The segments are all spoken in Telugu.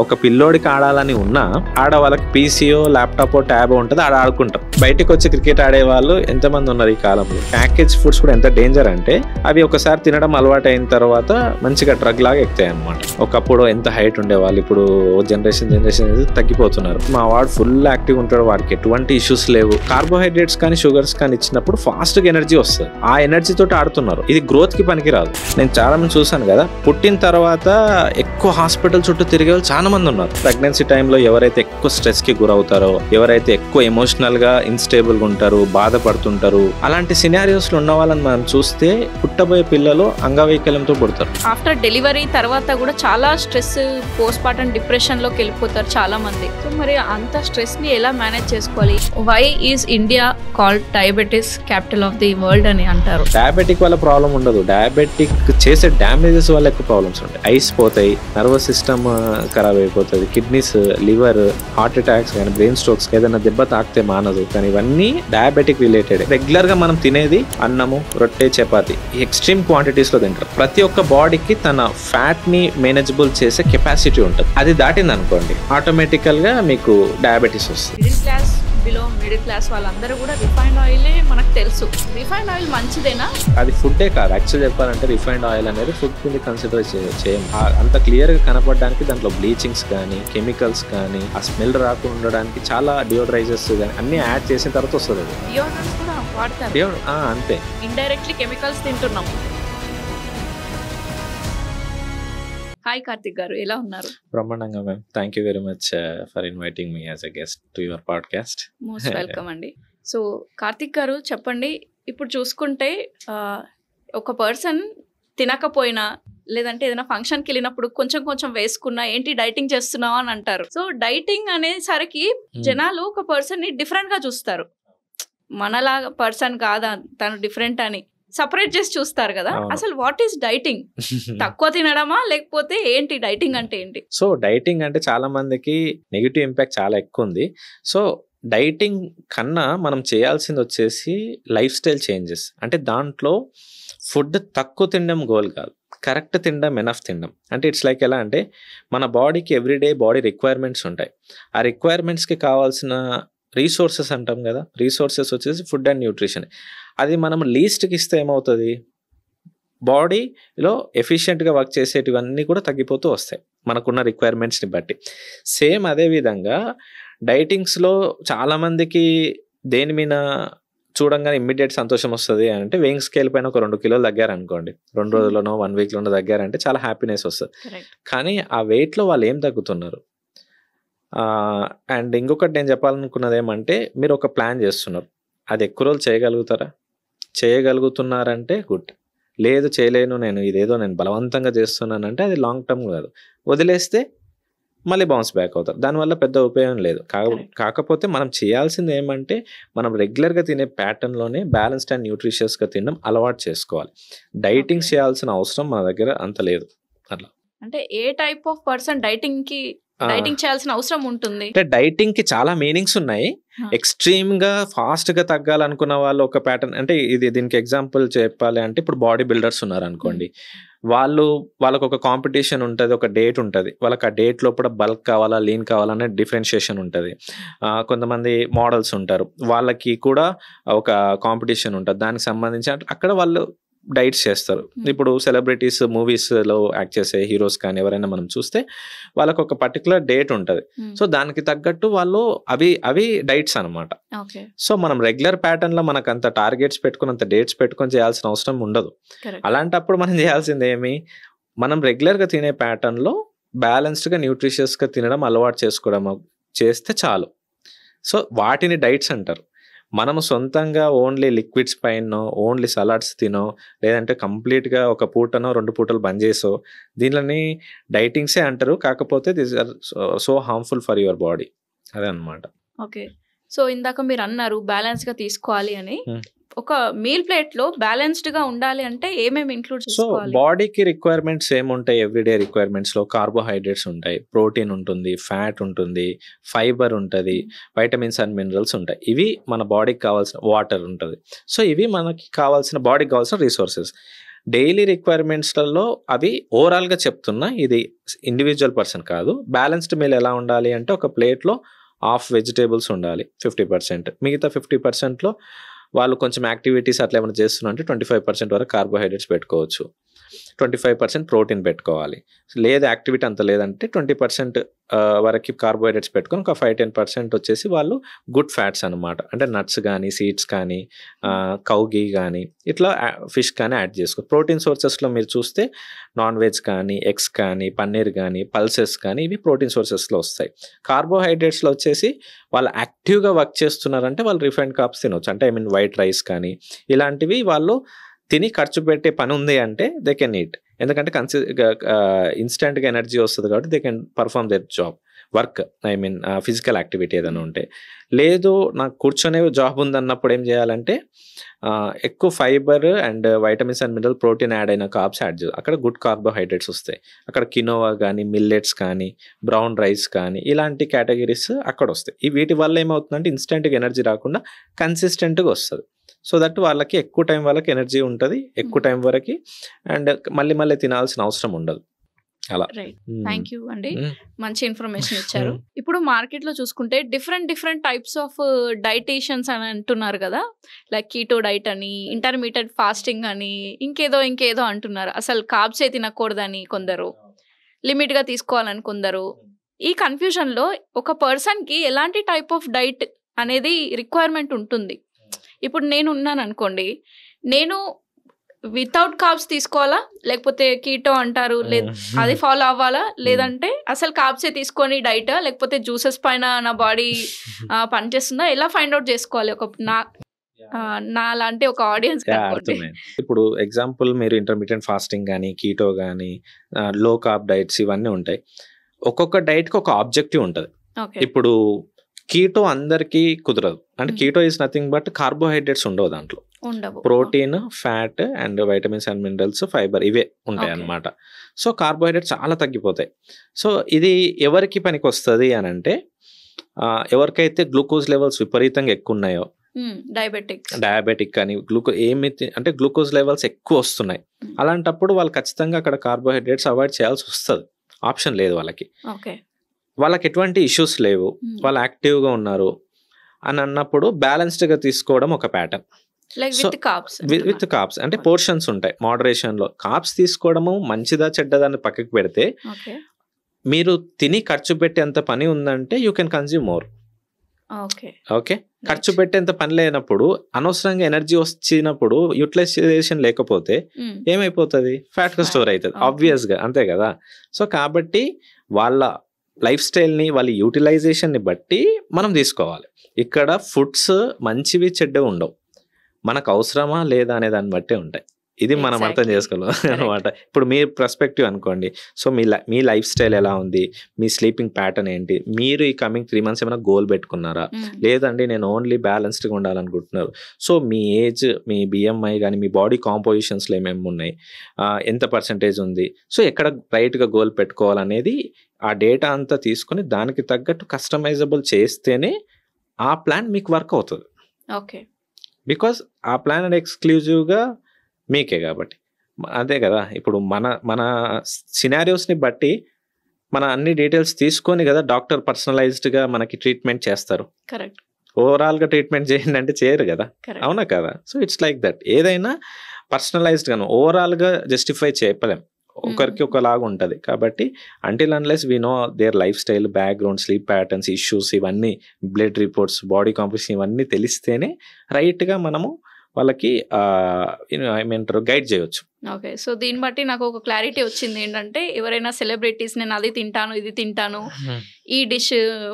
ఒక పిల్లోడికి ఆడాలని ఉన్నా వాళ్ళకి పీసీఓ ల్యాప్టాప్ ట్యాబ్ ఉంటుంది, ఆడుకుంటాం. బయటకు వచ్చి క్రికెట్ ఆడే వాళ్ళు ఎంతమంది ఉన్నారు ఈ కాలంలో. ప్యాకేజ్ ఫుడ్స్ కూడా ఎంత డేంజర్ అంటే అవి ఒకసారి తినడం అలవాటు అయిన తర్వాత మంచిగా డ్రగ్ లాగా ఎక్కుతాయి అనమాట. ఒకప్పుడు ఎంత హైట్ ఉండేవాళ్ళు, ఇప్పుడు జనరేషన్ తగ్గిపోతున్నారు. మా వాడు ఫుల్ యాక్టివ్ ఉంటాడు, వాడికి ఎటువంటి ఇష్యూస్ లేవు. కార్బోహైడ్రేట్స్ కానీ షుగర్స్ కానీ ఇచ్చినప్పుడు ఫాస్ట్ గా ఎనర్జీ వస్తుంది. ఆ ఎనర్జీ తోటి ఆడుతున్నారు. ఇది గ్రోత్ కి పనికి రాదు. నేను చాలా మంది చూసాను కదా, పుట్టిన తర్వాత ఎక్కువ హాస్పిటల్ చుట్టూ తిరిగే వాళ్ళు చాలా మంది ఉన్నారు. ప్రెగ్నెన్సీ టైంలో ఎవరైతే ఎక్కువ స్ట్రెస్ కి గురవుతారో, ఎవరైతే ఎక్కువ ఎమోషనల్ గా ఇన్స్టేబుల్ గా ఉంటారు, బాధపడుతుంటారు, అలాంటి సినారియోస్ లో ఉన్న వాళ్ళని మనం చూస్తే పుట్టబోయే పిల్లలు అంగవైకల్యంతో పుడతారు. ఆఫ్టర్ డెలివరీ తర్వాత కూడా చాలా స్ట్రెస్, పోస్ట్ పార్టం డిప్రెషన్ లోకి వెళ్ళిపోతారు చాలా మంది. సో మరి అంత స్ట్రెస్ ని ఎలా మేనేజ్ చేసుకోవాలి? Why is India called diabetes capital of the world అని అంటారు. డయాబెటిక్ వల్ల ప్రాబ్లం ఉండదు, డయాబెటిక్ చేసే డ్యామేజెస్ వల్ల ఎక్కువ ప్రాబ్లమ్స్ ఉంటాయి. ఐస్ పోతాయి, నర్వస్ సిస్టమ్ ఖరాబ్ అయిపోతుంది, కిడ్నీస్, లివర్, హార్ట్ అటాక్స్ కానీ, బ్రెయిన్ స్ట్రోక్స్, ఏదైనా దెబ్బ తాకితే మానదు. కానీ ఇవన్నీ డయాబెటిక్ రిలేటెడ్. రెగ్యులర్ గా మనం తినేది అన్నము, రొట్టె, చపాతి ఎక్స్ట్రీమ్ క్వాంటిటీస్ లో తింటారు. ప్రతి ఒక్క బాడీకి తన ఫ్యాట్ ని మేనేజబుల్ చేసే కెపాసిటీ ఉంటుంది. అది దాటింది అనుకోండి, ఆటోమేటికల్ గా మీకు డయాబెటీస్ వస్తుంది. Middle class, below middle class వాళ్ళందరూ కూడా రిఫైన్డ్ ఆయిలే మనకు తెలుసు. రిఫైన్డ్ ఆయిల్ మంచిదేనా? అది ఫుడ్డే కాదు. యాక్చువల్ చెప్పాలంటే రిఫైన్డ్ ఆయిల్ అనేది ఫుడ్ కింద కన్సిడర్ చేయం. అంత క్లియర్ గా కనపడడానికి దాంట్లో బ్లీచింగ్స్ కానీ, కెమికల్స్ కానీ, ఆ స్మెల్ రాకుండా ఉండడానికి చాలా డియోడ్రైజర్స్ కానీ అన్ని యాడ్ చేసిన తర్వాత వస్తుంది. డియోడ్రెంట్స్ కూడా వాడతారు. అంతే, ఇండైరెక్ట్లీ కెమికల్స్ తింటున్నాం. హాయ్ కార్తిక్ గారు, ఎలా ఉన్నారు? బ్రహ్మాండంగా ma'am. Thank you very much for inviting me as a guest to your podcast. Most welcome అండి. సో కార్తిక్ గారు చెప్పండి, ఇప్పుడు చూసుకుంటే ఒక పర్సన్ తినకపోయినా లేదంటే ఏదైనా ఫంక్షన్కి వెళ్ళినప్పుడు కొంచెం కొంచెం వేసుకున్నా ఏంటి డైటింగ్ చేస్తున్నావు అని అంటారు. సో డైటింగ్ అనేసరికి జనాలు ఒక పర్సన్ ని డిఫరెంట్ గా చూస్తారు. మనలాగా పర్సన్ కాదా తను డిఫరెంట్ అని సపరేట్ చేసి చూస్తారు కదా. అసలు వాట్ ఈస్ డైటింగ్? తక్కువ తినడమా లేకపోతే ఏంటి డైటింగ్ అంటే ఏంటి? సో డైటింగ్ అంటే చాలా మందికి నెగిటివ్ ఇంపాక్ట్ చాలా ఎక్కువ ఉంది. సో డైటింగ్ కన్నా మనం చేయాల్సింది వచ్చేసి లైఫ్ స్టైల్ చేంజెస్. అంటే దాంట్లో ఫుడ్ తక్కువ తినడం గోల్ కాదు, కరెక్ట్ తినడం, ఎనఫ్ తినడం. అంటే ఇట్స్ లైక్ ఎలా అంటే మన బాడీకి ఎవ్రీడే బాడీ రిక్వైర్మెంట్స్ ఉంటాయి. ఆ రిక్వైర్మెంట్స్కి కావాల్సిన రీసోర్సెస్ అంటాం కదా, రీసోర్సెస్ వచ్చేసి ఫుడ్ అండ్ న్యూట్రిషన్. అది మనం లీస్ట్కి ఇస్తే ఏమవుతుంది, బాడీలో ఎఫిషియెంట్గా వర్క్ చేసేటివన్నీ కూడా తగ్గిపోతూ వస్తాయి మనకున్న రిక్వైర్మెంట్స్ని బట్టి. సేమ్ అదేవిధంగా డైటింగ్స్లో చాలామందికి దేని మీద చూడంగానే ఇమ్మీడియట్ సంతోషం వస్తుంది అంటే వెయింగ్ స్కేల్ పైన ఒక 2 కిలోలు తగ్గారనుకోండి, 2 రోజుల్లోనో 1 వీక్లోనో తగ్గారంటే చాలా హ్యాపీనెస్ వస్తుంది. కానీ ఆ వెయిట్లో వాళ్ళు ఏం తగ్గుతున్నారు? అండ్ ఇంకొకటి నేను చెప్పాలనుకున్నది ఏమంటే, మీరు ఒక ప్లాన్ చేస్తున్నారు, అది ఎక్కువ రోజులు చేయగలుగుతారా? చేయగలుగుతున్నారంటే గుడ్, లేదు చేయలేను, నేను బలవంతంగా చేస్తున్నానంటే అది లాంగ్ టర్మ్ కాదు. వదిలేస్తే మళ్ళీ బౌన్స్ బ్యాక్ అవుతారు, దానివల్ల పెద్ద ఉపయోగం లేదు. కాకపోతే మనం చేయాల్సింది ఏమంటే మనం రెగ్యులర్గా తినే ప్యాటర్న్లోనే బ్యాలెన్స్డ్ అండ్ న్యూట్రిషియస్గా తినడం అలవాటు చేసుకోవాలి. డైటింగ్ చేయాల్సిన అవసరం మన దగ్గర అంత లేదు. అట్లా అంటే ఏ టైప్ ఆఫ్ పర్సన్ డైటింగ్ చేయాల్సిన అవసరం ఉంటుంది? అంటే డైటింగ్ కి చాలా మీనింగ్స్ ఉన్నాయి. ఎక్స్ట్రీమ్ గా ఫాస్ట్ గా తగ్గాలనుకున్న వాళ్ళు ఒక ప్యాటర్న్, అంటే దీనికి ఎగ్జాంపుల్ చెప్పాలి అంటే ఇప్పుడు బాడీ బిల్డర్స్ ఉన్నారు అనుకోండి, వాళ్ళకు ఒక కాంపిటీషన్ ఉంటుంది, ఒక డేట్ ఉంటుంది, వాళ్ళకి ఆ డేట్ లోపల బల్క్ కావాలా లీన్ కావాలా అనే డిఫరెన్షియేషన్ ఉంటుంది. కొంతమంది మోడల్స్ ఉంటారు, వాళ్ళకి కూడా ఒక కాంపిటీషన్ ఉంటుంది, దానికి సంబంధించి అక్కడ వాళ్ళు డైట్స్ చేస్తారు. ఇప్పుడు సెలబ్రిటీస్ మూవీస్లో యాక్ట్ చేసే హీరోస్ కానీ ఎవరైనా మనం చూస్తే వాళ్ళకు ఒక పర్టికులర్ డేట్ ఉంటుంది. సో దానికి తగ్గట్టు వాళ్ళు అవి డైట్స్ అనమాట. సో మనం రెగ్యులర్ ప్యాటర్న్ లో మనకు అంత టార్గెట్స్ పెట్టుకుని అంత డేట్స్ పెట్టుకొని చేయాల్సిన అవసరం ఉండదు. అలాంటప్పుడు మనం చేయాల్సింది ఏమి, మనం రెగ్యులర్ గా తినే ప్యాటర్న్ లో బ్యాలెన్స్డ్ గా న్యూట్రిషియస్ గా తినడం అలవాటు చేసుకోవడం చేస్తే చాలు. సో వాటిని డైట్స్ అంటారు. మనము సొంతంగా ఓన్లీ లిక్విడ్స్ పైన ఓన్లీ సలాడ్స్ తినో, లేదంటే కంప్లీట్గా ఒక పూటనో 2 పూటలు బంద్ చేసో, దీనిని డైటింగ్సే అంటారు. కాకపోతే this are so harmful for your body, అదే అనమాట. ఓకే, సో ఇందాక మీరు అన్నారు బ్యాలెన్స్గా తీసుకోవాలి అని. ఒక మీల్ ప్లేట్ లో బ్యాలెన్స్డ్ గా ఉండాలి అంటే ఏమేమి ఇంక్లూడ్ చేసుకోవాలి? సో బాడీకి రిక్వైర్మెంట్స్ ఏముంటాయి? ఎవ్రీడే రిక్వైర్మెంట్స్ లో కార్బోహైడ్రేట్స్ ఉంటాయి, ప్రోటీన్ ఉంటుంది, ఫ్యాట్ ఉంటుంది, ఫైబర్ ఉంటుంది, వైటమిన్స్ అండ్ మినరల్స్ ఉంటాయి. ఇవి మన బాడీకి కావాల్సిన, వాటర్ ఉంటుంది. సో ఇవి మనకి కావాల్సిన, బాడీకి కావాల్సిన రిసోర్సెస్. డైలీ రిక్వైర్మెంట్స్లలో అవి ఓవరాల్గా చెప్తున్నా, ఇది ఇండివిజువల్ పర్సన్ కాదు. బ్యాలెన్స్డ్ మీల్ ఎలా ఉండాలి అంటే ఒక ప్లేట్లో హాఫ్ వెజిటేబుల్స్ ఉండాలి 50%, మిగతా 50%లో వాళ్ళు కొంచెం యాక్టివిటీస్ అట్లా ఏమైనా చేస్తున్నా అంటే 25% వరకు కార్బోహైడ్రేట్స్ పెట్టుకోవచ్చు, 25% ప్రోటీన్ పెట్టుకోవాలి. లేదు యాక్టివిటీ అంత లేదంటే 20% వరకు కార్బోహైడ్రేట్స్ పెట్టుకొని ఒక 5-10% వచ్చేసి వాళ్ళు గుడ్ ఫ్యాట్స్ అనమాట. అంటే నట్స్ కానీ, సీడ్స్ కానీ, కౌ గీ కానీ, ఇట్లా ఫిష్ కానీ యాడ్ చేసుకో. ప్రోటీన్ సోర్సెస్లో మీరు చూస్తే నాన్ వెజ్ కానీ, ఎగ్స్ కానీ, పన్నీర్ కానీ, పల్సెస్ కానీ, ఇవి ప్రోటీన్ సోర్సెస్లో వస్తాయి. కార్బోహైడ్రేట్స్లో వచ్చేసి వాళ్ళు యాక్టివ్గా వర్క్ చేస్తున్నారంటే వాళ్ళు రిఫైన్డ్ కార్బ్స్ తినవచ్చు. అంటే వైట్ రైస్ కానీ ఇలాంటివి వాళ్ళు తిని ఖర్చు పెట్టే పని ఉంది అంటే దే కెన్ ఈట్. ఎందుకంటే ఇన్స్టెంట్గా ఎనర్జీ వస్తుంది కాబట్టి they can perform their job work, physical activity ఏదైనా ఉంటే. లేదు నాకు కూర్చొనే జాబ్ ఉందన్నప్పుడు ఏం చేయాలంటే ఎక్కువ fibre and vitamins and mineral protein add అయిన కార్బ్స్ యాడ్ చేయాలి. అక్కడ గుడ్ కార్బోహైడ్రేట్స్ వస్తాయి. అక్కడ కినోవా కానీ, మిల్లెట్స్ కానీ, బ్రౌన్ రైస్ కానీ, ఇలాంటి కేటగిరీస్ అక్కడ వస్తాయి. వీటి వల్ల ఏమవుతుందంటే ఇన్స్టెంట్గా ఎనర్జీ రాకుండా కన్సిస్టెంట్గా వస్తుంది. సో దట్ వాళ్ళకి ఎక్కువ టైం వాళ్ళకి ఎనర్జీ ఉంటుంది, ఎక్కువ టైం వరకు, అండ్ మళ్ళీ మళ్ళీ తినాల్సిన అవసరం ఉండదు. అలా. రైట్, థ్యాంక్ యూ అండి, మంచి ఇన్ఫర్మేషన్ ఇచ్చారు. ఇప్పుడు మార్కెట్ లో చూసుకుంటే డిఫరెంట్ టైప్స్ ఆఫ్ డైటీషియన్స్ అని అంటున్నారు కదా, లైక్ కీటో డైట్ అని, ఇంటర్మీడియట్ ఫాస్టింగ్ అని, ఇంకేదో అంటున్నారు. అసలు కార్బ్సే తినకూడదని కొందరు, లిమిట్ గా తీసుకోవాలని కొందరు. ఈ కన్ఫ్యూజన్ లో ఒక పర్సన్ కి ఎలాంటి టైప్ ఆఫ్ డైట్ అనేది రిక్వైర్మెంట్ ఉంటుంది? ఇప్పుడు నేను ఉన్నాను అనుకోండి, నేను వితౌట్ కార్బ్స్ తీసుకోవాలా, లేకపోతే కీటో అంటారు అది ఫాలో అవ్వాలా, లేదంటే అసలు కార్బ్సే తీసుకొని డైటా, లేకపోతే జ్యూసెస్ పైన నా బాడీ పనిచేస్తుందా, ఎలా ఫైండ్ అవుట్ చేసుకోవాలి ఒక నా లాంటి ఒక ఆడియన్స్? ఇప్పుడు ఎగ్జాంపుల్ మీరు ఇంటర్మీడియట్ ఫాస్టింగ్ కానీ, కీటో కానీ, లో కార్బ్ డైట్స్ ఇవన్నీ ఉంటాయి. ఒక్కొక్క డైట్కి ఒక ఆబ్జెక్టివ్ ఉంటుంది. ఇప్పుడు కీటో అందరికీ కుదరదు. అంటే keto is nothing but carbohydrates ఉండవు దాంట్లో, protein, fat and vitamins and minerals, fibre ఇవే ఉంటాయి అన్నమాట. సో కార్బోహైడ్రేట్స్ చాలా తగ్గిపోతాయి. సో ఇది ఎవరికి పనికి వస్తుంది అని అంటే ఎవరికైతే గ్లూకోజ్ లెవెల్స్ విపరీతంగా ఎక్కువ ఉన్నాయో, డయాబెటిక్ కానీ అంటే గ్లూకోజ్ లెవెల్స్ ఎక్కువ వస్తున్నాయి, అలాంటప్పుడు వాళ్ళు ఖచ్చితంగా అక్కడ కార్బోహైడ్రేట్స్ అవాయిడ్ చేయాల్సి వస్తుంది. ఆప్షన్ లేదు వాళ్ళకి. వాళ్ళకి ఎటువంటి ఇష్యూస్ లేవు, వాళ్ళు యాక్టివ్గా ఉన్నారు అని అన్నప్పుడు బ్యాలెన్స్డ్గా తీసుకోవడం ఒక ప్యాటర్న్. విత్ కార్బ్స్ అంటే పోర్షన్స్ ఉంటాయి మోడరేషన్లో. కార్బ్స్ తీసుకోవడము మంచిదా చెడ్డదా అని పక్కకి పెడితే, మీరు తిని ఖర్చు పెట్టేంత పని ఉందంటే you can consume more. Okay, ఖర్చు పెట్టేంత పని లేనప్పుడు, అనవసరంగా ఎనర్జీ వచ్చినప్పుడు యూటిలైజేషన్ లేకపోతే ఏమైపోతుంది? ఫ్యాట్గా స్టోర్ అవుతుంది ఆబ్వియస్గా, అంతే కదా. సో కాబట్టి వాళ్ళ లైఫ్ స్టైల్ని, వాళ్ళ యూటిలైజేషన్ని బట్టి మనం తీసుకోవాలి. ఇక్కడ ఫుడ్స్ మంచివి చెడ్డవి ఉండవు, మనకు అవసరమా లేదా అనే దాన్ని బట్టే ఉంటాయి. ఇది మనం అర్థం చేసుకోవాలి అనమాట. ఇప్పుడు మీ పర్స్పెక్టివ్ అనుకోండి, సో మీ లైఫ్ స్టైల్ ఎలా ఉంది, మీ స్లీపింగ్ ప్యాటర్న్ ఏంటి, మీరు ఈ కమింగ్ 3 months ఏమైనా గోల్ పెట్టుకున్నారా, లేదండి నేను ఓన్లీ బ్యాలెన్స్డ్గా ఉండాలనుకుంటున్నారు. సో మీ ఏజ్, మీ బిఎంఐ కానీ, మీ బాడీ కాంపోజిషన్స్లో ఏమేమి ఉన్నాయి, ఎంత పర్సంటేజ్ ఉంది, సో ఎక్కడ రైట్గా గోల్ పెట్టుకోవాలనేది ఆ డేటా అంతా తీసుకొని దానికి తగ్గట్టు కస్టమైజబుల్ చేస్తేనే ఆ ప్లాన్ మీకు వర్క్ అవుతుంది. ఓకే, బికాస్ ఆ ప్లాన్ అనేది ఎక్స్క్లూజివ్గా మీకే కాబట్టి. అదే కదా, ఇప్పుడు మన సినారియోస్ని బట్టి మన అన్ని డీటెయిల్స్ తీసుకొని కదా డాక్టర్ పర్సనలైజ్డ్గా మనకి ట్రీట్మెంట్ చేస్తారు. కరెక్ట్. ఓవరాల్గా ట్రీట్మెంట్ చేయండి అంటే చేయరు కదా, అవునా కదా. So it's like that. ఏదైనా పర్సనలైజ్డ్గాను ఓవరాల్గా జస్టిఫై చేయలేం, ఒకరికి ఒకలాగా ఉంటుంది. కాబట్టి until unless we know their life style, background, sleep patterns, issues, ఇవన్నీ బ్లడ్ రిపోర్ట్స్, బాడీ కాంపోజిషన్ ఇవన్నీ తెలిస్తేనే రైట్గా మనము వాళ్ళకి ఏమంటారు గైడ్ చేయొచ్చు. ఓకే, సో దీన్ని బట్టి నాకు ఒక క్లారిటీ వచ్చింది ఏంటంటే, ఎవరైనా సెలబ్రిటీస్ నేను అది తింటాను, ఇది తింటాను, ఈ డిష్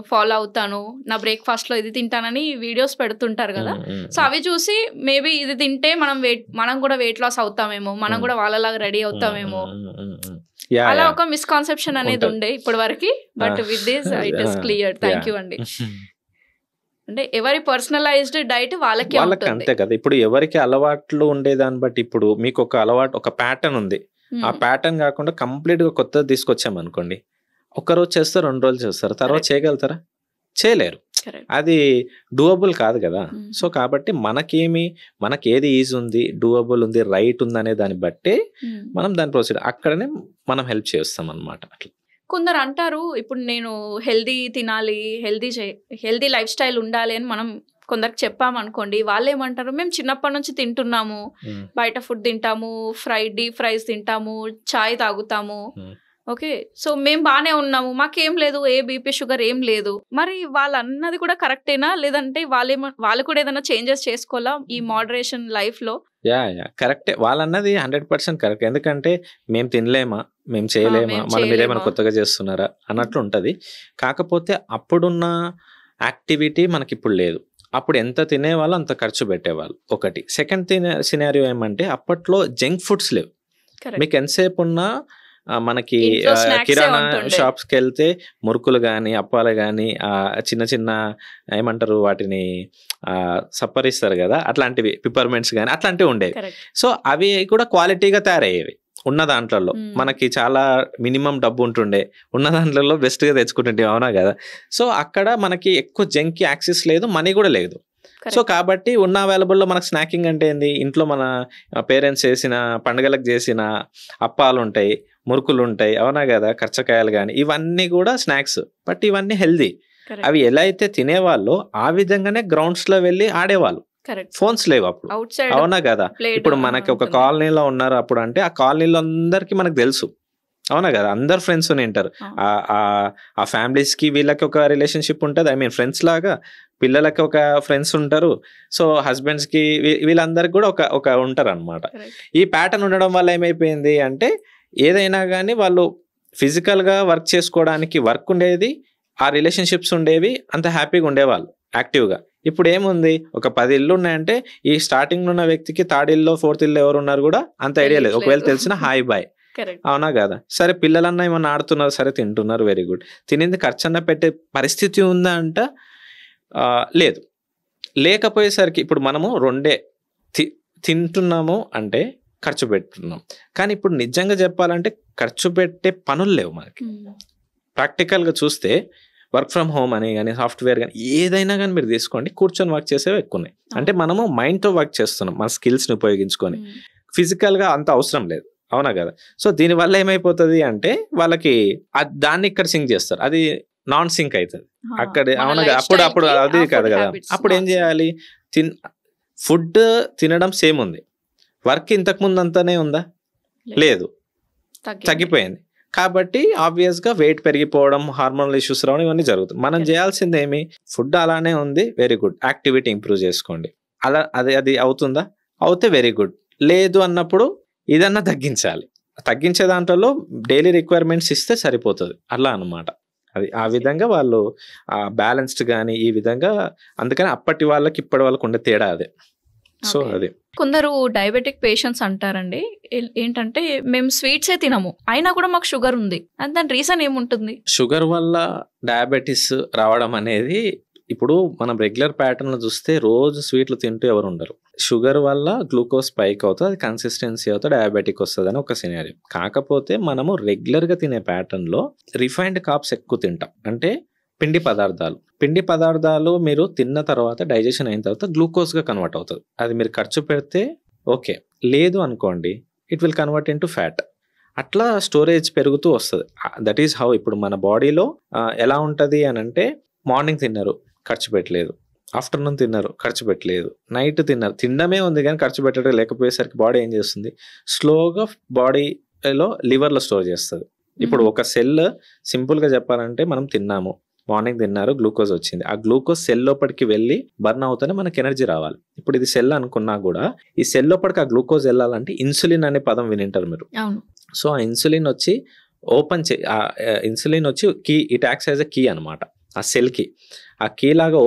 ఫాలో అవుతాను, నా బ్రేక్ఫాస్ట్లో ఇది తింటానని వీడియోస్ పెడుతుంటారు కదా. సో అవి చూసి మేబీ ఇది తింటే మనం కూడా వెయిట్ లాస్ అవుతామేమో, మనం కూడా వాళ్ళలాగా రెడీ అవుతామేమో, అలా ఒక మిస్కాన్సెప్షన్ అనేది ఉండే ఇప్పటి వరకు. But with this it is clear. Thank you అండి. అంటే ఎవరి పర్సనలైజ్డ్ డైట్ వాళ్ళకి అంతే కదా. ఇప్పుడు ఎవరికి అలవాట్లు ఉండేదాన్ని బట్టి, ఇప్పుడు మీకు ఒక అలవాటు, ఒక ప్యాటర్న్ ఉంది, ఆ ప్యాటర్న్ కాకుండా కంప్లీట్ గా కొత్తది తీసుకొచ్చామనుకోండి, 1 రోజు చేస్తారు, 2 రోజులు చేస్తారు, తర్వాత చేయగలుగుతారా? చేయలేరు. అది డూయబుల్ కాదు కదా. సో కాబట్టి మనకి ఏది ఈజీ ఉంది, డూయబుల్ ఉంది, రైట్ ఉంది అనే దాన్ని బట్టి మనం దాని ప్రొసీడ్ అక్కడనే మనం హెల్ప్ చేస్తాం అనమాట. అట్లా కొందరు అంటారు, ఇప్పుడు నేను హెల్దీ తినాలి, హెల్దీ లైఫ్ స్టైల్ ఉండాలి అని మనం కొందరికి చెప్పామనుకోండి, వాళ్ళు ఏమంటారు, మేము చిన్నప్పటి నుంచి తింటున్నాము, బయట ఫుడ్ తింటాము, డీప్ ఫ్రైస్ తింటాము, చాయ్ తాగుతాము, ఓకే, సో మేము బాగానే ఉన్నాము, మాకేం లేదు, ఏ బీపీ షుగర్ ఏం లేదు. మరి వాళ్ళు అన్నది కూడా కరెక్టేనా, లేదంటే వాళ్ళు కూడా ఏదైనా చేంజెస్ చేసుకోవాలా ఈ మోడరేషన్ లైఫ్ లో? కరెక్టే, వాళ్ళన్నది 100% కరెక్ట్. ఎందుకంటే మేము తినలేమా, మేము చేయలేమా, మనం మీరేమైనా కొత్తగా చేస్తున్నారా అన్నట్లు ఉంటది. కాకపోతే అప్పుడున్న యాక్టివిటీ మనకి ఇప్పుడు లేదు. అప్పుడు ఎంత తినేవాళ్ళు అంత ఖర్చు పెట్టేవాళ్ళు, ఒకటి. సెకండ్ సినారియో ఏమంటే అప్పట్లో జంక్ ఫుడ్స్ లేవు. మీకు ఎంతసేపు ఉన్నా మనకి కిరాణా షాప్స్కి వెళ్తే మురుకులు కానీ, అప్పాలు కానీ, చిన్న చిన్న ఏమంటారు వాటిని సప్పరిస్తారు కదా, అట్లాంటివి, పిపర్మెంట్స్ కానీ అట్లాంటివి ఉండేవి. సో అవి కూడా క్వాలిటీగా తయారయ్యేవి. ఉన్న దాంట్లో మనకి చాలా మినిమం డబ్బు ఉంటుండే, ఉన్న దాంట్లో బెస్ట్గా తెచ్చుకుంటుంటే, అవునా కదా. సో అక్కడ మనకి ఎక్కువ జంక్కి యాక్సెస్ లేదు, మనీ కూడా లేదు. సో కాబట్టి ఉన్న అవైలబుల్లో మనకు స్నాకింగ్ అంటే ఏంది, ఇంట్లో మన పేరెంట్స్ చేసిన పండుగలకు చేసిన అప్పాలు ఉంటాయి, మురుకులు ఉంటాయి, అవునా కదా, కచ్చకాయలు కానీ, ఇవన్నీ కూడా స్నాక్స్. బట్ ఇవన్నీ హెల్దీ. అవి ఎలా అయితే తినేవాళ్ళు ఆ విధంగానే గ్రౌండ్స్ లో వెళ్ళి ఆడేవాళ్ళు. ఫోన్స్ లేవు అప్పుడు, అవునా కదా. ఇప్పుడు మనకి ఒక కాలనీలో ఉన్నారు అప్పుడు అంటే ఆ కాలనీలో అందరికి మనకు తెలుసు, అవునా కదా, అందరు ఫ్రెండ్స్ ఉంటారు. ఆ ఫ్యామిలీస్ కి వీళ్ళకి ఒక రిలేషన్షిప్ ఉంటుంది, ఐ మీన్ ఫ్రెండ్స్ లాగా. పిల్లలకి ఒక ఫ్రెండ్స్ ఉంటారు, సో హస్బెండ్స్ కి వీళ్ళందరికి కూడా ఒక ఉంటారు అనమాట. ఈ ప్యాటర్న్ ఉండడం వల్ల ఏమైపోయింది అంటే ఏదైనా కానీ వాళ్ళు ఫిజికల్ గా వర్క్ చేసుకోవడానికి వర్క్ ఉండేది, ఆ రిలేషన్షిప్స్ ఉండేవి, అంత హ్యాపీగా ఉండేవాళ్ళు యాక్టివ్గా. ఇప్పుడు ఏముంది, ఒక 10 ఇళ్ళు ఉన్నాయంటే ఈ స్టార్టింగ్ ఉన్న వ్యక్తికి థర్డ్ ఇల్లో 4th ఇల్లో ఎవరు ఉన్నారు కూడా అంత ఐడియా లేదు. ఒకవేళ తెలిసిన హాయ్ బాయ్, అవునా కదా. సరే పిల్లలన్నా ఏమన్నా ఆడుతున్నారు, సరే తింటున్నారు, వెరీ గుడ్. తినింది ఖర్చన్నా పెట్టే పరిస్థితి ఉందా అంట లేదు. లేకపోయేసరికి ఇప్పుడు మనము రెండే తింటున్నాము అంటే ఖర్చు పెట్టున్నాం. కానీ ఇప్పుడు నిజంగా చెప్పాలంటే ఖర్చు పెట్టే పనులు లేవు మనకి. ప్రాక్టికల్గా చూస్తే వర్క్ ఫ్రమ్ హోమ్ అని కానీ, సాఫ్ట్వేర్ కానీ, ఏదైనా కానీ మీరు తీసుకోండి, కూర్చొని వర్క్ చేసేవి ఎక్కువ ఉన్నాయి. అంటే మనము మైండ్తో వర్క్ చేస్తున్నాం, మన స్కిల్స్ని ఉపయోగించుకొని. ఫిజికల్గా అంత అవసరం లేదు, అవునా కదా. సో దీనివల్ల ఏమైపోతుంది అంటే వాళ్ళకి దాన్ని ఇక్కడ సింక్ చేస్తారు, అది నాన్ సింక్ అవుతుంది అక్కడ, అవునా కదా. అప్పుడు అది కాదు కదా. అప్పుడు ఏం చేయాలి, ఫుడ్ తినడం సేమ్ ఉంది, వర్క్ ఇంతకు ముందు అంతానే ఉందా, లేదు, తగ్గిపోయింది. కాబట్టి ఆబ్వియస్ గా వెయిట్ పెరిగిపోవడం, హార్మోనల్ ఇష్యూస్ రావడం, ఇవన్నీ జరుగుతుంది. మనం చేయాల్సింది ఏమి, ఫుడ్ అలానే ఉంది, వెరీ గుడ్, యాక్టివిటీ ఇంప్రూవ్ చేసుకోండి. అలా అది అవుతుందా, అవుతే వెరీ గుడ్. లేదు అన్నప్పుడు ఇదన్నా తగ్గించాలి. తగ్గించే దాంట్లో డైలీ రిక్వైర్మెంట్స్ ఇస్తే సరిపోతుంది, అలా అన్నమాట. అది ఆ విధంగా వాళ్ళు బ్యాలెన్స్డ్ కానీ ఈ విధంగా. అందుకని అప్పటి వాళ్ళకి ఇప్పటి వాళ్ళకి ఉండే తేడా అదే. సో అది కొందరు డయాబెటిక్ పేషెంట్స్ అంటారండి, ఏంటంటే మేము స్వీట్సే తినము, అయినా కూడా మాకు షుగర్ ఉంది, అని దాని రీజన్ ఏముంటుంది? షుగర్ వల్ల డయాబెటీస్ రావడం అనేది, ఇప్పుడు మనం రెగ్యులర్ ప్యాటర్న్ లో చూస్తే రోజు స్వీట్లు తింటూ ఎవరు ఉండరు. షుగర్ వల్ల గ్లూకోజ్ స్పైక్ అవుతుంది, అది కన్సిస్టెన్సీ అవుతుంది, డయాబెటిక్ వస్తుంది అని ఒక సినారియో. కాకపోతే మనము రెగ్యులర్ గా తినే ప్యాటర్న్ లో రిఫైన్డ్ కార్బ్స్ ఎక్కువ తింటాం. అంటే పిండి పదార్థాలు మీరు తిన్న తర్వాత, డైజెషన్ అయిన తర్వాత గ్లూకోజ్ గా కన్వర్ట్ అవుతుంది. అది మీరు ఖర్చు పెడితే ఓకే, లేదు అనుకోండి it will convert into fat. అట్లా స్టోరేజ్ పెరుగుతూ వస్తుంది. దట్ ఈస్ హౌ ఇప్పుడు మన బాడీలో ఎలా ఉంటుంది అని అంటే, మార్నింగ్ తిన్నారు ఖర్చు పెట్టలేదు, ఆఫ్టర్నూన్ తిన్నారు ఖర్చు పెట్టలేదు, నైట్ తిన్నారు, తినడమే ఉంది కానీ ఖర్చు పెట్టడం లేకపోయేసరికి బాడీ ఏం చేస్తుంది, స్లోగా బాడీలో లివర్లో స్టోర్ చేస్తుంది. ఇప్పుడు ఒక సెల్ సింపుల్గా చెప్పాలంటే, మనం తిన్నాము, మార్నింగ్ తిన్నారు, గ్లూకోజ్ వచ్చింది, ఆ గ్లూకోజ్ సెల్ లోపలికి వెళ్ళి బర్న్ అవుతానే మనకి ఎనర్జీ రావాలి. ఇప్పుడు ఇది సెల్ అనుకున్నా కూడా ఈ సెల్ లోపలికి ఆ గ్లూకోజ్ వెళ్ళాలంటే ఇన్సులిన్ అనే పదం వినింటారు మీరు. సో ఆ ఇన్సులిన్ వచ్చి ఇన్సులిన్ వచ్చి key, it acts as a key అనమాట ఆ సెల్కి. ఆ కీ లాగా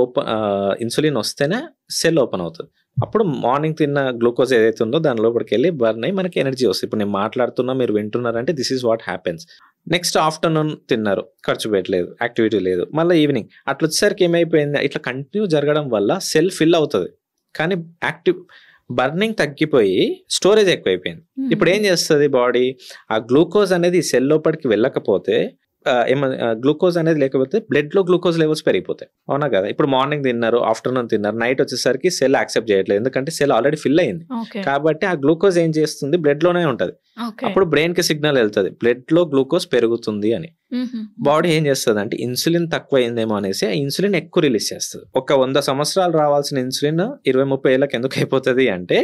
ఇన్సులిన్ వస్తేనే సెల్ ఓపెన్ అవుతుంది. అప్పుడు మార్నింగ్ తిన్న గ్లూకోజ్ ఏదైతే ఉందో దాని లోపలికి వెళ్ళి బర్న్ అయ్యి మనకి ఎనర్జీ వస్తుంది. ఇప్పుడు నేను మాట్లాడుతున్నా, మీరు వింటున్నారంటే this is what happens. Next afternoon తిన్నారు, ఖర్చు పెట్టలేదు, యాక్టివిటీ లేదు, మళ్ళీ ఈవినింగ్ అట్లా వచ్చేసరికి ఏమైపోయింది, ఇట్లా కంటిన్యూ జరగడం వల్ల సెల్ ఫిల్ అవుతుంది కానీ బర్నింగ్ తగ్గిపోయి స్టోరేజ్ ఎక్కువైపోయింది. ఇప్పుడు ఏం చేస్తుంది బాడీ, ఆ గ్లూకోజ్ అనేది సెల్ లోపలికి వెళ్ళకపోతే గ్లూకోజ్ అనేది లేకపోతే బ్లడ్ లో గ్లూకోజ్ లెవెల్స్ పెరిగిపోతాయి, అవునా కదా. ఇప్పుడు మార్నింగ్ తిన్నారు, ఆఫ్టర్నూన్ తిన్నారు, నైట్ వచ్చేసరికి సెల్ యాక్సెప్ట్ చేయట్లేదు, ఎందుకంటే సెల్ ఆల్రెడీ ఫిల్ అయింది. కాబట్టి ఆ గ్లూకోజ్ ఏం చేస్తుంది, బ్లడ్ లోనే ఉంటది. అప్పుడు బ్రెయిన్ కి సిగ్నల్ వెళ్తుంది బ్లడ్ లో గ్లూకోజ్ పెరుగుతుంది అని. బాడీ ఏం చేస్తుంది అంటే ఇన్సులిన్ తక్కువ అయిందేమో అనేసి ఆ ఇన్సులిన్ ఎక్కువ రిలీజ్ చేస్తుంది. ఒక 100 సంవత్సరాలు రావాల్సిన ఇన్సులిన్ 20-30 ఏళ్ళకి ఎందుకు అయిపోతుంది అంటే,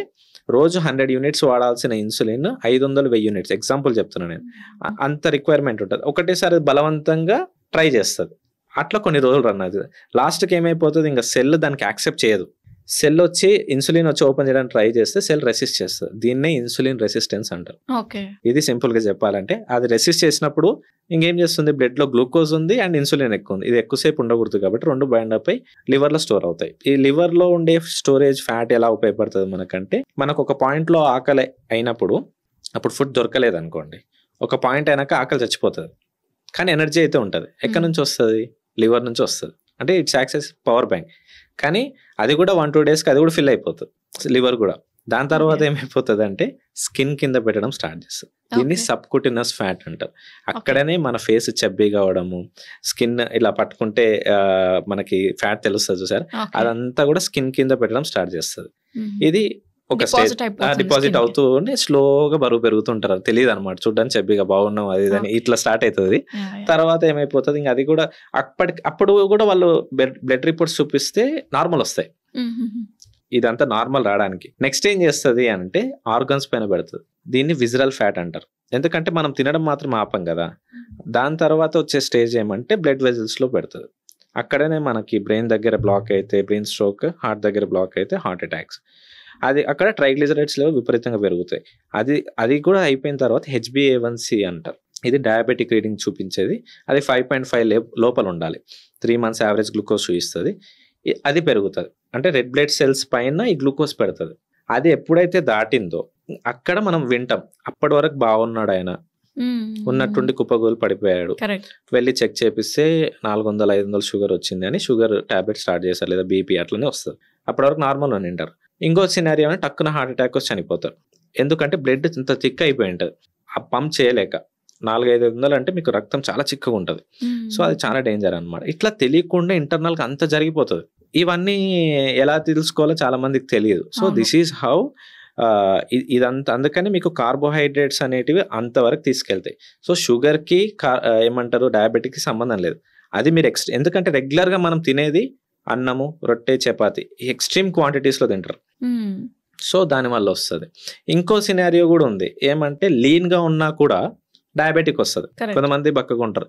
రోజు 100 యూనిట్స్ వాడాల్సిన ఇన్సులిన్ 500-1000 యూనిట్స్, ఎగ్జాంపుల్ చెప్తున్నాను నేను, అంత రిక్వైర్మెంట్ ఉంటుంది. ఒకటేసారి బలవంతంగా ట్రై చేస్తుంది, అట్లా కొన్ని రోజులు రన్ అవుతుంది. లాస్ట్కి ఏమైపోతుంది, ఇంకా సెల్ దానికి యాక్సెప్ట్ చేయదు. సెల్ వచ్చి ఇన్సులిన్ వచ్చి ఓపెన్ చేయడానికి ట్రై చేస్తే సెల్ రెసిస్ట్ చేస్తుంది. దీన్నే ఇన్సులిన్ రెసిస్టెన్స్ అంటారు. ఇది సింపుల్ గా చెప్పాలంటే, అది రెసిస్ట్ చేసినప్పుడు ఇంకేం చేస్తుంది, బ్లడ్ లో గ్లూకోజ్ ఉంది అండ్ ఇన్సులిన్ ఎక్కువ ఉంది, ఇది ఎక్కువసేపు ఉండకూడదు కాబట్టి రెండు బైండ్ అప్ అయి లివర్ లో స్టోర్ అవుతాయి. ఈ లివర్ లో ఉండే స్టోరేజ్ ఫ్యాట్ ఎలా ఉపయోగపడుతుంది మనకంటే, మనకు ఒక పాయింట్ లో ఆకలి అయినప్పుడు, అప్పుడు ఫుడ్ దొరకలేదు అనుకోండి, ఒక పాయింట్ అయినాక ఆకలి చచ్చిపోతుంది, కానీ ఎనర్జీ అయితే ఉంటుంది. ఎక్కడి నుంచి వస్తుంది, లివర్ నుంచి వస్తుంది. అంటే ఇట్స్ యాక్సెస్ పవర్ బ్యాంక్. కానీ అది కూడా 1-2 డేస్కి అది కూడా ఫిల్ అయిపోతుంది, లివర్ కూడా. దాని తర్వాత ఏమైపోతుంది అంటే స్కిన్ కింద పెట్టడం స్టార్ట్ చేస్తుంది. దీన్ని సబ్కుటినస్ ఫ్యాట్ అంటారు. అక్కడనే మన ఫేస్ చబ్బీ కావడము, స్కిన్ ఇలా పట్టుకుంటే మనకి ఫ్యాట్ తెలుస్తుంది చూసారు, అదంతా కూడా స్కిన్ కింద పెట్టడం స్టార్ట్ చేస్తుంది. ఇది ఒక స్టేజ్ డిపాజిట్ అవుతూ స్లోగా బరువు పెరుగుతుంటారు, తెలియదు అనమాట. చూడడానికి చబ్బీగా బాగున్నాం అది అని ఇట్లా స్టార్ట్ అవుతుంది. తర్వాత ఏమైపోతుంది, ఇంకా అది కూడా అప్పుడు కూడా వాళ్ళు బ్లడ్ రిపోర్ట్స్ చూపిస్తే నార్మల్ వస్తాయి. ఇదంతా నార్మల్ రావడానికి నెక్స్ట్ ఏం చేస్తుంది అంటే ఆర్గన్స్ పైన పెడుతుంది. దీన్ని విజరల్ ఫ్యాట్ అంటారు, ఎందుకంటే మనం తినడం మాత్రం ఆపం కదా. దాని తర్వాత వచ్చే స్టేజ్ ఏమంటే బ్లడ్ వెజల్స్ లో పెడుతుంది. అక్కడనే మనకి బ్రెయిన్ దగ్గర బ్లాక్ అయితే బ్రెయిన్ స్ట్రోక్, హార్ట్ దగ్గర బ్లాక్ అయితే హార్ట్ అటాక్స్. అది అక్కడ ట్రైగ్లిజరైడ్స్ లెవెల్ విపరీతంగా పెరుగుతాయి. అది కూడా అయిపోయిన తర్వాత HbA1c అంటారు. ఇది డయాబెటిక్ రీడింగ్ చూపించేది. అది 5.5 లోపల ఉండాలి. 3 months యావరేజ్ గ్లూకోజ్ చూపిస్తుంది. అది పెరుగుతుంది, అంటే రెడ్ బ్లడ్ సెల్స్ పైన ఈ గ్లూకోజ్ పెడుతుంది. అది ఎప్పుడైతే దాటిందో అక్కడ మనం వింటాం, అప్పటి వరకు బాగున్నాడు ఆయన, ఉన్నట్టుండి కుప్పగోలు పడిపోయాడు, వెళ్ళి చెక్ చేపిస్తే 400-500 షుగర్ వచ్చింది అని షుగర్ టాబ్లెట్ స్టార్ట్ చేశారు, లేదా బీపీ అట్లనే వస్తుంది. అప్పటి వరకు నార్మల్ అని వింటారు. ఇంకో సినారియో టక్కున హార్ట్ అటాక్ వచ్చి చనిపోతారు, ఎందుకంటే బ్లడ్ ఇంత థిక్ అయిపోయి ఉంటుంది, ఆ పంప్ చేయలేక. 400-500 అంటే మీకు రక్తం చాలా చిక్కగా ఉంటుంది. సో అది చాలా డేంజర్ అనమాట. ఇట్లా తెలియకుండా ఇంటర్నల్ గా అంత జరిగిపోతుంది. ఇవన్నీ ఎలా తెలుసుకోవాలో చాలా మందికి తెలియదు. సో దిస్ ఈజ్ హౌ ఇదంతా. అందుకని మీకు కార్బోహైడ్రేట్స్ అనేటివి అంతవరకు తీసుకెళ్తాయి. సో షుగర్ కి ఏమంటారు డయాబెటిక్ కి సంబంధం లేదు. అది మీరు ఎందుకంటే రెగ్యులర్ గా మనం తినేది అన్నము, రొట్టె, చపాతి ఎక్స్ట్రీమ్ క్వాంటిటీస్ లో తింటారు. సో దాని వల్ల వస్తుంది. ఇంకో సినారియో కూడా ఉంది, ఏమంటే లీన్ గా ఉన్నా కూడా డయాబెటిక్ వస్తుంది. కొంతమంది బక్కగా ఉంటారు.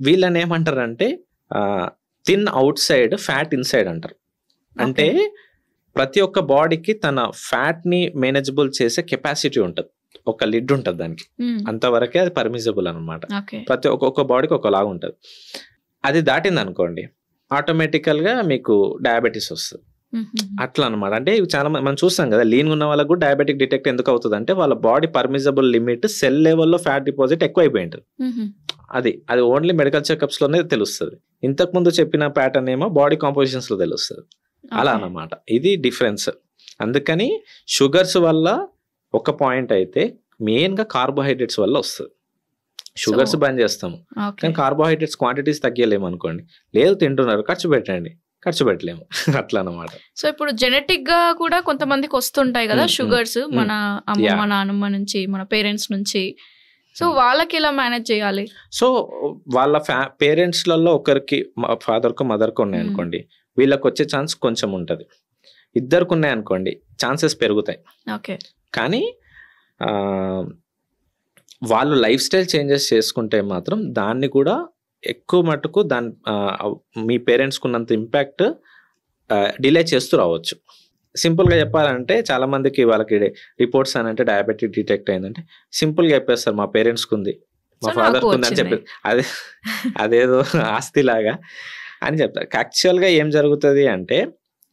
వీళ్ళని ఏమంటారు అంటే thin out side fat inside అంటారు. అంటే ప్రతి ఒక్క బాడీకి తన ఫ్యాట్ ని మేనేజబుల్ చేసే కెపాసిటీ ఉంటుంది, ఒక లిడ్ ఉంటుంది దానికి, అంతవరకే అది పర్మిజబుల్ అనమాట. ప్రతి ఒక్కొక్క బాడీకి ఒకలాగా ఉంటుంది. అది దాటింది అనుకోండి ఆటోమేటికల్ గా మీకు డయాబెటీస్ వస్తుంది. అట్లా అనమాట. అంటే ఇవి చాలా మనం చూస్తాం కదా, లీన్ ఉన్న వాళ్ళకు కూడా డయాబెటిక్ డిటెక్ట్ ఎందుకు అవుతుంది అంటే వాళ్ళ బాడీ పర్మిజబుల్ లిమిట్ సెల్ లెవెల్లో ఫ్యాట్ డిపాజిట్ ఎక్కువ అయిపోయి ఉంటుంది. అది ఓన్లీ మెడికల్ చెకప్స్ లోనే తెలుస్తుంది. ఇంతకు ముందు చెప్పిన ప్యాటర్న్ ఏమో బాడీ కాంపోజిషన్స్ లో తెలుస్తుంది. అలా అన్నమాట, ఇది డిఫరెన్స్. అందుకని షుగర్స్ వల్ల ఒక పాయింట్ అయితే మెయిన్ గా కార్బోహైడ్రేట్స్ వల్ల వస్తుంది. షుగర్స్ బంద్ చేస్తాము కానీ కార్బోహైడ్రేట్స్ క్వాంటిటీస్ తగ్గలేము అనుకోండి, లేదు తింటున్నారు ఖర్చు పెట్టలేము అట్లా అన్నమాట. సో ఇప్పుడు జెనెటిక్ గా కూడా కొంతమందికి వస్తుంటాయి కదా షుగర్స్, మన అమ్మమ్మ నాన్నమ్మ నుంచి, మన పేరెంట్స్ నుంచి. సో వాళ్ళకి ఎలా మేనేజ్ చేయాలి? సో వాళ్ళ పేరెంట్స్ లలో ఒకరికి ఫాదర్ కు మదర్ కు ఉన్నాయి అనుకోండి, వీళ్ళకి వచ్చే ఛాన్స్ కొంచెం ఉంటది. ఇద్దరికి ఉన్నాయి అనుకోండి ఛాన్సెస్ పెరుగుతాయి. కానీ వాళ్ళు లైఫ్ స్టైల్ చేంజెస్ చేసుకుంటే మాత్రం దాన్ని కూడా ఎక్కువ మటుకు మీ పేరెంట్స్కి ఉన్నంత ఇంపాక్ట్ డిలే చేస్తూ రావచ్చు. సింపుల్గా చెప్పాలంటే చాలా మందికి వాళ్ళకి రిపోర్ట్స్ అని అంటే డయాబెటిక్ డిటెక్ట్ అయిందంటే సింపుల్గా చెప్పేస్తారు మా పేరెంట్స్కి ఉంది, మా ఫాదర్కి ఉంది అని చెప్పి అదేదో ఆస్తిలాగా అని చెప్తారు. యాక్చువల్గా ఏం జరుగుతుంది అంటే,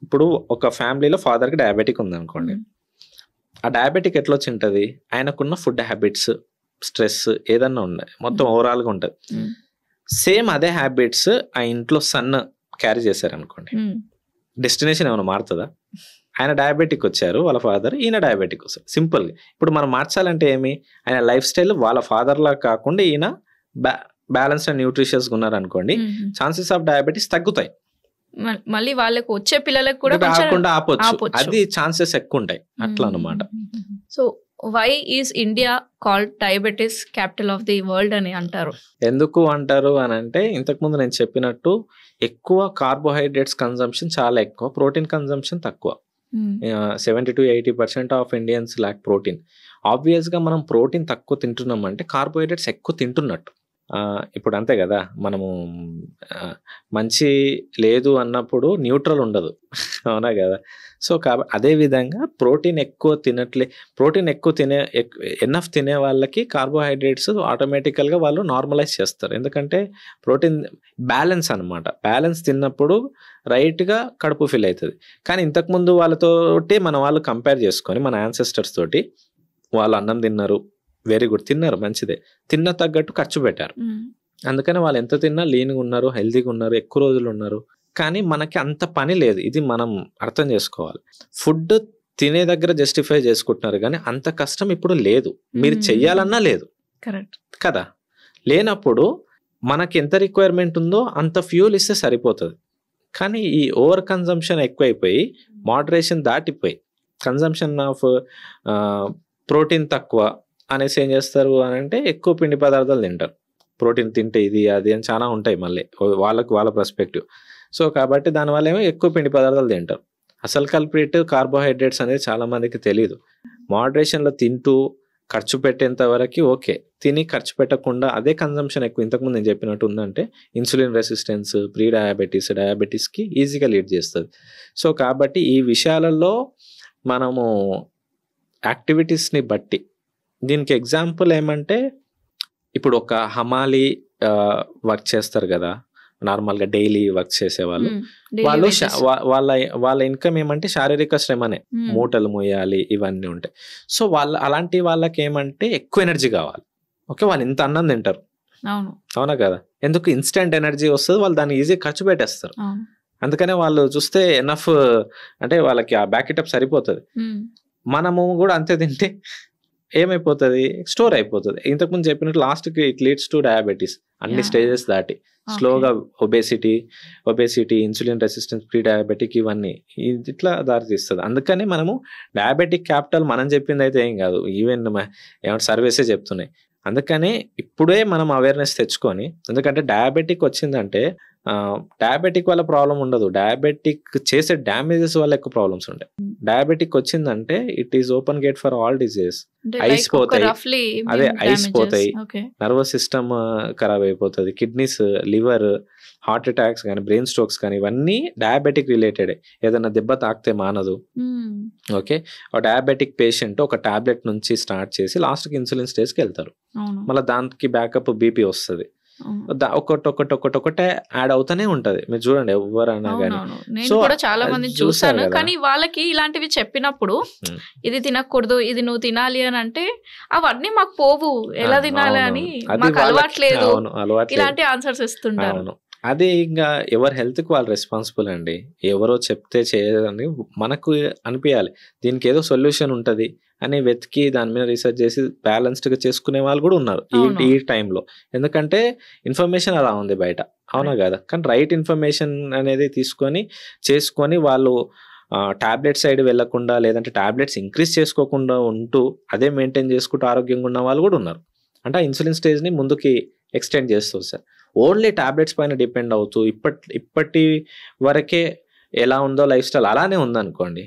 ఇప్పుడు ఒక ఫ్యామిలీలో ఫాదర్కి డయాబెటిక్ ఉంది అనుకోండి, ఆ డయాబెటిక్ ఎట్లా వచ్చి ఉంటుంది, ఆయనకున్న ఫుడ్ హ్యాబిట్స్, స్ట్రెస్ ఏదన్నా ఉన్నాయి, మొత్తం ఓవరాల్గా ఉంటుంది. సేమ్ అదే హ్యాబిట్స్ ఆ ఇంట్లో సన్ క్యారీ చేశారు అనుకోండి, డెస్టినేషన్ ఏమైనా మారుతుందా? ఆయన డయాబెటిక్ వచ్చారు వాళ్ళ ఫాదర్, ఈయన డయాబెటిక్ వస్తారు. సింపుల్గా ఇప్పుడు మనం మార్చాలంటే ఏమి, ఆయన లైఫ్ స్టైల్ వాళ్ళ ఫాదర్ లా కాకుండా ఈయన బ్యాలెన్స్ అండ్ న్యూట్రిషియస్ ఉన్నారు అనుకోండి, ఛాన్సెస్ ఆఫ్ డయాబెటీస్ తగ్గుతాయి. మళ్ళీ వాళ్ళకి వచ్చే పిల్లలకు కూడా రాకుండా ఆపొచ్చు, అది ఛాన్సెస్ ఎక్కువ ఉంటాయి అట్లా అన్నమాట. So why is India called diabetes capital of the world అని అంటారు? ఎందుకు అంటారు అని అంటే, ఇంతకుముందు నేను చెప్పినట్టు ఎక్కువ కార్బోహైడ్రేట్స్ కన్సంప్షన్ చాలా ఎక్కువ, ప్రోటీన్ కన్సంప్షన్ తక్కువ. 70 to 80% of Indians lakh protein. ఆబ్వియస్గా మనం ప్రోటీన్ తక్కువ తింటున్నాం అంటే కార్బోహైడ్రేట్స్ ఎక్కువ తింటున్నట్టు. ఇప్పుడు అంతే కదా, మనము మంచి లేదు అన్నప్పుడు న్యూట్రల్ ఉండదు, అవునా కదా. సో అదే విధంగా ప్రోటీన్ ఎక్కువ ఎనఫ్ తినే వాళ్ళకి కార్బోహైడ్రేట్స్ ఆటోమేటికల్గా వాళ్ళు నార్మలైజ్ చేస్తారు. ఎందుకంటే ప్రోటీన్ బ్యాలెన్స్ అనమాట, బ్యాలెన్స్ తిన్నప్పుడు రైట్గా కడుపు ఫిల్ అవుతుంది. కానీ ఇంతకుముందు వాళ్ళతోటి వాళ్ళు కంపేర్ చేసుకొని, మన యాన్సెస్టర్స్ తోటి వాళ్ళు అన్నం తిన్నారు, వెరీ గుడ్, తిన్నారు, మంచిదే, తిన్న తగ్గట్టు ఖర్చు పెట్టారు. అందుకని వాళ్ళు ఎంత తిన్నా లీన్గా ఉన్నారు, హెల్తీగా ఉన్నారు, ఎక్కువ రోజులు ఉన్నారు. కానీ మనకి అంత పని లేదు, ఇది మనం అర్థం చేసుకోవాలి. ఫుడ్ తినే దగ్గర జస్టిఫై చేసుకుంటున్నారు కానీ అంత కష్టం ఇప్పుడు లేదు, మీరు చెయ్యాలన్నా లేదు, కరెక్ట్ కదా. లేనప్పుడు మనకి ఎంత రిక్వైర్మెంట్ ఉందో అంత ఫ్యూల్ ఇస్తే సరిపోతుంది. కానీ ఈ ఓవర్ కన్జంప్షన్ ఎక్కువైపోయి మోడరేషన్ దాటిపోయి కన్జంప్షన్ ఆఫ్ ప్రోటీన్ తక్కువ అనేసి ఏం చేస్తారు అని అంటే ఎక్కువ పిండి పదార్థాలు తింటారు. ప్రోటీన్ తింటే ఇది అది అని చాలా ఉంటాయి మళ్ళీ వాళ్ళ పర్స్పెక్టివ్. సో కాబట్టి దానివల్ల ఏమో ఎక్కువ పిండి పదార్థాలు తింటారు. అసలు కల్ప్రిట్ కార్బోహైడ్రేట్స్ అనేది చాలా మందికి తెలియదు. మోడరేషన్లో తింటూ ఖర్చు పెట్టేంత వరకు ఓకే, తిని ఖర్చు పెట్టకుండా అదే కన్జంప్షన్ ఎక్కువ ఇంతకుముందు నేను చెప్పినట్టు ఉందంటే ఇన్సులిన్ రెసిస్టెన్స్, ప్రీ డయాబెటీస్కి ఈజీగా లీడ్ చేస్తుంది. సో కాబట్టి ఈ విషయాలలో మనము యాక్టివిటీస్ని బట్టి, దీనికి ఎగ్జాంపుల్ ఏమంటే ఇప్పుడు ఒక హమాలి వర్క్ చేస్తారు కదా, నార్మల్గా డైలీ వర్క్ చేసేవాళ్ళు, వాళ్ళు వాళ్ళ ఇన్కమ్ ఏమంటే శారీరక శ్రమనే, మూటలు మోయాలి ఇవన్నీ ఉంటాయి. సో అలాంటి వాళ్ళకి ఏమంటే ఎక్కువ ఎనర్జీ కావాలి. ఓకే, వాళ్ళు ఇంత అన్నం తింటారు, అవునా కదా, ఎందుకు ఇన్స్టెంట్ ఎనర్జీ వస్తుంది, వాళ్ళు దాన్ని ఈజీ ఖర్చు పెట్టేస్తారు. అందుకనే వాళ్ళు చూస్తే ఎనఫ్ అంటే వాళ్ళకి ఆ బ్యాకెటప్ సరిపోతుంది. మనము కూడా అంతే తింటే ఏమైపోతుంది, స్టోర్ అయిపోతుంది. ఇంతకుముందు చెప్పినట్టు లాస్ట్కి ఇట్ లీడ్స్ టు డయాబెటీస్, అన్ని స్టేజెస్ దాటి స్లోగా obesity, insulin resistance, pre diabetic, ఇవన్నీ ఇట్లా దారితీస్తుంది. అందుకని మనము డయాబెటిక్ క్యాపిటల్ మనం చెప్పింది అయితే ఏం కాదు, ఈవెన్ ఏమంటే సర్వీసే చెప్తున్నాయి. అందుకని ఇప్పుడే మనం అవేర్నెస్ తెచ్చుకొని, ఎందుకంటే డయాబెటిక్ వచ్చిందంటే డయాబెటిక్ వల్ల ప్రాబ్లం ఉండదు, డయాబెటిక్ చేసే డ్యామేజెస్ వల్ల ఎక్కువ ప్రాబ్లమ్స్ ఉంటాయి. డయాబెటిక్ వచ్చిందంటే it is open gate for all diseases. Ice పోతాయి, అదే ఐస్ పోతాయి, నర్వస్ సిస్టమ్ ఖరాబ్ అయిపోతుంది, కిడ్నీస్, లివర్, హార్ట్ అటాక్స్ కానీ, బ్రెయిన్ స్ట్రోక్స్ కానీ, ఇవన్నీ డయాబెటిక్ రిలేటెడ్. ఏదైనా దెబ్బ తాకితే మానదు. ఓకే, ఒక పేషెంట్ ఒక టాబ్లెట్ నుంచి స్టార్ట్ చేసి లాస్ట్కి ఇన్సులిన్ స్టేజ్కి వెళ్తారు, మళ్ళీ దానికి బ్యాకప్ బీపీ వస్తుంది, ఒకటే యాడ్ అవుతానే ఉంటది. మీరు చూడండి ఎవరన్నా కానీ. నేను కూడా చాలా మంది చూసాను, కానీ వాళ్ళకి ఇలాంటివి చెప్పినప్పుడు ఇది తినకూడదు, ఇది నువ్వు తినాలి అని అంటే అవన్నీ మాకు పోవు, ఎలా తినాలి అని మాకు అలవాట్లేదు, ఇలాంటి ఆన్సర్స్ ఇస్తుంటారు. అదే ఇంకా ఎవరి హెల్త్కి వాళ్ళు రెస్పాన్సిబుల్ అండి. ఎవరో చెప్తే చేయదని మనకు అనిపించాలి, దీనికి ఏదో సొల్యూషన్ ఉంటుంది అని వెతికి దాని మీద రీసెర్చ్ చేసి బ్యాలెన్స్డ్గా చేసుకునే వాళ్ళు కూడా ఉన్నారు ఈ టైంలో. ఎందుకంటే ఇన్ఫర్మేషన్ అలా ఉంది బయట, అవునా కదా. కానీ రైట్ ఇన్ఫర్మేషన్ అనేది చేసుకొని వాళ్ళు టాబ్లెట్ సైడ్ వెళ్లకుండా, లేదంటే టాబ్లెట్స్ ఇంక్రీజ్ చేసుకోకుండా ఉంటూ అదే మెయింటైన్ చేసుకుంటూ ఆరోగ్యంగా ఉన్న వాళ్ళు కూడా ఉన్నారు. అంటే ఇన్సులిన్ స్టేజ్ని ముందుకి ఎక్స్టెండ్ చేస్తుంది సార్. ఓన్లీ టాబ్లెట్స్ పైన డిపెండ్ అవుతూ ఇప్పటి వరకే ఎలా ఉందో లైఫ్ స్టైల్ అలానే ఉందనుకోండి,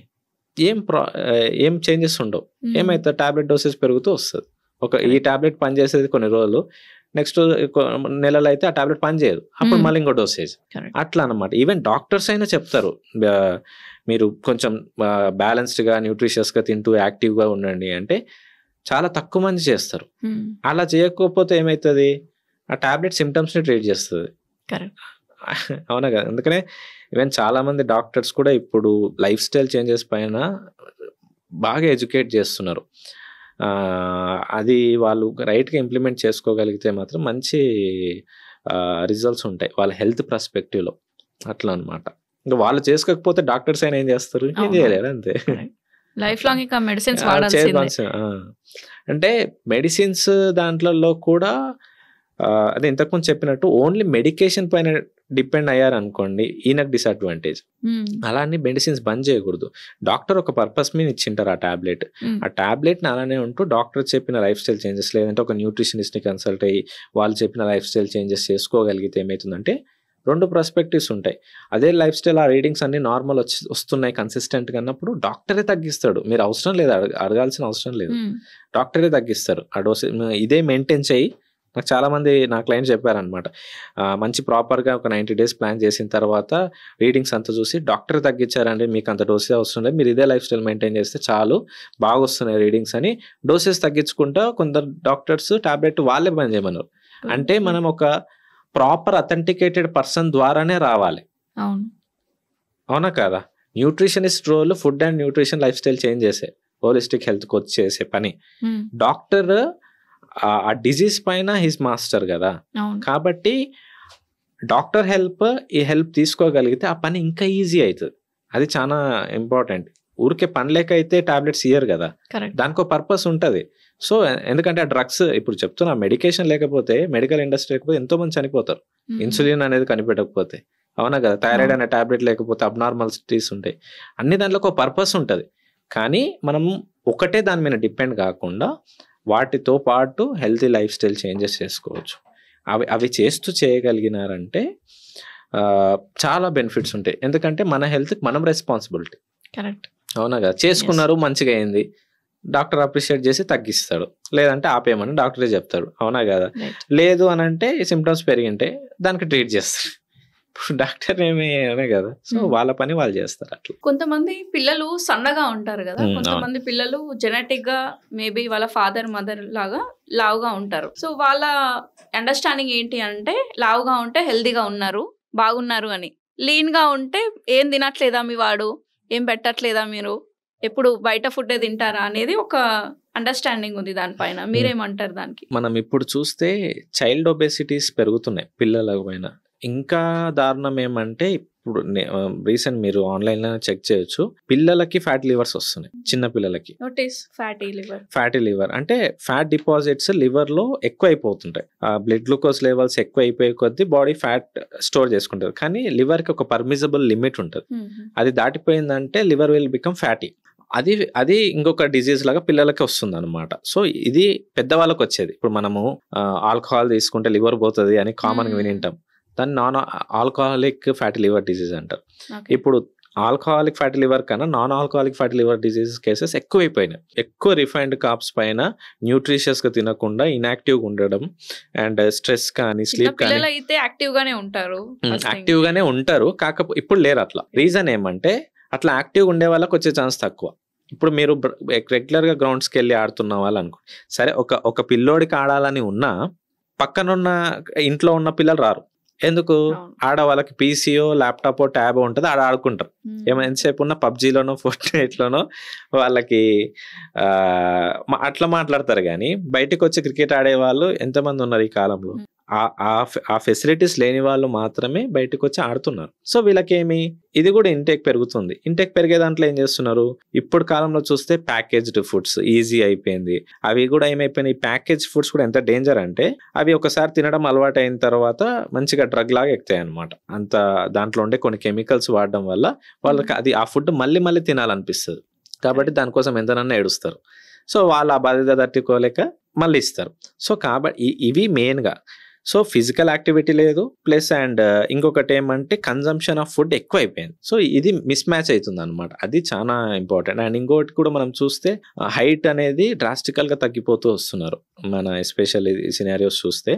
ఏం చేంజెస్ ఉండవు. ఏమైతే టాబ్లెట్ డోసేజ్ పెరుగుతూ వస్తుంది. ఈ టాబ్లెట్ పనిచేసేది కొన్ని రోజులు, నెక్స్ట్ నెలలు అయితే ఆ టాబ్లెట్ పనిచేయదు, అప్పుడు మళ్ళీ ఇంకో డోసేజ్, అట్లా అనమాట. ఈవెన్ డాక్టర్స్ అయినా చెప్తారు, మీరు కొంచెం బ్యాలెన్స్డ్గా, న్యూట్రిషియస్గా తింటూ యాక్టివ్గా ఉండండి అంటే చాలా తక్కువ మంది చేస్తారు. అలా చేయకపోతే ఏమవుతుంది, ఆ టాబ్లెట్ సిమ్టమ్స్ని ట్రీట్ చేస్తుంది, అవునా కదా. అందుకనే ఈవెన్ చాలా మంది డాక్టర్స్ కూడా ఇప్పుడు లైఫ్ స్టైల్ చేంజెస్ పైన బాగా ఎడ్యుకేట్ చేస్తున్నారు. అది వాళ్ళు రైట్గా ఇంప్లిమెంట్ చేసుకోగలిగితే మాత్రం మంచి రిజల్ట్స్ ఉంటాయి వాళ్ళ హెల్త్ పర్స్పెక్టివ్లో, అట్లా అనమాట. ఇంకా వాళ్ళు చేసుకోకపోతే డాక్టర్స్ అయినా ఏం చేస్తారు, ఏం చేయలేరు, అంతే. లైఫ్ లాంగ్ ఇంకా మెడిసిన్స్ వాడాల్సిందే. అంటే మెడిసిన్స్ దాంట్లో కూడా అదే ఇంతకుముందు చెప్పినట్టు ఓన్లీ మెడికేషన్ పైన డిపెండ్ అయ్యారనుకోండి ఈయనకు డిసడ్వాంటేజ్. అలా అని మెడిసిన్స్ బంద్ చేయకూడదు. డాక్టర్ ఒక పర్పస్ మీద ఇచ్చింటారు ఆ టాబ్లెట్ని అలానే ఉంటూ డాక్టర్ చెప్పిన లైఫ్ స్టైల్ చేంజెస్ లేదంటే ఒక న్యూట్రిషనిస్ట్ని కన్సల్ట్ అయ్యి వాళ్ళు చెప్పిన లైఫ్ స్టైల్ చేంజెస్ చేసుకోగలిగితే ఏమవుతుందంటే 2 పర్స్పెక్టివ్స్ ఉంటాయి. అదే లైఫ్ స్టైల్ ఆ రీడింగ్స్ అన్ని నార్మల్ వస్తున్నాయి కన్సిస్టెంట్గా అన్నప్పుడు డాక్టరే తగ్గిస్తాడు. మీరు అవసరం లేదు, అడగాల్సిన అవసరం లేదు, డాక్టరే తగ్గిస్తారు. ఆ డోస్ ఇదే మెయింటైన్ చేయి. నాకు చాలామంది నా క్లయింట్స్ చెప్పారనమాట, మంచి ప్రాపర్గా ఒక 90 days ప్లాన్ చేసిన తర్వాత రీడింగ్స్ అంతా చూసి డాక్టర్ తగ్గించారండి, మీకు అంత డోసెస్ అవసరం లేదు, మీరు ఇదే లైఫ్ స్టైల్ మెయింటైన్ చేస్తే చాలు, బాగా వస్తున్నాయి రీడింగ్స్ అని డోసెస్ తగ్గించుకుంటా కొందరు డాక్టర్స్ టాబ్లెట్ వాళ్ళే బంద్ చేయమన్నారు. అంటే మనం ఒక ప్రాపర్ అథెంటికేటెడ్ పర్సన్ ద్వారానే రావాలి. అవునా కదా? Nutritionist role food and nutrition lifestyle change చేసే హోలిస్టిక్ హెల్త్ కోచ్ చేసే పని. డాక్టర్ ఆ డిజీజ్ పైన హిస్ మాస్టర్ కదా, కాబట్టి డాక్టర్ హెల్ప్ తీసుకోగలిగితే ఆ పని ఇంకా ఈజీ అవుతుంది. అది చాలా ఇంపార్టెంట్. ఊరికే పని లేక అయితే టాబ్లెట్స్ ఇయ్యరు కదా, దానికో పర్పస్ ఉంటుంది. సో ఎందుకంటే ఆ డ్రగ్స్ ఇప్పుడు చెప్తున్నా, మెడికేషన్ లేకపోతే మెడికల్ ఇండస్ట్రీ లేకపోతే ఎంతో మంది చనిపోతారు, ఇన్సులిన్ అనేది కనిపెట్టకపోతే. అవునా కదా? థైరాయిడ్ అనే టాబ్లెట్ లేకపోతే అబ్నార్మాలిటీస్ ఉంటాయి. అన్ని దాంట్లో ఒక పర్పస్ ఉంటుంది. కానీ మనం ఒకటే దాని మీద డిపెండ్ కాకుండా వాటితో పాటు హెల్తీ లైఫ్ స్టైల్ చేంజెస్ చేసుకోవచ్చు. అవి చేస్తూ చేయగలిగినారంటే చాలా బెనిఫిట్స్ ఉంటాయి. ఎందుకంటే మన హెల్త్కి మనం రెస్పాన్సిబిలిటీ. కరెక్ట్. అవునా కదా? చేసుకున్నారు, మంచిగా అయింది, డాక్టర్ అప్రిషియేట్ చేసి తగ్గిస్తాడు, లేదంటే ఆపేయమని డాక్టరే చెప్తాడు. అవునా కదా? లేదు అని అంటే సిమ్టమ్స్ పెరిగింటే దానికి ట్రీట్ చేస్తారు. డాక్టర్ ఏమే కదా, సో వాళ్ళ పని వాళ్ళు చేస్తారు. అట్లా కొంతమంది పిల్లలు సన్నగా ఉంటారు కదా, కొంతమంది పిల్లలు జెనెటిక్ గా మేబీ వాళ్ళ ఫాదర్ మదర్ లాగా లావుగా ఉంటారు. సో వాళ్ళ అండర్స్టాండింగ్ ఏంటి అంటే లావుగా ఉంటే హెల్దీగా ఉన్నారు, బాగున్నారు అని. లీన్ గా ఉంటే ఏం తినట్లేదా మీ వాడు, ఏం పెట్టట్లేదా, మీరు ఎప్పుడు బయట ఫుడ్ తింటారా అనేది ఒక అండర్స్టాండింగ్ ఉంది దానిపైన. మీరేమంటారు దానికి? మనం ఇప్పుడు చూస్తే చైల్డ్ ఒబేసిటీస్ పెరుగుతున్నాయి పిల్లల పైన. ఇంకా దారుణం ఏమంటే ఇప్పుడు రీసెంట్ మీరు ఆన్లైన్ లో చెక్ చేయొచ్చు, పిల్లలకి ఫ్యాటీ లివర్స్ వస్తున్నాయి. చిన్న పిల్లలకి ఫ్యాటీ లివర్ అంటే ఫ్యాట్ డిపాజిట్స్ లివర్ లో ఎక్కువ అయిపోతుంటాయి. బ్లడ్ గ్లూకోజ్ లెవెల్స్ ఎక్కువ అయిపోయే కొద్దీ బాడీ ఫ్యాట్ స్టోర్ చేసుకుంటారు. కానీ లివర్ కి ఒక పర్మిజబుల్ లిమిట్ ఉంటుంది. అది దాటిపోయిందంటే లివర్ విల్ బికమ్ ఫ్యాటీ. అది ఇంకొక డిజీజ్ లాగా పిల్లలకి వస్తుంది అనమాట. సో ఇది పెద్దవాళ్ళకి వచ్చేది. ఇప్పుడు మనము ఆల్కహాల్ తీసుకుంటే లివర్ పోతుంది అని కామన్ గా వినింటాం, దాన్ని non alcoholic fatty liver disease అంటారు. ఇప్పుడు ఆల్కహాలిక్ ఫ్యాటీ లివర్ కన్నా non alcoholic fatty liver disease cases ఎక్కువైపోయినాయి. ఎక్కువ రిఫైన్డ్ కార్బ్స్ పైన న్యూట్రిషియస్ గా తినకుండా ఇన్యాక్టివ్ గా ఉండడం అండ్ స్ట్రెస్ కానీ స్లీప్ కానీ యాక్టివ్ గానే ఉంటారు. కాకపోతే ఇప్పుడు లేరు అట్లా. రీజన్ ఏమంటే అట్లా యాక్టివ్ ఉండే వాళ్ళకి వచ్చే ఛాన్స్ తక్కువ. ఇప్పుడు మీరు రెగ్యులర్ గా గ్రౌండ్స్కి వెళ్ళి ఆడుతున్న వాళ్ళు అనుకో, సరే ఒక పిల్లోడికి ఆడాలని ఉన్నా పక్కనున్న ఇంట్లో ఉన్న పిల్లలు రారు. ఎందుకు? ఆడవాళ్ళకి పీసీయో ల్యాప్టాప్ ట్యాబో ఉంటుంది, ఆడుకుంటారు. ఎంతసేపు ఉన్న పబ్జీలోనో ఫోర్ట్నైట్లోనో వాళ్ళకి అట్లా మాట్లాడతారు. కానీ బయటకు వచ్చి క్రికెట్ ఆడే వాళ్ళు ఎంతమంది ఉన్నారు ఈ కాలంలో? ఆ ఫెసిలిటీస్ లేని వాళ్ళు మాత్రమే బయటకు వచ్చి ఆడుతున్నారు. సో వీళ్ళకేమి ఇది కూడా ఇంటేక్ పెరుగుతుంది. ఇంటేక్ పెరిగే దాంట్లో ఏం చేస్తున్నారు? ఇప్పుడు కాలంలో చూస్తే ప్యాకేజ్డ్ ఫుడ్స్ ఈజీ అయిపోయింది. అవి కూడా ఏమైపోయినాయి, ప్యాకేజ్ ఫుడ్స్ కూడా ఎంత డేంజర్ అంటే అవి ఒకసారి తినడం అలవాటు అయిన తర్వాత మంచిగా డ్రగ్ లాగా ఎక్కుతాయి అనమాట. అంత దాంట్లో ఉండే కొన్ని కెమికల్స్ వాడడం వల్ల వాళ్ళకి అది ఆ ఫుడ్ మళ్ళీ మళ్ళీ తినాలనిపిస్తుంది. కాబట్టి దానికోసం ఎంతనన్నా ఏడుస్తారు. సో వాళ్ళు ఆ బాధ్యత తట్టుకోలేక మళ్ళీ ఇస్తారు. సో కాబట్టి ఇవి మెయిన్గా. సో ఫిజికల్ యాక్టివిటీ లేదు, ప్లస్ అండ్ ఇంకొకటి ఏమంటే కన్జంప్షన్ ఆఫ్ ఫుడ్ ఎక్కువ అయిపోయింది. సో ఇది మిస్ మ్యాచ్ అవుతుంది అనమాట. అది చాలా ఇంపార్టెంట్. అండ్ ఇంకోటి కూడా మనం చూస్తే హైట్ అనేది డ్రాస్టికల్ గా తగ్గిపోతూ వస్తున్నారు. మన ఎస్పెషల్లీ సినారియోస్ చూస్తే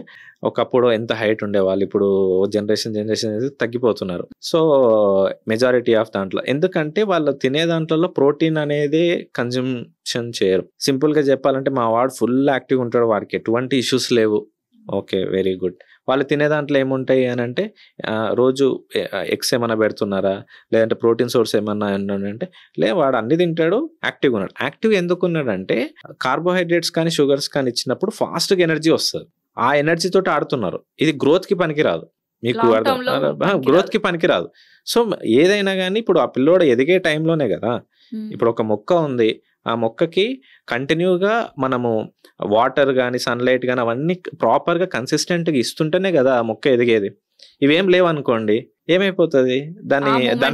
ఒకప్పుడు ఎంత హైట్ ఉండేవాళ్ళు, ఇప్పుడు జనరేషన్ అనేది తగ్గిపోతున్నారు. సో మెజారిటీ ఆఫ్ దాంట్లో ఎందుకంటే వాళ్ళు తినే దాంట్లో ప్రోటీన్ అనేది కన్జంప్షన్ చేయరు. సింపుల్ గా చెప్పాలంటే మా వాడు ఫుల్ యాక్టివ్ ఉంటాడు, వాడికి ఎటువంటి ఇష్యూస్ లేవు, ఓకే వెరీ గుడ్. వాళ్ళు తినే దాంట్లో ఏముంటాయి అని అంటే రోజు ఎగ్స్ ఏమన్నా పెడుతున్నారా, లేదంటే ప్రోటీన్ సోర్స్ ఏమన్నా అంటే వాడు అన్ని తింటాడు, యాక్టివ్గా ఉన్నాడు. యాక్టివ్ ఎందుకు ఉన్నాడంటే కార్బోహైడ్రేట్స్ కానీ షుగర్స్ కానీ ఇచ్చినప్పుడు ఫాస్ట్గా ఎనర్జీ వస్తుంది. ఆ ఎనర్జీ తోటి ఆడుతున్నారు. ఇది గ్రోత్ కి పనికిరాదు, మీకు గ్రోత్ కి పనికిరాదు. సో ఏదైనా కానీ ఇప్పుడు ఆ పిల్లోడు ఎదిగే టైంలోనే కదా. ఇప్పుడు ఒక మొక్క ఉంది, ఆ మొక్కకి కంటిన్యూగా మనము వాటర్ కానీ సన్లైట్ కానీ అవన్నీ ప్రాపర్గా కన్సిస్టెంట్గా ఇస్తుంటేనే కదా ఆ మొక్క ఎదిగేది. ఇవేం లేవనుకోండి ఏమైపోతుంది, దాని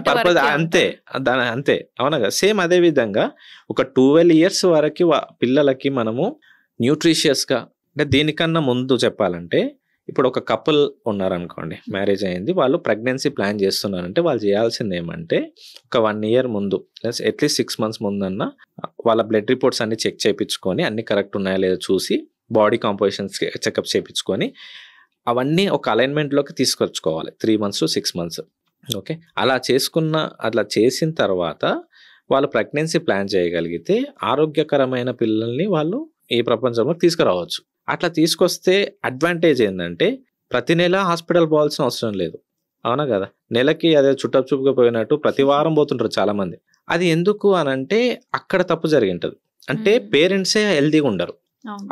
పర్పస్ అంతే, దాని అంతే, అవునా కదా. సేమ్ అదే విధంగా ఒక 12 years వరకు పిల్లలకి మనము న్యూట్రిషియస్గా, అంటే దీనికన్నా ముందు చెప్పాలంటే ఇప్పుడు ఒక కపుల్ ఉన్నారనుకోండి, మ్యారేజ్ అయింది, వాళ్ళు ప్రెగ్నెన్సీ ప్లాన్ చేస్తున్నారంటే వాళ్ళు చేయాల్సింది ఏమంటే ఒక 1 year ముందు అట్లీస్ట్ 6 months ముందన్నా వాళ్ళ బ్లడ్ రిపోర్ట్స్ అన్ని చెక్ చేయించుకొని అన్ని కరెక్ట్ ఉన్నాయా లేదో చూసి బాడీ కాంపోజిషన్స్ చెకప్ చేయించుకొని అవన్నీ ఒక అలైన్మెంట్లోకి తీసుకొచ్చుకోవాలి 3 months to 6 months. ఓకే, అలా చేసిన తర్వాత వాళ్ళు ప్రెగ్నెన్సీ ప్లాన్ చేయగలిగితే ఆరోగ్యకరమైన పిల్లల్ని వాళ్ళు ఈ ప్రపంచంలోకి తీసుకురావచ్చు. అట్లా తీసుకొస్తే అడ్వాంటేజ్ ఏంటంటే ప్రతి నెల హాస్పిటల్ పోవాల్సిన అవసరం లేదు, అవునా కదా. నెలకి అదే చుట్టుగా పోయినట్టు ప్రతి వారం పోతుంటారు చాలా మంది. అది ఎందుకు అనంటే అక్కడ తప్పు జరిగింటది, అంటే పేరెంట్సే హెల్తీగా ఉండరు.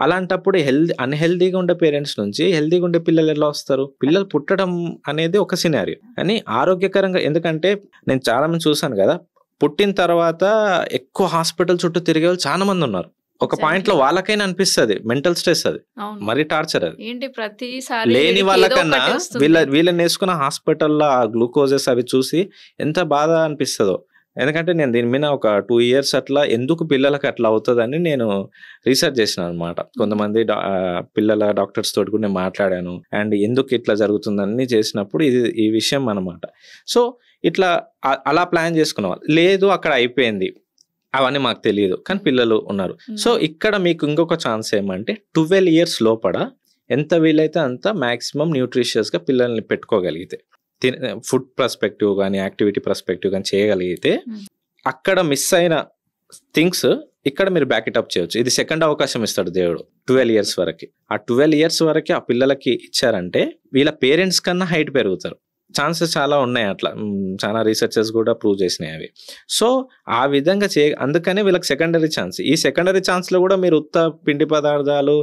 అలాంటప్పుడు అన్హెల్దీగా ఉండే పేరెంట్స్ నుంచి హెల్దీగా ఉండే పిల్లలు ఎలా వస్తారు? పిల్లలు పుట్టడం అనేది ఒక సినారియో, కానీ ఆరోగ్యకరంగా, ఎందుకంటే నేను చాలా మంది చూసాను కదా, పుట్టిన తర్వాత ఎక్కువ హాస్పిటల్ చుట్టూ తిరిగే వాళ్ళు చాలా మంది ఉన్నారు. ఒక పాయింట్ లో వాళ్ళకైనా అనిపిస్తుంది మెంటల్ స్ట్రెస్, అది మరి టార్చర్. అది లేని వాళ్ళకన్నా వీళ్ళని వేసుకున్న హాస్పిటల్లో ఆ గ్లూకోజెస్ అవి చూసి ఎంత బాధ అనిపిస్తుందో. ఎందుకంటే నేను దీని మీద ఒక 2 years అట్లా ఎందుకు పిల్లలకి అట్లా అవుతుందని నేను రీసెర్చ్ చేసిన అనమాట. కొంతమంది పిల్లల డాక్టర్స్ తోటి కూడా నేను మాట్లాడాను, అండ్ ఎందుకు ఇట్లా జరుగుతుందని చేసినప్పుడు ఈ విషయం అనమాట. సో ఇట్లా అలా ప్లాన్ చేసుకున్నాం. లేదు అక్కడ అయిపోయింది, అవన్నీ మాకు తెలియదు, కానీ పిల్లలు ఉన్నారు. సో ఇక్కడ మీకు ఇంకొక ఛాన్స్ ఏమంటే 12 years లోపల ఎంత వీలైతే అంత మ్యాక్సిమం న్యూట్రిషియస్గా పిల్లల్ని పెట్టుకోగలిగితే, ఫుడ్ పర్స్పెక్టివ్ కానీ యాక్టివిటీ పర్స్పెక్టివ్ కానీ చేయగలిగితే అక్కడ మిస్ అయిన థింగ్స్ ఇక్కడ మీరు బ్యాక్ ఇట్ అప్ చేయొచ్చు. ఇది సెకండ్ అవకాశం ఇస్తాడు దేవుడు 12 years వరకు. ఆ 12 years వరకు ఆ పిల్లలకి ఇచ్చారంటే వీళ్ళ పేరెంట్స్ కన్నా హైట్ పెరుగుతారు. ఛాన్సెస్ చాలా ఉన్నాయి, అట్లా చాలా రీసెర్చెస్ కూడా ప్రూవ్ చేసినాయి అవి. సో ఆ విధంగా అందుకనే వీళ్ళకి సెకండరీ ఛాన్స్. ఈ సెకండరీ ఛాన్స్లో కూడా మీరు ఉత్త పిండి పదార్థాలు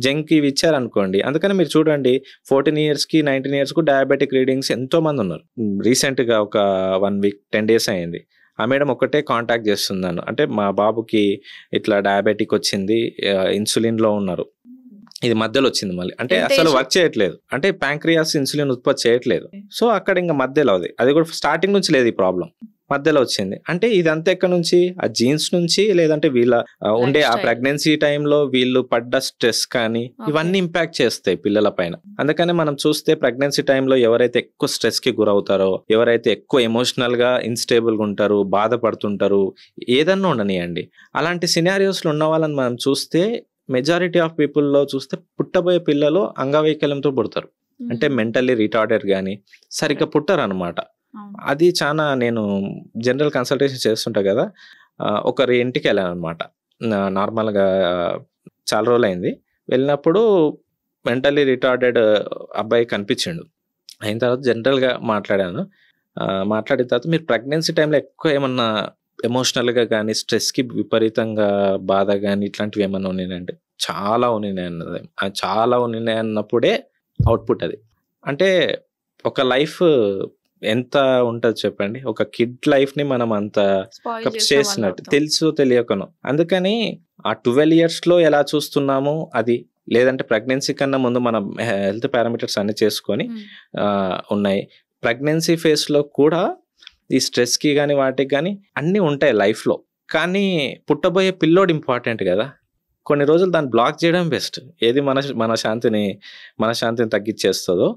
జంక్ ఇవి ఇచ్చారనుకోండి, అందుకని మీరు చూడండి 14 yearsకి 19 yearsకు డయాబెటిక్ రీడింగ్స్ ఎంతో మంది ఉన్నారు. రీసెంట్గా ఒక 1 week 10 days అయింది, ఆ మేడం ఒకటే కాంటాక్ట్ చేస్తున్నాను, అంటే మా బాబుకి ఇట్లా డయాబెటిక్ వచ్చింది, ఇన్సులిన్లో ఉన్నారు, ఇది మధ్యలో వచ్చింది మళ్ళీ, అంటే అసలు వర్క్ చేయట్లేదు, అంటే ప్యాంక్రియాస్ ఇన్సులిన్ ఉత్పత్తి చేయట్లేదు. సో అక్కడ ఇంకా మధ్యలో అది కూడా స్టార్టింగ్ నుంచి లేదు ఈ ప్రాబ్లం, మధ్యలో వచ్చింది. అంటే ఇదంతా ఎక్కడ నుంచి? ఆ జీన్స్ నుంచి, లేదంటే వీళ్ళ ఉండే ఆ ప్రెగ్నెన్సీ టైంలో వీళ్ళు పడ్డ స్ట్రెస్ కానీ ఇవన్నీ ఇంపాక్ట్ చేస్తాయి పిల్లల పైన. అందుకని మనం చూస్తే ప్రెగ్నెన్సీ టైంలో ఎవరైతే ఎక్కువ స్ట్రెస్ కి గురవుతారో, ఎవరైతే ఎక్కువ ఎమోషనల్ గా ఇన్స్టేబుల్ గా ఉంటారు, బాధపడుతుంటారు, ఏదన్నా ఉండనియండి, అలాంటి సినారియోస్లో ఉన్న వాళ్ళని మనం చూస్తే మెజారిటీ ఆఫ్ పీపుల్లో చూస్తే పుట్టబోయే పిల్లలు అంగవైకల్యంతో పుడతారు, అంటే మెంటల్లీ రిటార్డెడ్ కానీ సరిగ్గా పుట్టరు అనమాట. అది చాలా, నేను జనరల్ కన్సల్టేషన్ చేస్తుంటా కదా, ఒకరి ఇంటికి వెళ్ళాను అనమాట, నార్మల్గా చాలా రోజులు అయింది. వెళ్ళినప్పుడు మెంటల్లీ రిటార్డెడ్ అబ్బాయి కనిపించిండు. అయిన తర్వాత జనరల్గా మాట్లాడాను, మాట్లాడిన తర్వాత మీరు ప్రెగ్నెన్సీ టైంలో ఎక్కువ ఏమన్నా ఎమోషనల్గా కానీ స్ట్రెస్కి విపరీతంగా బాధ కానీ ఇట్లాంటివి ఏమన్నా ఉన్నాయంటే చాలా ఉన్నాయి అన్నది. చాలా ఉన్నాయి అన్నప్పుడే అవుట్పుట్ అది. అంటే ఒక లైఫ్ ఎంత ఉంటుంది చెప్పండి, ఒక కిడ్ లైఫ్ని మనం అంత చేసినట్టు తెలుసు తెలియకను. అందుకని ఆ 12 yearsలో ఎలా చూస్తున్నామో అది, లేదంటే ప్రెగ్నెన్సీ కన్నా ముందు మనం హెల్త్ పారామీటర్స్ అన్ని చేసుకొని ఉన్నాయి. ప్రెగ్నెన్సీ ఫేస్లో కూడా ఈ స్ట్రెస్కి కానీ వాటికి కానీ అన్నీ ఉంటాయి లైఫ్లో, కానీ పుట్టబోయే పిల్లోడు ఇంపార్టెంట్ కదా. కొన్ని రోజులు దాన్ని బ్లాక్ చేయడం బెస్ట్. ఏది మనశ్శాంతిని తగ్గించేస్తుందో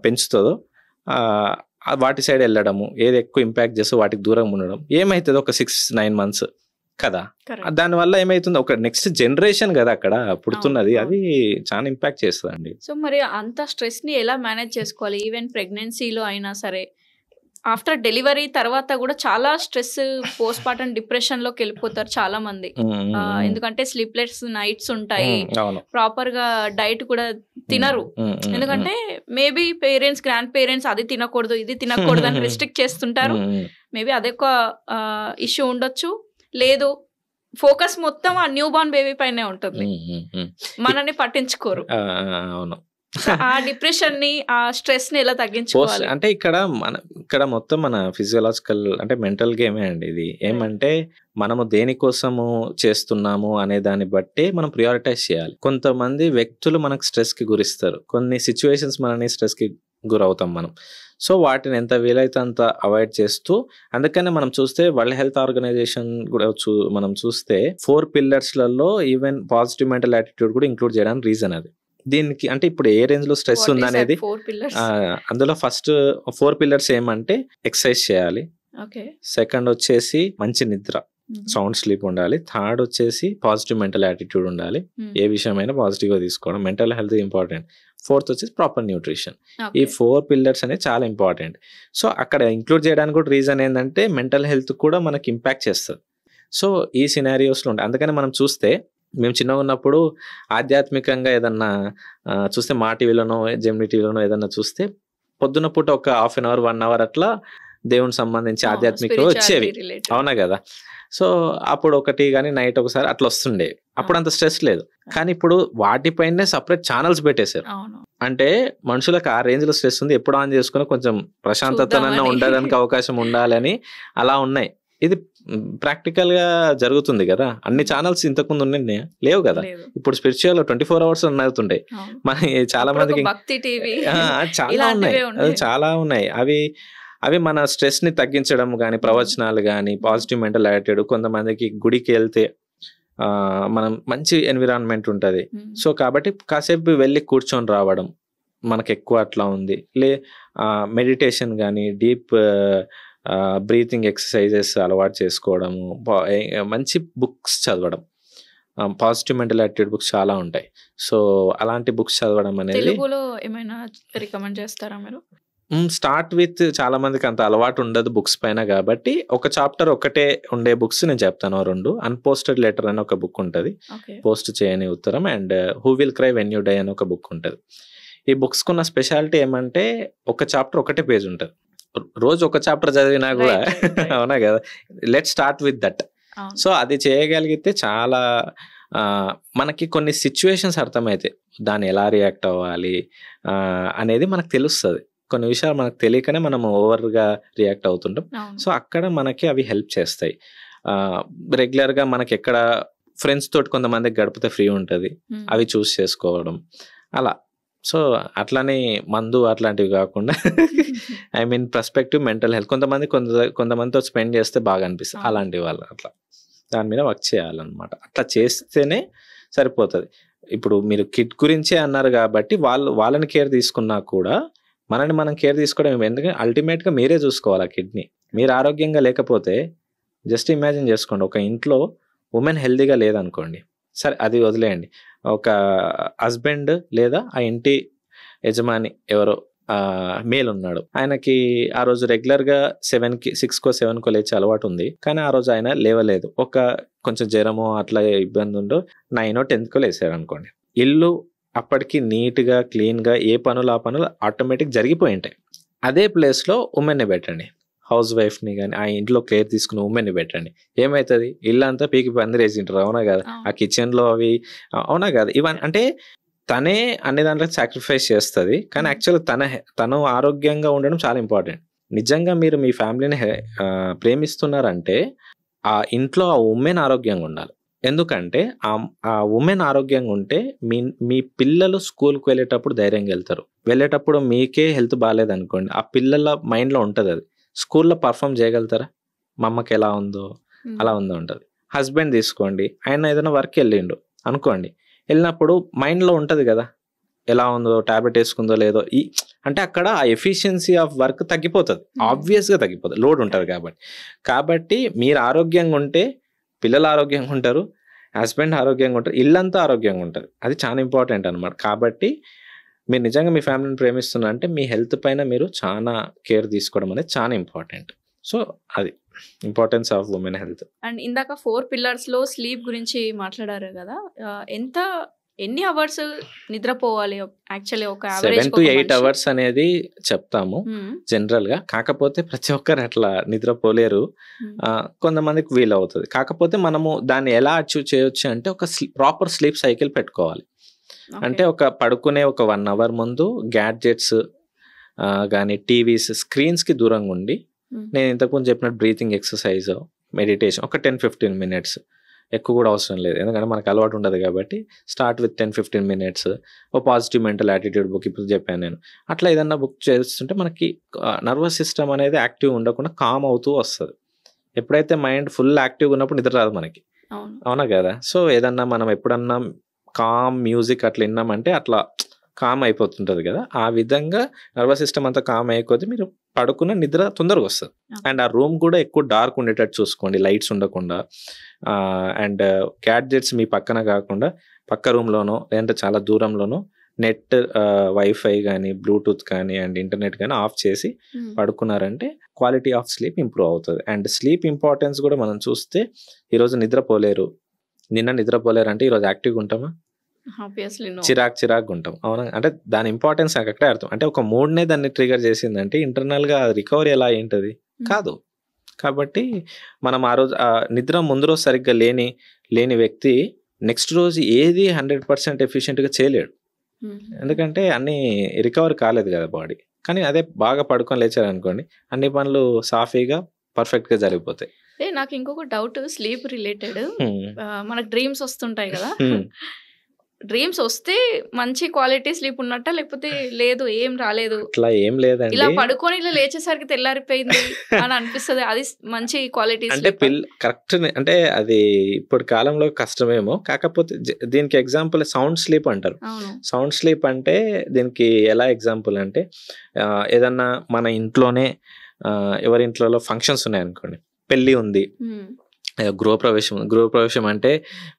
పెంచుతుందో వాటి సైడ్ వెళ్ళడము, ఏది ఎక్కువ ఇంపాక్ట్ చేస్తే వాటికి దూరం ఉండడం. ఏమవుతుంది ఒక 6-9 months కదా, దానివల్ల ఏమైతుంది ఒక నెక్స్ట్ జనరేషన్ కదా అక్కడ పుడుతున్నది, అది చాలా ఇంపాక్ట్ చేస్తుంది అండి. సో మరి అంత స్ట్రెస్ ని ఎలా మేనేజ్ చేసుకోవాలి? ఈవెన్ ప్రెగ్నెన్సీలో అయినా సరే, ఆఫ్టర్ డెలివరీ తర్వాత కూడా చాలా స్ట్రెస్, పోస్ట్ పార్టం డిప్రెషన్ లోకి వెళ్ళిపోతారు చాలా మంది. ఎందుకంటే స్లీప్లెస్ నైట్స్ ఉంటాయి, ప్రాపర్ గా డైట్ కూడా తినరు. ఎందుకంటే మేబీ పేరెంట్స్, గ్రాండ్ పేరెంట్స్ అది తినకూడదు ఇది తినకూడదు అని రిస్ట్రిక్ట్ చేస్తుంటారు. మేబీ అదొక ఇష్యూ ఉండొచ్చు. లేదు, ఫోకస్ మొత్తం ఆ న్యూ బార్న్ బేబీ పైనే ఉంటుంది, మనని పట్టించుకోరు. అవును, ఆ డిప్రెషన్ ని, ఆ స్ట్రెస్ ని ఎలా తగ్గించుకోవాలి? అంటే ఇక్కడ మొత్తం మన ఫిజియోలాజికల్ అంటే మెంటల్ గేమే అండి ఇది. ఏమంటే మనము దేనికోసము చేస్తున్నాము అనే దాన్ని బట్టి మనం ప్రియారిటైజ్ చేయాలి. కొంతమంది వ్యక్తులు మనకు స్ట్రెస్ కి గురిస్తారు, కొన్ని సిచ్యువేషన్స్ మనని స్ట్రెస్ కి గురవుతాం మనం. సో వాటిని ఎంత వీలైతే అంత అవాయిడ్ చేస్తూ, అందుకనే మనం చూస్తే వరల్డ్ హెల్త్ ఆర్గనైజేషన్ కూడా మనం చూస్తే 4 పిల్లర్స్లలో ఈవెన్ పాజిటివ్ మెంటల్ యాటిట్యూడ్ కూడా ఇంక్లూడ్ చేయడానికి రీజన్ అది. దీనికి అంటే ఇప్పుడు ఏ రేంజ్ లో స్ట్రెస్ ఉందనేది, అందులో ఫస్ట్ 4 పిల్లర్స్ ఏమంటే ఎక్సర్సైజ్ చేయాలి, సెకండ్ వచ్చేసి మంచి నిద్ర, సౌండ్ స్లీప్ ఉండాలి, థర్డ్ వచ్చేసి పాజిటివ్ మెంటల్ యాటిట్యూడ్ ఉండాలి, ఏ విషయమైనా పాజిటివ్ గా తీసుకోవడం, మెంటల్ హెల్త్ ఇంపార్టెంట్, ఫోర్త్ వచ్చేసి ప్రాపర్ న్యూట్రిషన్. ఈ 4 పిల్లర్స్ అనేది చాలా ఇంపార్టెంట్. సో అక్కడ ఇంక్లూడ్ చేయడానికి కూడా రీజన్ ఏంటంటే మెంటల్ హెల్త్ కూడా మనకి ఇంపాక్ట్ చేస్తుంది. సో ఈ సినారియోస్లో ఉంటాయి. అందుకని మనం చూస్తే మేము చిన్నగా ఉన్నప్పుడు ఆధ్యాత్మికంగా ఏదన్నా చూస్తే మా టీవీలోనో జెమినీ టీవీలోనో ఏదన్నా చూస్తే పొద్దున పూట ఒక హాఫ్ అన్ అవర్ 1 అవర్ అట్లా దేవునికి సంబంధించి ఆధ్యాత్మిక వచ్చేవి, అవునా కదా. సో అప్పుడు ఒకటి కానీ నైట్ ఒకసారి అట్లా వస్తుండే, అప్పుడు అంత స్ట్రెస్ లేదు. కానీ ఇప్పుడు వాటిపైనే సపరేట్ ఛానల్స్ పెట్టేశారు. అంటే మనుషులకు ఆ రేంజ్ లో స్ట్రెస్ ఉంది, ఎప్పుడు ఆన్ చేసుకుని కొంచెం ప్రశాంతతనన్నా ఉండడానికి అవకాశం ఉండాలని అలా ఉన్నాయి. ఇది ప్రాక్టికల్ గా జరుగుతుంది కదా. అన్ని ఛానల్స్ ఇంతకుముందు ఉన్నాయి లేవు కదా. ఇప్పుడు స్పిరిచువల్ 24 hours రన్ అవుతుంటాయి. మన చాలా మందికి చాలా ఉన్నాయి. అవి మన స్ట్రెస్ ని తగ్గించడం కానీ, ప్రవచనాలు కానీ, పాజిటివ్ మెంటల్ యాటిట్యూడ్, కొంతమందికి గుడికి వెళ్తే మనం మంచి ఎన్విరాన్మెంట్ ఉంటుంది. సో కాబట్టి కాసేపు వెళ్ళి కూర్చొని రావడం మనకు ఎక్కువ అట్లా ఉంది. మెడిటేషన్ కానీ, డీప్ బ్రీతింగ్ ఎక్సర్సైజెస్ అలవాటు చేసుకోవడము, మంచి బుక్స్ చదవడం, పాజిటివ్ మెంటల్ యాటిట్యూడ్ బుక్స్ చాలా ఉంటాయి. సో అలాంటి బుక్స్ చదవడం అనేది. తెలుగులో ఏమైనా రికమెండ్ చేస్తారా మీరు? స్టార్ట్ విత్, చాలా మందికి అంత అలవాటు ఉండదు బుక్స్ పైన కాబట్టి ఒక చాప్టర్ ఒకటే ఉండే బుక్స్ నేను చెప్తాను. 2 అన్పోస్టెడ్ లెటర్ అని ఒక బుక్ ఉంటుంది, పోస్ట్ చేయని ఉత్తరం, and who will cry when you die అని ఒక బుక్ ఉంటుంది. ఈ బుక్స్ కున్న స్పెషాలిటీ ఏమంటే ఒక చాప్టర్ ఒకటే పేజ్ ఉంటుంది. రోజు ఒక చాప్టర్ చదివినా కూడా అవునా కదా. Let start with that. So అది చేయగలిగితే చాలా మనకి కొన్ని సిచ్యువేషన్స్ అర్థమవుతాయి, దాన్ని ఎలా రియాక్ట్ అవ్వాలి అనేది మనకు తెలుస్తుంది. కొన్ని విషయాలు మనకు తెలియకనే మనం ఓవర్గా రియాక్ట్ అవుతుంటాం. సో అక్కడ మనకి అవి హెల్ప్ చేస్తాయి. రెగ్యులర్గా మనకి ఎక్కడ ఫ్రెండ్స్ తోటి కొంతమందికి గడిపితే ఫ్రీ ఉంటుంది, అవి చూస్ చేసుకోవడం అలా. సో అట్లానే మందు అట్లాంటివి కాకుండా I mean perspective mental health కొంతమందితో స్పెండ్ చేస్తే బాగా అనిపిస్తుంది. అలాంటి వాళ్ళు అట్లా దాని మీద వర్క్ చేయాలన్నమాట. అట్లా చేస్తేనే సరిపోతుంది. ఇప్పుడు మీరు కిడ్ గురించే అన్నారు కాబట్టి వాళ్ళని కేర్ తీసుకున్నా కూడా మనని మనం కేర్ తీసుకోవడం, ఎందుకంటే అల్టిమేట్గా మీరే చూసుకోవాలి ఆ కిడ్ని. మీరు ఆరోగ్యంగా లేకపోతే జస్ట్ ఇమాజిన్ చేసుకోండి, ఒక ఇంట్లో ఉమెన్ హెల్దీగా లేదనుకోండి, సరే అది వదిలేయండి, ఒక హస్బెండ్ లేదా ఆ ఇంటి యజమాని ఎవరో మేల్ ఉన్నాడు, ఆయనకి ఆ రోజు రెగ్యులర్గా 6కో 7కో లేచే అలవాటు ఉంది, కానీ ఆ రోజు ఆయన లేవలేదు, ఒక కొంచెం జ్వరమో అట్లా ఇబ్బంది ఉండో 9 or 10కో లేసారు అనుకోండి, ఇల్లు అప్పటికి నీట్గా క్లీన్గా ఏ పనులు ఆ పనులు ఆటోమేటిక్ జరిగిపోయి ఉంటాయి. అదే ప్లేస్లో ఉమెన్ని పెట్టండి, హౌస్ వైఫ్ని కానీ ఆ ఇంట్లో కేర్ తీసుకున్న ఉమెన్ని పెట్టండి, ఏమవుతుంది? ఇల్లు అంతా పీకి పందిరేసింటారు, అవునా కదా. ఆ కిచెన్లో అవి, అవునా కదా. ఇవన్నీ అంటే తనే అన్ని దాంట్లో సాక్రిఫైస్ చేస్తుంది, కానీ యాక్చువల్గా తను ఆరోగ్యంగా ఉండడం చాలా ఇంపార్టెంట్. నిజంగా మీరు మీ ఫ్యామిలీని ప్రేమిస్తున్నారంటే ఆ ఇంట్లో ఆ ఉమెన్ ఆరోగ్యంగా ఉండాలి. ఎందుకంటే ఆ ఉమెన్ ఆరోగ్యంగా ఉంటే మీ పిల్లలు స్కూల్కి వెళ్ళేటప్పుడు ధైర్యంగా వెళ్తారు. వెళ్ళేటప్పుడు మీకే హెల్త్ బాగాలేదనుకోండి, ఆ పిల్లల మైండ్లో ఉంటుంది అది, స్కూల్లో పర్ఫామ్ చేయగలుగుతారా? మా అమ్మకి ఎలా ఉందో అలా ఉందో ఉంటుంది. హస్బెండ్ తీసుకోండి, ఆయన ఏదైనా వర్క్ వెళ్ళిండు అనుకోండి, వెళ్ళినప్పుడు మైండ్లో ఉంటుంది కదా ఎలా ఉందో, టాబ్లెట్ వేసుకుందో లేదో, అంటే అక్కడ ఆ ఎఫిషియన్సీ ఆఫ్ వర్క్ తగ్గిపోతుంది, ఆబ్వియస్గా తగ్గిపోతుంది, లోడ్ ఉంటుంది కాబట్టి మీరు ఆరోగ్యంగా ఉంటే పిల్లలు ఆరోగ్యంగా ఉంటారు, హస్బెండ్ ఆరోగ్యంగా ఉంటారు, ఇల్లంతా ఆరోగ్యంగా ఉంటుంది. అది చాలా ఇంపార్టెంట్ అనమాట. కాబట్టి మీరు నిజంగా మీ ఫ్యామిలీని ప్రేమిస్తున్నారంటే మీ హెల్త్ పైన మీరు చాలా కేర్ తీసుకోవడం అనేది చాలా ఇంపార్టెంట్. సో అది importance of women health. And ఇందాక 4 పిల్లర్స్ లో స్లీప్ గురించి మాట్లాడారు కదా, ఎన్ని అవర్స్ నిద్రపోవాలి యాక్చువల్లీ? ఒక 7 to 8 hours అనేది చెప్తాము జనరల్ గా. కాకపోతే ప్రతి ఒక్కరు అట్లా నిద్రపోలేరు, కొంతమందికి వీలు అవుతుంది. కాకపోతే మనము దాన్ని ఎలా అచీవ్ చేయొచ్చు అంటే ఒక ప్రాపర్ స్లీప్ సైకిల్ పెట్టుకోవాలి. అంటే ఒక పడుకునే ఒక 1 అవర్ ముందు గ్యాడ్జెట్స్ కానీ టీవీస్ స్క్రీన్స్కి దూరంగా ఉండి నేను ఇంతకుముందు చెప్పినట్టు బ్రీతింగ్ ఎక్సర్సైజ్ మెడిటేషన్ ఒక 10-15 మినిట్స్, ఎక్కువ కూడా అవసరం లేదు ఎందుకంటే మనకు అలవాటు ఉండదు కాబట్టి start with 10-15 minutes. O positive mental attitude book ఇప్పుడు చెప్పాను నేను. అట్లా ఏదన్నా బుక్ చేస్తుంటే మనకి నర్వస్ సిస్టమ్ అనేది యాక్టివ్ ఉండకుండా కామ్ అవుతూ వస్తుంది. ఎప్పుడైతే మైండ్ ఫుల్ యాక్టివ్గా ఉన్నప్పుడు నిద్ర రాదు మనకి, అవునా కదా. సో ఏదన్నా మనం ఎప్పుడన్నా కామ్ మ్యూజిక్ అట్లా విన్నామంటే అట్లా కామ్ అయిపోతుంటుంది కదా. ఆ విధంగా నర్వస్ సిస్టమ్ అంతా కామ్ అయిపోతే మీరు పడుకున్న నిద్ర తొందరగా వస్తుంది. అండ్ ఆ రూమ్ కూడా ఎక్కువ డార్క్ ఉండేటట్టు చూసుకోండి, లైట్స్ ఉండకుండా. అండ్ గ్యాడ్జెట్స్ మీ పక్కన కాకుండా పక్క రూమ్లోనో లేదంటే చాలా దూరంలోనో నెట్ వైఫై కానీ బ్లూటూత్ కానీ అండ్ ఇంటర్నెట్ కానీ ఆఫ్ చేసి పడుకున్నారంటే క్వాలిటీ ఆఫ్ స్లీప్ ఇంప్రూవ్ అవుతుంది. అండ్ స్లీప్ ఇంపార్టెన్స్ కూడా మనం చూస్తే ఈరోజు నిద్రపోలేరు, నిన్న నిద్రపోలేరు అంటే ఈరోజు యాక్టివ్గా ఉంటామా? చిరాకు ఉంటాం, అవునా. అంటే దాని ఇంపార్టెన్స్ నాకు అక్కడే అర్థం. అంటే ఒక మూడ్నే దాన్ని ట్రిగర్ చేసిందంటే ఇంటర్నల్గా రికవరీ ఎలా ఏంటది కాదు. కాబట్టి మనం ఆ రోజు నిద్ర ముందు రోజు సరిగ్గా లేని వ్యక్తి నెక్స్ట్ రోజు ఏది 100% ఎఫిషియెంట్గా చేయలేడు, ఎందుకంటే అన్ని రికవర్ కాలేదు కదా బాడీ. కానీ అదే బాగా పడుకొని లేచారనుకోండి అన్ని పనులు సాఫీగా పర్ఫెక్ట్గా జరిగిపోతాయి. నాకు ఇంకొక డౌట్ స్లీప్ రిలేటెడ్. మనకు డ్రీమ్స్ వస్తుంటాయి కదా, డ్రీమ్స్ వస్తే మంచి క్వాలిటీ స్లీప్ ఉన్నట్ట లేకపోతే లేదు ఏం రాలేదు అట్లా ఏం లేదండి, ఇలా పడుకొని ఇలా లేచేసరికి తెల్లారిపోయింది అని అనిపిస్తుంది, అది మంచి క్వాలిటీ అంటే కరెక్ట్. అంటే అది ఇప్పుడు కాలంలో కష్టమేమో, కాకపోతే దీనికి ఎగ్జాంపుల్ సౌండ్ స్లీప్ అంటారు. సౌండ్ స్లీప్ అంటే దీనికి ఎలా ఎగ్జాంపుల్ అంటే ఏదన్నా మన ఇంట్లోనే ఎవరి ఇంట్లో ఫంక్షన్స్ ఉన్నాయనుకోండి, పెళ్ళి ఉంది, గృహప్రవేశం అంటే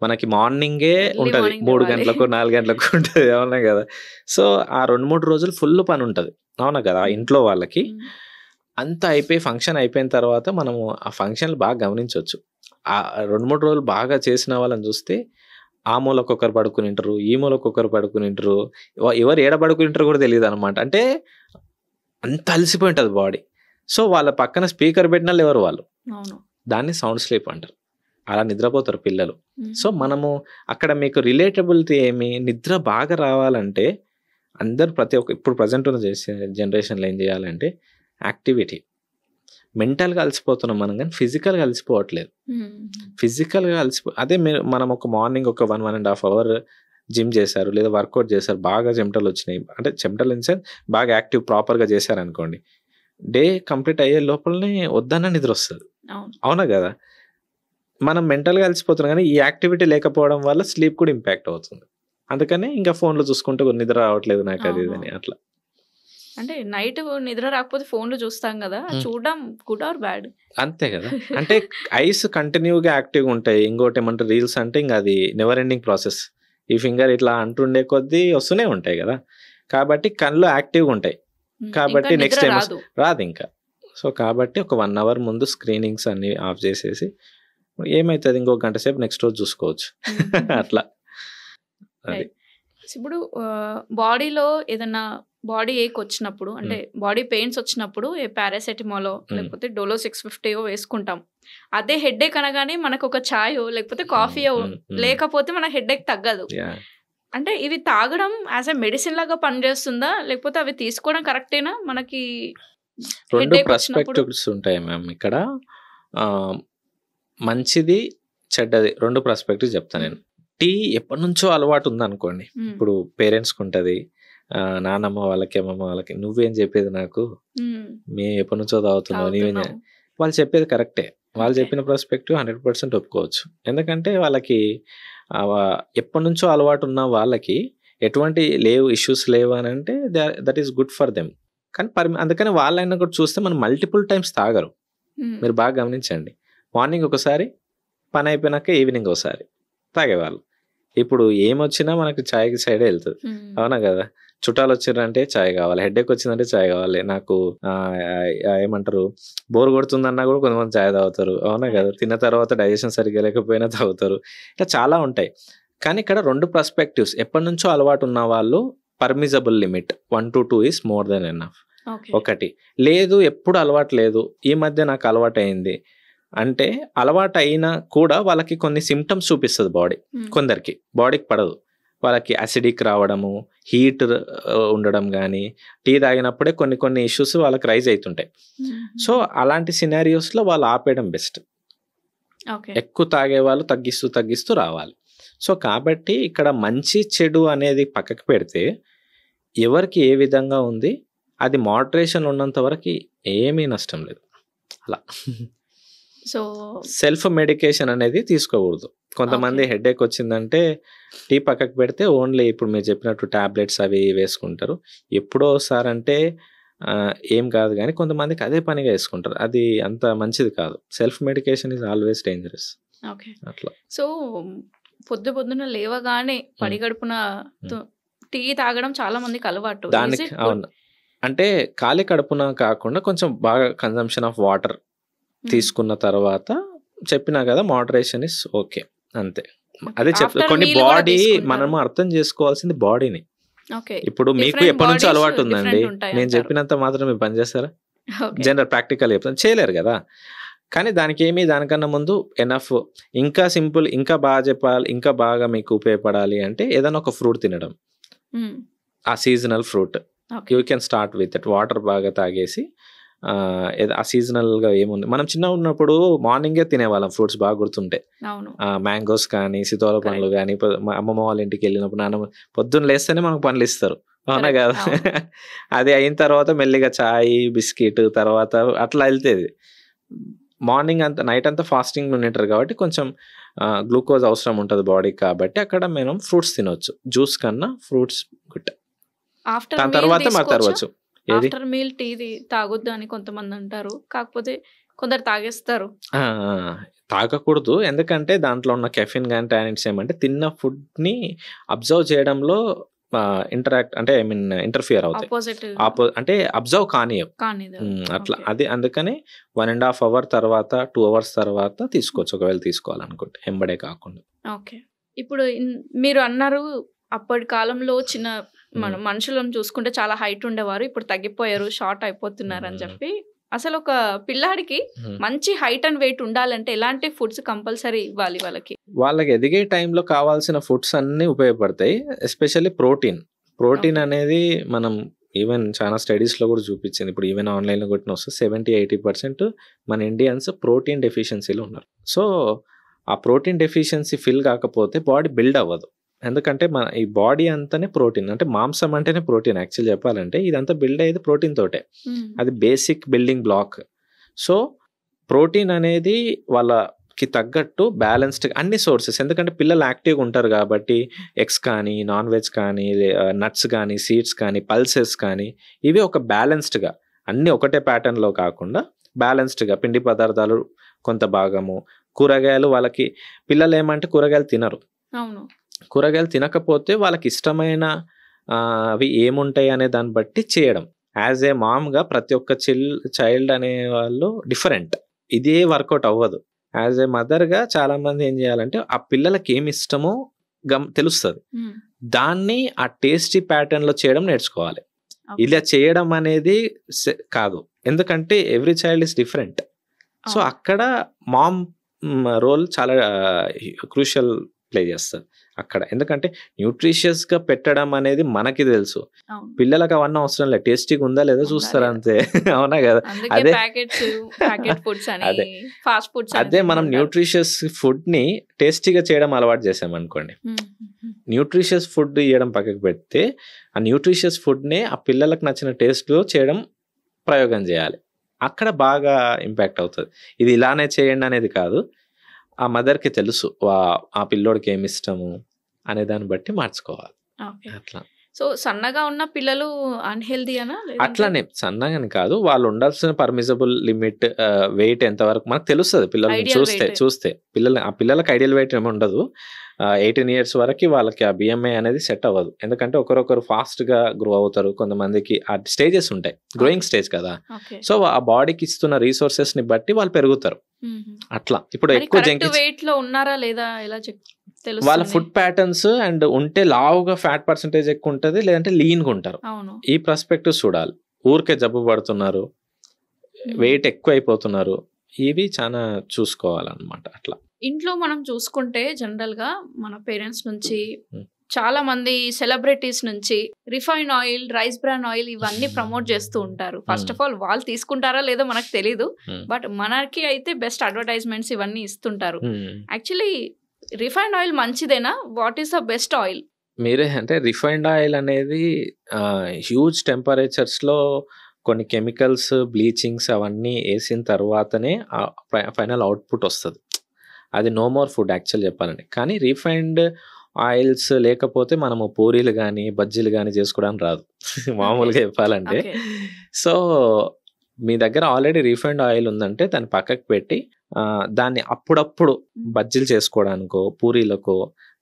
మనకి మార్నింగే ఉంటుంది, 3 గంటలకు 4 గంటలకు ఉంటుంది, అవునా కదా. సో ఆ 2-3 రోజులు ఫుల్ పని ఉంటుంది, అవునా కదా. ఇంట్లో వాళ్ళకి అంతా అయిపోయి ఫంక్షన్ అయిపోయిన తర్వాత మనము ఆ ఫంక్షన్లు బాగా గమనించవచ్చు. ఆ 2-3 రోజులు బాగా చేసిన వాళ్ళని చూస్తే ఆ మూలకొకరు పడుకుని ఉంటారు, ఈ మూలకొకరు పడుకుని ఉంటారు, ఎవరు ఏడ పడుకుని ఉంటారు కూడా తెలియదు అనమాట. అంటే అంత అలసిపోయి ఉంటుంది బాడీ. సో వాళ్ళ పక్కన స్పీకర్ పెట్టిన ఎవరు వాళ్ళు, దాన్ని సౌండ్ స్లీప్ అంటారు. అలా నిద్రపోతారు పిల్లలు. సో మనము అక్కడ మీకు రిలేటబిలిటీ ఏమి, నిద్ర బాగా రావాలంటే అందరు ప్రతి ఒక్క ఇప్పుడు ప్రజెంట్ ఉన్న జనరేషన్లో ఏం చేయాలంటే యాక్టివిటీ. మెంటల్గా అలసిపోతున్నాం మనం కానీ ఫిజికల్గా అలసిపోవట్లేదు. ఫిజికల్గా అదే మనం ఒక మార్నింగ్ ఒక 1-1.5 అవర్ జిమ్ చేశారు లేదా వర్కౌట్ చేశారు, బాగా చెమటలు వచ్చినాయి అంటే చెమటలు ఇన్ సెన్స్ బాగా యాక్టివ్ ప్రాపర్గా చేశారనుకోండి, డే కంప్లీట్ అయ్యే లోపలనే వద్దన్న నిద్ర వస్తుంది, అవునా కదా. మనం మెంటల్గా అలసిపోతున్నాం కానీ ఈ యాక్టివిటీ లేకపోవడం వల్ల స్లీప్ కూడా ఇంపాక్ట్ అవుతుంది. అందుకనే ఇంకా ఫోన్లో చూసుకుంటే నిద్ర రావట్లేదు నాకు అది ఇదని అట్లా. అంటే నైట్ నిద్ర రాకపోతే ఫోన్లు చూస్తాం కదా, చూడడం గుడ్ ఆర్ బ్యాడ్? అంతే కదా. అంటే ఐస్ కంటిన్యూగా యాక్టివ్గా ఉంటాయి. ఇంకోటి ఏమంటే రీల్స్ అంటే ఇంకా అది నెవర్ ఎండింగ్ ప్రాసెస్. ఈ ఫింగర్ ఇట్లా అంటుండే కొద్దీ వస్తూనే ఉంటాయి కదా, కాబట్టి కళ్ళు యాక్టివ్గా ఉంటాయి. కాబట్టి నెక్స్ట్ టైం రాదు ఇంకా. సో కాబట్టి ఒక 1 అవర్ ముందు స్క్రీనింగ్స్ అన్ని ఆఫ్ చేసేసి ఏమైతుంది ఇంకో గంట సేపు నెక్స్ట్ రోజు చూసుకోవచ్చు అట్లా. ఇప్పుడు బాడీలో ఏదన్నా బాడీ ఏక్ వచ్చినప్పుడు అంటే బాడీ పెయిన్స్ వచ్చినప్పుడు పారాసెటమాలో లేకపోతే డోలో 650 వేసుకుంటాం. అదే హెడ్ఏక్ అనగానే మనకు ఒక ఛాయో లేకపోతే కాఫీయో లేకపోతే మన హెడ్ఏక్ తగ్గదు. అంటే ఇవి తాగడం యాజ్ ఎ మెడిసిన్ లాగా పనిచేస్తుందా లేకపోతే అవి తీసుకోవడం కరెక్టేనా? మనకి 2 పర్స్పెక్టివ్స్ ఉంటాయి మ్యామ్ ఇక్కడ. మంచిది చెడ్డది 2 పర్స్పెక్టివ్స్ చెప్తాను నేను. టీ ఎప్పటి నుంచో అలవాటు ఉందనుకోండి, ఇప్పుడు పేరెంట్స్కి ఉంటుంది, నానమ్మ వాళ్ళకి అమ్మమ్మ వాళ్ళకి, నువ్వేం చెప్పేది నాకు, మేము ఎప్పటి నుంచో తాగుతున్నావు నీవేం, వాళ్ళు చెప్పేది కరెక్టే. వాళ్ళు చెప్పిన పర్స్పెక్టివ్ 100% ఒప్పుకోవచ్చు. ఎందుకంటే వాళ్ళకి ఎప్పటి నుంచో అలవాటు ఉన్న వాళ్ళకి ఎటువంటి ఇష్యూస్ లేవు అని అంటే that is good for them. కానీ అందుకని వాళ్ళైనా కూడా చూస్తే మనం మల్టిపుల్ టైమ్స్ తాగరు. మీరు బాగా గమనించండి, మార్నింగ్ ఒకసారి, పని అయిపోయినాక ఈవినింగ్ ఒకసారి తాగేవాళ్ళు. ఇప్పుడు ఏమొచ్చినా మనకు ఛాయ్కి సైడే వెళ్తుంది, అవునా కదా. చుట్టాలు వచ్చారంటే ఛాయ్ కావాలి, హెడ్ఏక్ వచ్చిందంటే ఛాయ్ కావాలి, నాకు ఏమంటారు బోర్ కొడుతుందన్నా కూడా కొంతమంది ఛాయ్ తాగుతారు, అవునా కదా. తిన్న తర్వాత డైజెషన్ సరిగ్గా లేకపోయినా తాగుతారు. ఇట్లా చాలా ఉంటాయి. కానీ ఇక్కడ 2 పర్స్పెక్టివ్స్. ఎప్పటి నుంచో అలవాటు ఉన్న వాళ్ళు permissible limit 1 to 2 is more than enough. ఒకటి లేదు ఎప్పుడు అలవాటు లేదు, ఈ మధ్య నాకు అలవాటు అయింది అంటే అలవాటు అయినా కూడా వాళ్ళకి కొన్ని సిమ్టమ్స్ చూపిస్తుంది బాడీ. కొందరికి బాడీకి పడదు, వాళ్ళకి అసిడిక్ రావడము, హీట్ ఉండడం కానీ, టీ తాగినప్పుడే కొన్ని ఇష్యూస్ వాళ్ళకి రైజ్ అవుతుంటాయి. సో అలాంటి సినారియోస్లో వాళ్ళు ఆపేయడం బెస్ట్. ఎక్కువ తాగే వాళ్ళు తగ్గిస్తూ రావాలి. సో కాబట్టి ఇక్కడ మంచి చెడు అనేది పక్కకి పెడితే ఎవరికి ఏ విధంగా ఉంది, అది మోడరేషన్ ఉన్నంత వరకు ఏమీ నష్టం లేదు. అలా సో సెల్ఫ్ మెడికేషన్ అనేది తీసుకోకూడదు. కొంతమంది హెడేక్ వచ్చిందంటే టీ పక్కకు పెడితే ఓన్లీ ఇప్పుడు మీరు చెప్పినట్టు టాబ్లెట్స్ అవి వేసుకుంటారు. ఎప్పుడో ఒకసారి అంటే ఏం కాదు, కానీ కొంతమందికి అదే పనిగా వేసుకుంటారు. అది అంత మంచిది కాదు. Self medication is always dangerous. అట్లా. సో పొద్దున లేవగానే పడిగడుపున టీ తాగడం చాలా మందికి అలవాటు. దానికి అవును, అంటే ఖాళీ కడుపున కాకుండా కొంచెం బాగా కన్జంప్షన్ ఆఫ్ వాటర్ తీసుకున్న తర్వాత చెప్పినా కదా, మోడరేషన్ ఇస్ ఓకే, అంతే. అదే కొన్ని బాడీ మనము అర్థం చేసుకోవాల్సింది బాడీని. ఇప్పుడు మీకు ఎప్పటి నుంచో అలవాటు ఉందండి, నేను చెప్పినంత మాత్రం మీరు పని చేస్తారా? జనరల్ ప్రాక్టికల్ చెప్తాను, చేయలేరు కదా. కానీ దానికన్నా ముందు ఎనఫ్, ఇంకా సింపుల్, ఇంకా బాగా చెప్పాలి, ఇంకా బాగా మీకు ఉపయోగపడాలి అంటే ఏదైనా ఒక ఫ్రూట్ తినడం, ఆ seasonal fruit. You can start with it. Water బాగా తాగేసి ఆ సీజనల్గా ఏముంది, మనం చిన్న ఉన్నప్పుడు మార్నింగే తినేవాళ్ళం ఫ్రూట్స్, బాగా గుర్తుంటే. మ్యాంగోస్ కానీ, సీతాఫల పండ్లు కానీ, అమ్మమ్మ వాళ్ళ ఇంటికి వెళ్ళినప్పుడు నాన్నమ్మ పొద్దున్న లేస్తేనే మనకు పండ్లు ఇస్తారు, అవునా కదా. అది అయిన తర్వాత మెల్లిగా చాయ్, బిస్కెట్, తర్వాత అట్లా వెళ్తేది. మార్నింగ్ అంతా, నైట్ అంతా ఫాస్టింగ్ ఉంటారు కాబట్టి కొంచెం గ్లూకోజ్ అవసరం ఉంటుంది బాడీకి, కాబట్టి అక్కడ మనం ఫ్రూట్స్ తినవచ్చు. జ్యూస్ కన్నా ఫ్రూట్స్ గుడ్. దాని తర్వాత మరి తర్వచ్చు. ఆఫ్టర్ మీల్ టీ తాగొద్దు అని కొంతమంది అంటారు, కాకపోతే కొందరు తాగేస్తారు. తాగకూడదు, ఎందుకంటే దాంట్లో ఉన్న కెఫిన్ కానీ టానిన్స్ ఏమంటే తిన్న ఫుడ్ ని అబ్జర్వ్ చేయడంలో ఇంటర్ఫియర్ అవుతాయి, అంటే అబ్జర్వ్ కానియవు అట్లా. అది అందుకని 1.5 hours తర్వాత 2 hours తర్వాత తీసుకోవచ్చు, ఒకవేళ తీసుకోవాలనుకుంటే, ఎంబడే కాకుండా. ఓకే. ఇప్పుడు మీరు అన్నారు అప్పటి కాలంలో చిన్న మనం మనుషులను చూసుకుంటే చాలా హైట్ ఉండేవారు, ఇప్పుడు తగ్గిపోయారు, షార్ట్ అయిపోతున్నారు అని చెప్పి. అసలు ఒక పిల్లాడికి మంచి హైట్ అండ్ వెయిట్ ఉండాలంటే ఎలాంటి ఫుడ్స్ కంపల్సరీ ఇవ్వాలి వాళ్ళకి ఎదిగే టైంలో కావాల్సిన ఫుడ్స్ అన్ని ఉపయోగపడతాయి. ఎస్పెషల్లీ ప్రోటీన్ అనేది మనం ఈవెన్ చాలా స్టడీస్లో కూడా చూపించింది. ఇప్పుడు ఈవెన్ ఆన్లైన్లో కొట్టిన వస్తే 70-80% మన ఇండియన్స్ ప్రోటీన్ డెఫిషియన్సీలో ఉన్నారు. సో ఆ ప్రోటీన్ డెఫిషియన్సీ ఫిల్ కాకపోతే బాడీ బిల్డ్ అవ్వదు. ఎందుకంటే మన ఈ బాడీ అంతానే ప్రోటీన్, అంటే మాంసం అంటేనే ప్రోటీన్. యాక్చువల్ చెప్పాలంటే ఇదంతా బిల్డ్ అయ్యేది ప్రోటీన్ తోటే, అది basic building block. So protein అనేది వాళ్ళకి తగ్గట్టు బ్యాలెన్స్డ్ అన్ని సోర్సెస్, ఎందుకంటే పిల్లలు యాక్టివ్గా ఉంటారు కాబట్టి ఎగ్స్ కానీ, నాన్ వెజ్ కానీ, నట్స్ కానీ, సీడ్స్ కానీ, పల్సెస్ కానీ, ఇవి ఒక బ్యాలెన్స్డ్గా అన్ని ఒకటే ప్యాటర్న్లో కాకుండా బ్యాలెన్స్డ్గా పిండి పదార్థాలు కొంత భాగము, కూరగాయలు. వాళ్ళకి పిల్లలు ఏమంటే కూరగాయలు తినరు. కూరగాయలు తినకపోతే వాళ్ళకి ఇష్టమైన అవి ఏముంటాయి అనే దాన్ని బట్టి చేయడం. యాజ్ ఏ మామ్గా ప్రతి ఒక్క చైల్డ్ అనే వాళ్ళు డిఫరెంట్, ఇదే వర్కౌట్ అవ్వదు. యాజ్ ఏ మదర్గా చాలా మంది ఏం చేయాలంటే ఆ పిల్లలకి ఏమి ఇష్టమో తెలుస్తుంది, దాన్ని ఆ టేస్టీ ప్యాటర్న్లో చేయడం నేర్చుకోవాలి. ఇలా చేయడం అనేది కాదు, ఎందుకంటే every child is different. So అక్కడ మామ్ రోల్ చాలా క్రూషియల్ ప్లే చేస్తుంది అక్కడ. ఎందుకంటే న్యూట్రిషియస్గా పెట్టడం అనేది మనకి తెలుసు, పిల్లలకు అవన్నీ అవసరం లేదు, టేస్టీగా ఉందా లేదా చూస్తారు అంతే, అవునా కదా. అదే మనం న్యూట్రిషియస్ ఫుడ్ ని టేస్టీగా చేయడం అలవాటు చేసామనుకోండి, న్యూట్రిషియస్ ఫుడ్ ఇవ్వడం పక్కకు పెడితే ఆ న్యూట్రిషియస్ ఫుడ్ ని ఆ పిల్లలకు నచ్చిన టేస్ట్ లో చేయడం ప్రయోగం చేయాలి, అక్కడ బాగా ఇంపాక్ట్ అవుతుంది. ఇది ఇలానే చేయండి అనేది కాదు, ఆ మదర్కి తెలుసు ఆ పిల్లోడికి ఏమి ఇష్టము అనే దాన్ని బట్టి మార్చుకోవాలి. అట్లా. సో సన్నగా ఉన్న పిల్లలు అన్హెల్దీ అనా? అట్లానే సన్నగాని కాదు, వాళ్ళు ఉండాల్సిన పర్మిజబుల్ లిమిట్ వెయిట్ ఎంతవరకు మనకు తెలుస్తుంది పిల్లల్ని చూస్తే. ఆ పిల్లలకి ఐడియల్ వెయిట్ ఏమి ఉండదు. 18 years వరకు వాళ్ళకి ఆ బిఎంఐ అనేది సెట్ అవ్వదు, ఎందుకంటే ఒకరొకరు ఫాస్ట్ గా గ్రో అవుతారు. కొంతమందికి ఆ స్టేజెస్ ఉంటాయి, గ్రోయింగ్ స్టేజ్ కదా. సో ఆ బాడీకి ఇస్తున్న రీసోర్సెస్ ని బట్టి వాళ్ళు పెరుగుతారు అట్లా. ఇప్పుడు ఎక్కువ వెయిట్ లో ఉన్నారా లేదా ఎలా వాళ్ళ ఫుడ్ ప్యాటర్న్స్ అండ్ ఉంటే లావుగా ఫ్యాట్ పర్సెంటేజ్ ఎక్కువ ఉంటుంది, లేదంటే లీన్గా ఉంటారు. ఈ పర్స్పెక్టివ్ చూడాలి. ఊరికే జబ్బు పడుతున్నారు, వెయిట్ ఎక్కువ అయిపోతున్నారు, ఇవి చాలా చూసుకోవాలన్నమాట. అట్లా ఇంట్లో మనం చూసుకుంటే జనరల్ గా మన పేరెంట్స్ నుంచి చాలా మంది సెలబ్రిటీస్ నుంచి refine oil, rice bran oil ఇవన్నీ ప్రమోట్ చేస్తూ ఉంటారు. ఫస్ట్ ఆఫ్ ఆల్ వాళ్ళు తీసుకుంటారా లేదో మనకు తెలీదు, బట్ మనకి అయితే బెస్ట్ అడ్వర్టైజ్మెంట్స్ ఇవన్నీ ఇస్తుంటారు. యాక్చువల్లీ రిఫైన్డ్ ఆయిల్ మంచిదేనా? What is the best oil? మీరే అంటే రిఫైన్డ్ ఆయిల్ అనేది హ్యూజ్ టెంపరేచర్స్లో కొన్ని కెమికల్స్, బ్లీచింగ్స్ అవన్నీ వేసిన తర్వాతనే ఫైనల్ అవుట్పుట్ వస్తుంది. అది నో మోర్ ఫుడ్ యాక్చువల్ చెప్పాలంటే. కానీ రిఫైన్డ్ ఆయిల్స్ లేకపోతే మనము పూరీలు కానీ బజ్జీలు కానీ చేసుకోవడానికి రాదు మామూలుగా చెప్పాలంటే. సో మీ దగ్గర ఆల్రెడీ రిఫైన్డ్ ఆయిల్ ఉందంటే దాన్ని పక్కకు పెట్టి దాన్ని అప్పుడప్పుడు బజ్జీలు చేసుకోవడానికో పూరీలకో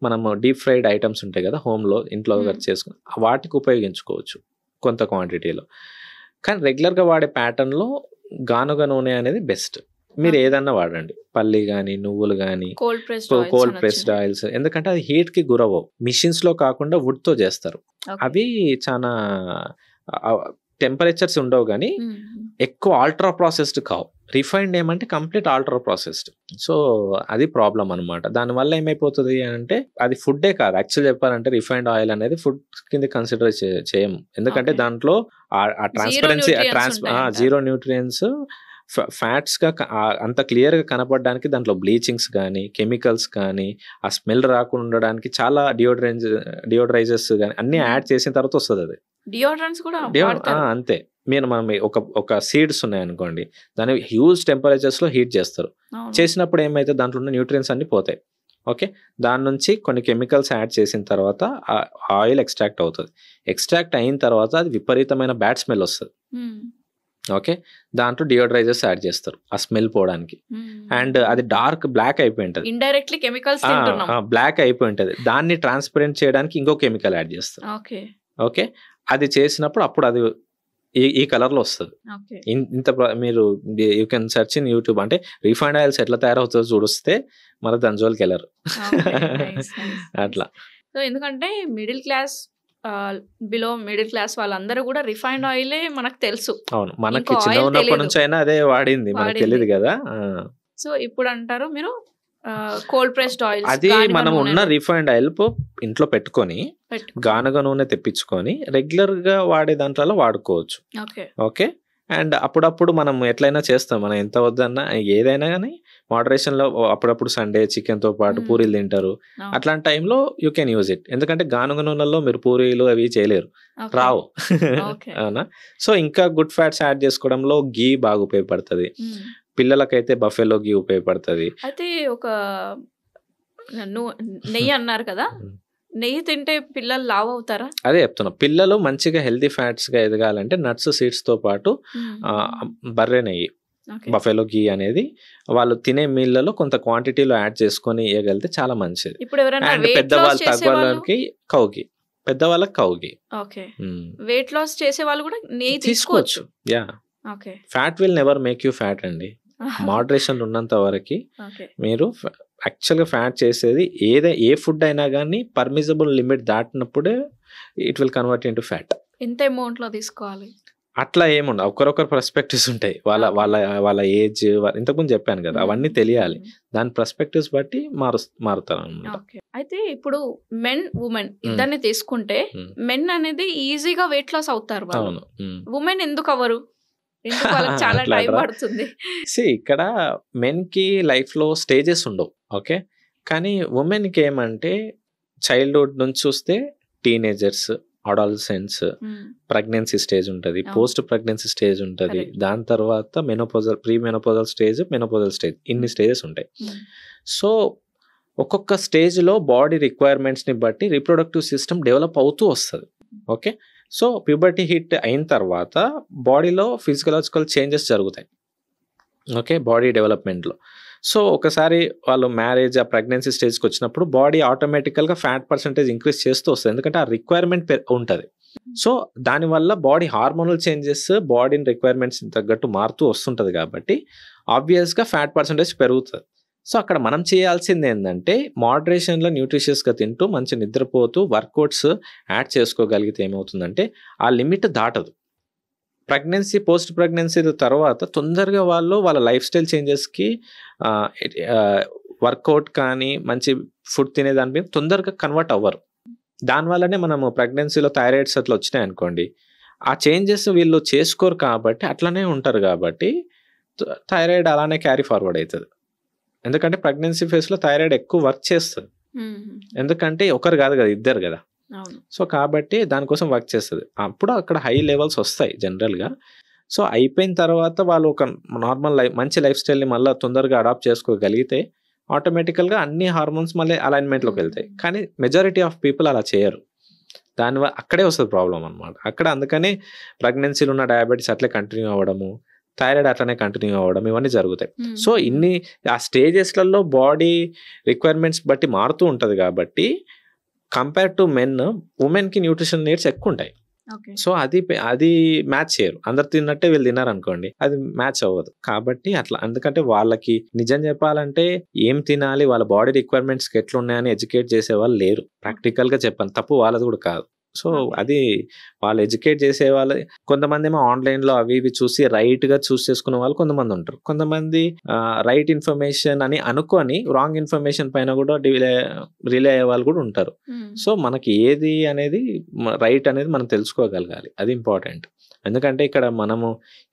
మనము డీప్ ఫ్రైడ్ ఐటమ్స్ ఉంటాయి కదా హోమ్లో ఇంట్లో చేసుకుని వాటికి ఉపయోగించుకోవచ్చు కొంత క్వాంటిటీలో. కానీ రెగ్యులర్గా వాడే ప్యాటర్న్లో గానుగ నూనె అనేది బెస్ట్. మీరు ఏదన్నా వాడండి, పల్లి కానీ నువ్వులు కానీ కోల్డ్ ప్రెస్డ్ ఆయిల్స్, ఎందుకంటే అది హీట్కి గురవవు. మిషన్స్లో కాకుండా వుడ్తో చేస్తారు. అవి చాలా టెంపరేచర్స్ ఉండవు కానీ ఎక్కువ ఆల్ట్రా ప్రాసెస్డ్ కావు. రిఫైన్డ్ ఏమంటే కంప్లీట్ ఆల్ట్రా ప్రాసెస్డ్. సో అది ప్రాబ్లం అనమాట. దానివల్ల ఏమైపోతుంది అంటే అది ఫుడ్డే కాదు యాక్చువల్ చెప్పాలంటే. రిఫైన్డ్ ఆయిల్ అనేది ఫుడ్ కింద కన్సిడర్ చేయము, ఎందుకంటే దాంట్లో ఆ ట్రాన్స్పరెన్సీ జీరో న్యూట్రియన్స్ ఫ్యాట్స్ గా అంత క్లియర్ గా కనపడడానికి దాంట్లో బ్లీచింగ్స్ కానీ కెమికల్స్ కానీ ఆ స్మెల్ రాకుండా ఉండడానికి చాలా డియోడ్రైజర్స్ కానీ అన్ని యాడ్ చేసిన తర్వాత వస్తుంది. అది అంతే. మనం ఒక సీడ్స్ ఉన్నాయి అనుకోండి, దాన్ని హ్యూజ్ టెంపరేచర్స్ లో హీట్ చేస్తారు. చేసినప్పుడు ఏమైతే దాంట్లో ఉన్న న్యూట్రియన్స్ అన్ని పోతాయి. ఓకే, దాని నుంచి కొన్ని కెమికల్స్ యాడ్ చేసిన తర్వాత ఆయిల్ ఎక్స్ట్రాక్ట్ అవుతుంది. ఎక్స్ట్రాక్ట్ అయిన తర్వాత అది విపరీతమైన బ్యాడ్ స్మెల్ వస్తుంది. ఓకే, దాంట్లో డియోడ్రైజర్స్ యాడ్ చేస్తారు ఆ స్మెల్ పోవడానికి. అండ్ అది డార్క్ బ్లాక్ అయిపోయి ఉంటుంది, ఇండైరెక్ట్లీ కెమికల్స్ బ్లాక్ అయిపోయి ఉంటుంది. దాన్ని ట్రాన్స్పరెంట్ చేయడానికి ఇంకో కెమికల్ యాడ్ చేస్తారు. ఓకే, అది చేసినప్పుడు అప్పుడు అది ఈ కలర్ లో వస్తుంది. ఇంత మీరు you can search in YouTube, అంటే రిఫైన్డ్ ఆయిల్స్ ఎట్లా తయారవుతుందో చూస్తే మన దాని జోలికి వెళ్ళరు అట్లా. సో ఎందుకంటే middle class below middle class వాళ్ళందరూ కూడా రిఫైన్డ్ ఆయిలే మనకు తెలుసు. అవును, మనకి చిన్న ఉన్నప్పటి నుంచి అయినా అదే వాడింది, మనకు తెలియదు కదా. సో ఇప్పుడు అంటారు మీరు కోల్డ్ ప్రెస్డ్ ఆయిల్, అది మనం ఉన్న రిఫైన్డ్ ఆయిల్ ఇంట్లో పెట్టుకొని గానుగ నూనె తెప్పించుకొని రెగ్యులర్ గా వాడే దాంట్లో వాడుకోవచ్చు. ఓకే, అండ్ అప్పుడప్పుడు మనం ఎట్లయినా చేస్తాం, మనం ఎంత వద్దన్నా ఏదైనా కానీ మోడరేషన్ లో. అప్పుడప్పుడు సండే చికెన్ తో పాటు పూరీలు తింటారు, అట్లాంటి టైంలో యూ కెన్ యూజ్ ఇట్. ఎందుకంటే గానుగ నూనెలో మీరు పూరీలు అవి చేయలేరు, రావు అవునా. సో ఇంకా గుడ్ ఫ్యాట్స్ యాడ్ చేసుకోవడంలో గీ బాగా ఉపయోగపడుతుంది. పిల్లలకైతే బఫెలో గీ ఉపయోగపడుతుంది. అయితే ఒక నెయ్యి అన్నారు కదా, నెయ్యి తింటే పిల్లలు లావు అవుతారా? అదే చెప్తున్నా, పిల్లలు మంచిగా హెల్దీ ఫ్యాట్స్ గా ఎదగాలంటే నట్స్ సీడ్స్ తో పాటు బర్రె నెయ్యి, బఫెలో గీ అనేది వాళ్ళు తినే మీల్లలో కొంత క్వాంటిటీలో యాడ్ చేసుకొని ఇవ్వగలిగితే చాలా మంచిది. అండ్ పెద్దవాళ్ళు తగ్గడానికి కౌగి, పెద్దవాళ్ళకి కౌగి. వెయిట్ లాస్ చేసే వాళ్ళు కూడా నెయ్యి తీసుకోవచ్చు. Yeah, fat will never make you fat అండి. మోడరేషన్ ఉన్నంత వరకు మీరు యాక్చువల్గా ఫ్యాట్ చేసేది ఏ ఫుడ్ అయినా కానీ పర్మిజబుల్ లిమిట్ దాటినప్పుడే it will convert into fat. ఎంత అమౌంట్ లో తీసుకోవాలి అట్లా ఏముండదు, ఒకరొకరు పర్స్పెక్టివ్స్ ఉంటాయి. వాళ్ళ ఏజ్, ఇంతకుముందు చెప్పాను కదా, అవన్నీ తెలియాలి. దాని పర్స్పెక్టివ్స్ బట్టి మారుతారు అన్నమాట. అయితే ఇప్పుడు మెన్ ఉమెన్ ఇద్దరిని తీసుకుంటే మెన్ అనేది ఈజీగా వెయిట్ లాస్ అవుతారు, ఉమెన్ ఎందుకు అవ్వరు? చాలా టైం పడుతుంది. ఇక్కడ మెన్ కి లైఫ్ లో స్టేజెస్ ఉండవు. ఓకే, కానీ ఉమెన్ కి ఏమంటే చైల్డ్హుడ్ నుంచి చూస్తే టీనేజర్స్, అడాలసెన్స్, ప్రెగ్నెన్సీ స్టేజ్ ఉంటుంది, పోస్ట్ ప్రెగ్నెన్సీ స్టేజ్ ఉంటుంది, దాని తర్వాత menopausal, pre menopausal stage, menopausal stage, ఇన్ని స్టేజెస్ ఉంటాయి. సో ఒక్కొక్క స్టేజ్ లో బాడీ రిక్వైర్మెంట్స్ ని బట్టి రీప్రొడక్టివ్ సిస్టమ్ డెవలప్ అవుతూ వస్తుంది. ఓకే, సో ప్యూబర్టీ హిట్ అయిన తర్వాత బాడీలో ఫిజికలాజికల్ చేంజెస్ జరుగుతాయి. ఓకే, బాడీ డెవలప్మెంట్లో. సో ఒకసారి వాళ్ళు మ్యారేజ్, ఆ ప్రెగ్నెన్సీ స్టేజ్కి వచ్చినప్పుడు బాడీ ఆటోమేటికల్గా ఫ్యాట్ పర్సంటేజ్ ఇంక్రీజ్ చేస్తూ వస్తుంది, ఎందుకంటే ఆ రిక్వైర్మెంట్ ఉంటుంది. సో దానివల్ల బాడీ హార్మోనల్ చేంజెస్ బాడీని రిక్వైర్మెంట్స్ తగ్గట్టు మారుతూ వస్తుంటుంది, కాబట్టి ఆబ్వియస్గా ఫ్యాట్ పర్సంటేజ్ పెరుగుతుంది. సో అక్కడ మనం చేయాల్సింది ఏంటంటే మోడరేషన్లో న్యూట్రిషియస్గా తింటూ మంచి నిద్రపోతూ వర్కౌట్స్ యాడ్ చేసుకోగలిగితే ఏమవుతుందంటే ఆ లిమిట్ దాటదు. ప్రెగ్నెన్సీ, పోస్ట్ ప్రెగ్నెన్సీ తర్వాత తొందరగా వాళ్ళ లైఫ్ స్టైల్ చేంజెస్కి వర్కౌట్ కానీ మంచి ఫుడ్ తినేదాని మీద తొందరగా కన్వర్ట్ అవ్వరు. దానివల్లనే మనము ప్రెగ్నెన్సీలో థైరాయిడ్స్ అట్లా వచ్చినాయి అనుకోండి, ఆ చేంజెస్ వీళ్ళు చేసుకోరు కాబట్టి అట్లనే ఉంటారు కాబట్టి థైరాయిడ్ అలానే క్యారీ ఫార్వర్డ్ అవుతుంది. ఎందుకంటే ప్రెగ్నెన్సీ ఫేస్లో థైరాయిడ్ ఎక్కువ వర్క్ చేస్తుంది. ఎందుకంటే ఒకరు కాదు కదా, ఇద్దరు కదా. సో కాబట్టి దానికోసం వర్క్ చేస్తుంది. అప్పుడు అక్కడ హై లెవెల్స్ వస్తాయి జనరల్గా. సో అయిపోయిన తర్వాత వాళ్ళు ఒక నార్మల్ లైఫ్, మంచి లైఫ్ స్టైల్ని మళ్ళీ తొందరగా అడాప్ట్ చేసుకోగలిగితే ఆటోమేటికల్గా అన్ని హార్మోన్స్ మళ్ళీ అలైన్మెంట్లోకి వెళ్తాయి. కానీ మెజారిటీ ఆఫ్ పీపుల్ అలా చేయరు. దానివల్ల అక్కడే వస్తుంది ప్రాబ్లం అనమాట. అక్కడ అందుకనే ప్రెగ్నెన్సీలో ఉన్న డయాబెటీస్ అట్లే కంటిన్యూ అవ్వడము, థైరాయిడ్ అట్లనే కంటిన్యూ అవ్వడం, ఇవన్నీ జరుగుతాయి. సో ఇన్ని ఆ స్టేజెస్లలో బాడీ రిక్వైర్మెంట్స్ బట్టి మారుతూ ఉంటుంది కాబట్టి కంపేర్ టు మెన్, ఉమెన్కి న్యూట్రిషన్ నీడ్స్ ఎక్కువ ఉంటాయి. సో అది మ్యాచ్ చేయరు. అందరు తిన్నట్టే వీళ్ళు తిన్నారు అనుకోండి, అది మ్యాచ్ అవ్వదు. కాబట్టి అట్లా, ఎందుకంటే వాళ్ళకి నిజం చెప్పాలంటే ఏం తినాలి, వాళ్ళ బాడీ రిక్వైర్మెంట్స్కి ఎట్లా ఉన్నాయని ఎడ్యుకేట్ చేసే వాళ్ళు లేరు. ప్రాక్టికల్గా చెప్పాను, తప్పు వాళ్ళది కూడా కాదు. సో అది వాళ్ళు ఎడ్యుకేట్ చేసే వాళ్ళు, కొంతమంది ఏమో ఆన్లైన్లో అవి ఇవి చూసి రైట్గా చూస్ చేసుకునే వాళ్ళు కొంతమంది ఉంటారు. కొంతమంది రైట్ ఇన్ఫర్మేషన్ అని అనుకొని రాంగ్ ఇన్ఫర్మేషన్ పైన కూడా రిలే అయ్యే వాళ్ళు కూడా ఉంటారు. సో మనకి ఏది అనేది రైట్ అనేది మనం తెలుసుకోగలగాలి, అది ఇంపార్టెంట్. ఎందుకంటే ఇక్కడ మనము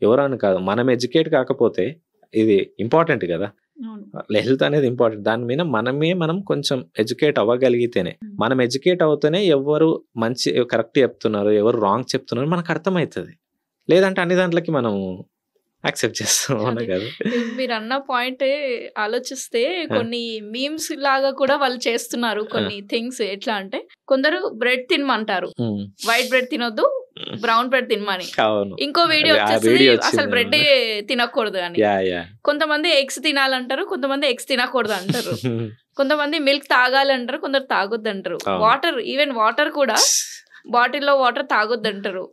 ఎవరని కాదు, మనం ఎడ్యుకేట్ కాకపోతే ఇది ఇంపార్టెంట్ కదా. హెల్త్ అనేది ఇంపార్టెంట్. దాని మీద మనం కొంచెం ఎడ్యుకేట్ అవ్వగలిగితేనే, మనం ఎడ్యుకేట్ అవుతూనే ఎవరు మంచి కరెక్ట్ చెప్తున్నారు, ఎవరు రాంగ్ చెప్తున్నారు మనకు అర్థమవుతుంది. లేదంటే అన్ని దాంట్లకి మనం యాక్సెప్ట్ చేస్తాం. అవునా కదా. మీరు అన్న పాయింట్ ఆలోచిస్తే కొన్ని మీమ్స్ లాగా కూడా వాళ్ళు చేస్తున్నారు కొన్ని థింగ్స్. ఎట్లా అంటే కొందరు బ్రెడ్ తినమంటారు, వైట్ బ్రెడ్ తినొద్దు, బ్రౌన్ బ్రెడ్ తినమని. ఇంకో వీడియో వచ్చేసి అసలు బ్రెడ్ తినకూడదు అని. కొంతమంది ఎగ్స్ తినాలంటారు, కొంతమంది ఎగ్స్ తినకూడదు అంటారు. కొంతమంది మిల్క్ తాగాలంటారు, కొందరు తాగొద్దు అంటారు. వాటర్, ఈవెన్ వాటర్ కూడా బాటిల్లో వాటర్ తాగొద్దు అంటారు.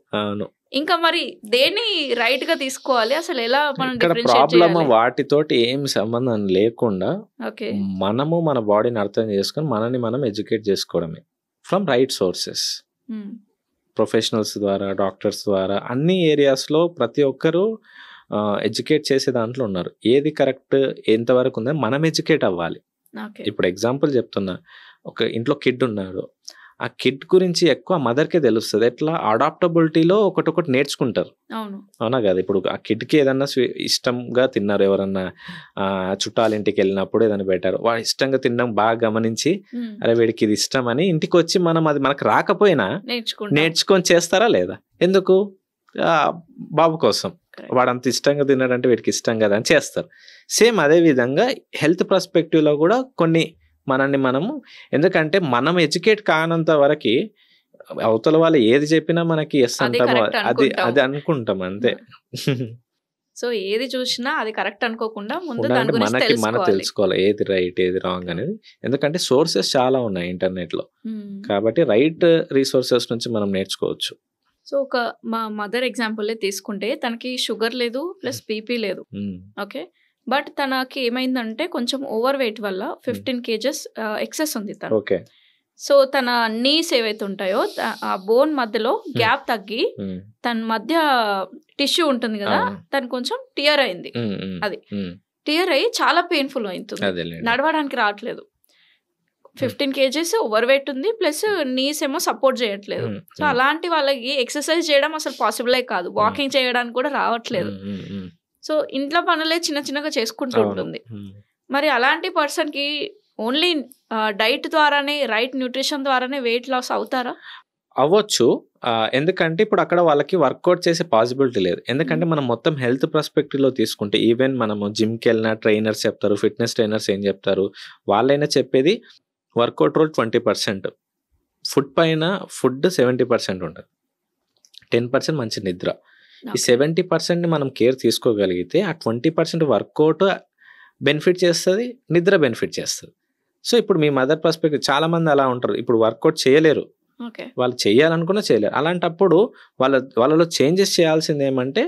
ఇంకా మరి దేన్ని రైట్ గా తీసుకోవాలి, అసలు ఎలా మనం డిఫరెన్షియేట్ చేయాలి? వాటితోటి ఏం సంబంధం లేకుండా మనము మన బాడీని అర్థం చేసుకొని మనని మనం ఎడ్యుకేట్ చేసుకోవడమే ఫ్రమ్ రైట్ సోర్సెస్. ప్రొఫెషనల్స్ ద్వారా, డాక్టర్స్ ద్వారా, అన్ని ఏరియాస్లో ప్రతి ఒక్కరూ ఎడ్యుకేట్ చేసే దాంట్లో ఉన్నారు. ఏది కరెక్ట్, ఎంతవరకు ఉందని మనం ఎడ్యుకేట్ అవ్వాలి. ఇప్పుడు ఎగ్జాంపుల్ చెప్తున్నా, ఒక ఇంట్లో కిడ్ ఉన్నాడు, ఆ కిడ్ గురించి ఎక్కువ మదర్కే తెలుస్తుంది. ఎట్లా అడాప్టబిలిటీలో ఒకటొకటి నేర్చుకుంటారు. అవునా కదా. ఇప్పుడు ఆ కిడ్కి ఏదన్నా ఇష్టంగా తిన్నారు, ఎవరన్నా చుట్టాలింటికి వెళ్ళినప్పుడు ఏదైనా పెట్టారు, వాడు ఇష్టంగా తినడం బాగా గమనించి అరే వీడికి ఇది ఇష్టం అని ఇంటికి వచ్చి మనం అది మనకు రాకపోయినా నేర్చుకొని చేస్తారా లేదా? ఎందుకు? బాబు కోసం, వాడు అంత ఇష్టంగా తిన్నాడంటే వీడికి ఇష్టం కదా అని చేస్తారు. సేమ్ అదే విధంగా హెల్త్ పర్స్పెక్టివ్లో కూడా కొన్ని మనల్ని మనము, ఎందుకంటే మనం ఎడ్యుకేట్ కానంత వరకు అవతల వాళ్ళు ఏది చెప్పినా మనకి ఎస్ అంటాము, అది అనుకుంటాం అంతే. సో ఏది చూసినా అది కరెక్ట్ అనుకోకుండా ముందు మనం తెలుసుకోవాలి ఏది రైట్ ఏది రాంగ్ అనేది. ఎందుకంటే సోర్సెస్ చాలా ఉన్నాయి ఇంటర్నెట్లో, కాబట్టి రైట్ రీసోర్సెస్ నుంచి మనం నేర్చుకోవచ్చు. సో ఒక మా మదర్ ఎగ్జాంపుల్ తీసుకుంటే తనకి షుగర్ లేదు ప్లస్ బీపీ లేదు, ఓకే. బట్ తనకి ఏమైందంటే కొంచెం ఓవర్ వెయిట్ వల్ల 15 kgs ఎక్సెస్ ఉంది తను. సో తన నీస్ ఏవైతే ఉంటాయో ఆ బోన్ మధ్యలో గ్యాప్ తగ్గి తన మధ్య టిష్యూ ఉంటుంది కదా, తను కొంచెం టియర్ అయింది. అది టియర్ అయ్యి చాలా పెయిన్ఫుల్ అవుతుంది, నడవడానికి రావట్లేదు. 15 kgs ఓవర్ వెయిట్ ఉంది, ప్లస్ నీస్ ఏమో సపోర్ట్ చేయట్లేదు. సో అలాంటి వాళ్ళకి ఎక్సర్సైజ్ చేయడం అసలు పాసిబుల్ కాదు, వాకింగ్ చేయడానికి కూడా రావట్లేదు. సో ఇంట్లో పనులే చిన్న చిన్నగా చేసుకుంటూ ఉంటుంది. మరి అలాంటి పర్సన్కి ఓన్లీ డైట్ ద్వారానే, రైట్ న్యూట్రిషన్ ద్వారానే వెయిట్ లాస్ అవుతారా? అవ్వచ్చు. ఎందుకంటే ఇప్పుడు అక్కడ వాళ్ళకి వర్కౌట్ చేసే పాసిబిలిటీ లేదు. ఎందుకంటే మనం మొత్తం హెల్త్ పర్స్పెక్టివ్లో తీసుకుంటే, ఈవెన్ మనము జిమ్కి వెళ్ళిన ట్రైనర్స్ చెప్తారు, ఫిట్నెస్ ట్రైనర్స్ ఏం చెప్తారు, వాళ్ళైనా చెప్పేది వర్కౌట్ రోల్ 20%, ఫుడ్ పైన ఫుడ్ 70% ఉంటుంది, 10% మంచి నిద్ర. ఈ 70% మనం కేర్ తీసుకోగలిగితే ఆ 20% వర్కౌట్ బెనిఫిట్ చేస్తుంది, నిద్ర బెనిఫిట్ చేస్తుంది. సో ఇప్పుడు మీ మదర్ పర్స్పెక్టివ్, చాలా మంది అలా ఉంటారు, ఇప్పుడు వర్కౌట్ చేయలేరు, వాళ్ళు చేయాలనుకున్నా చేయలేరు. అలాంటప్పుడు వాళ్ళలో చేంజెస్ చేయాల్సింది ఏమంటే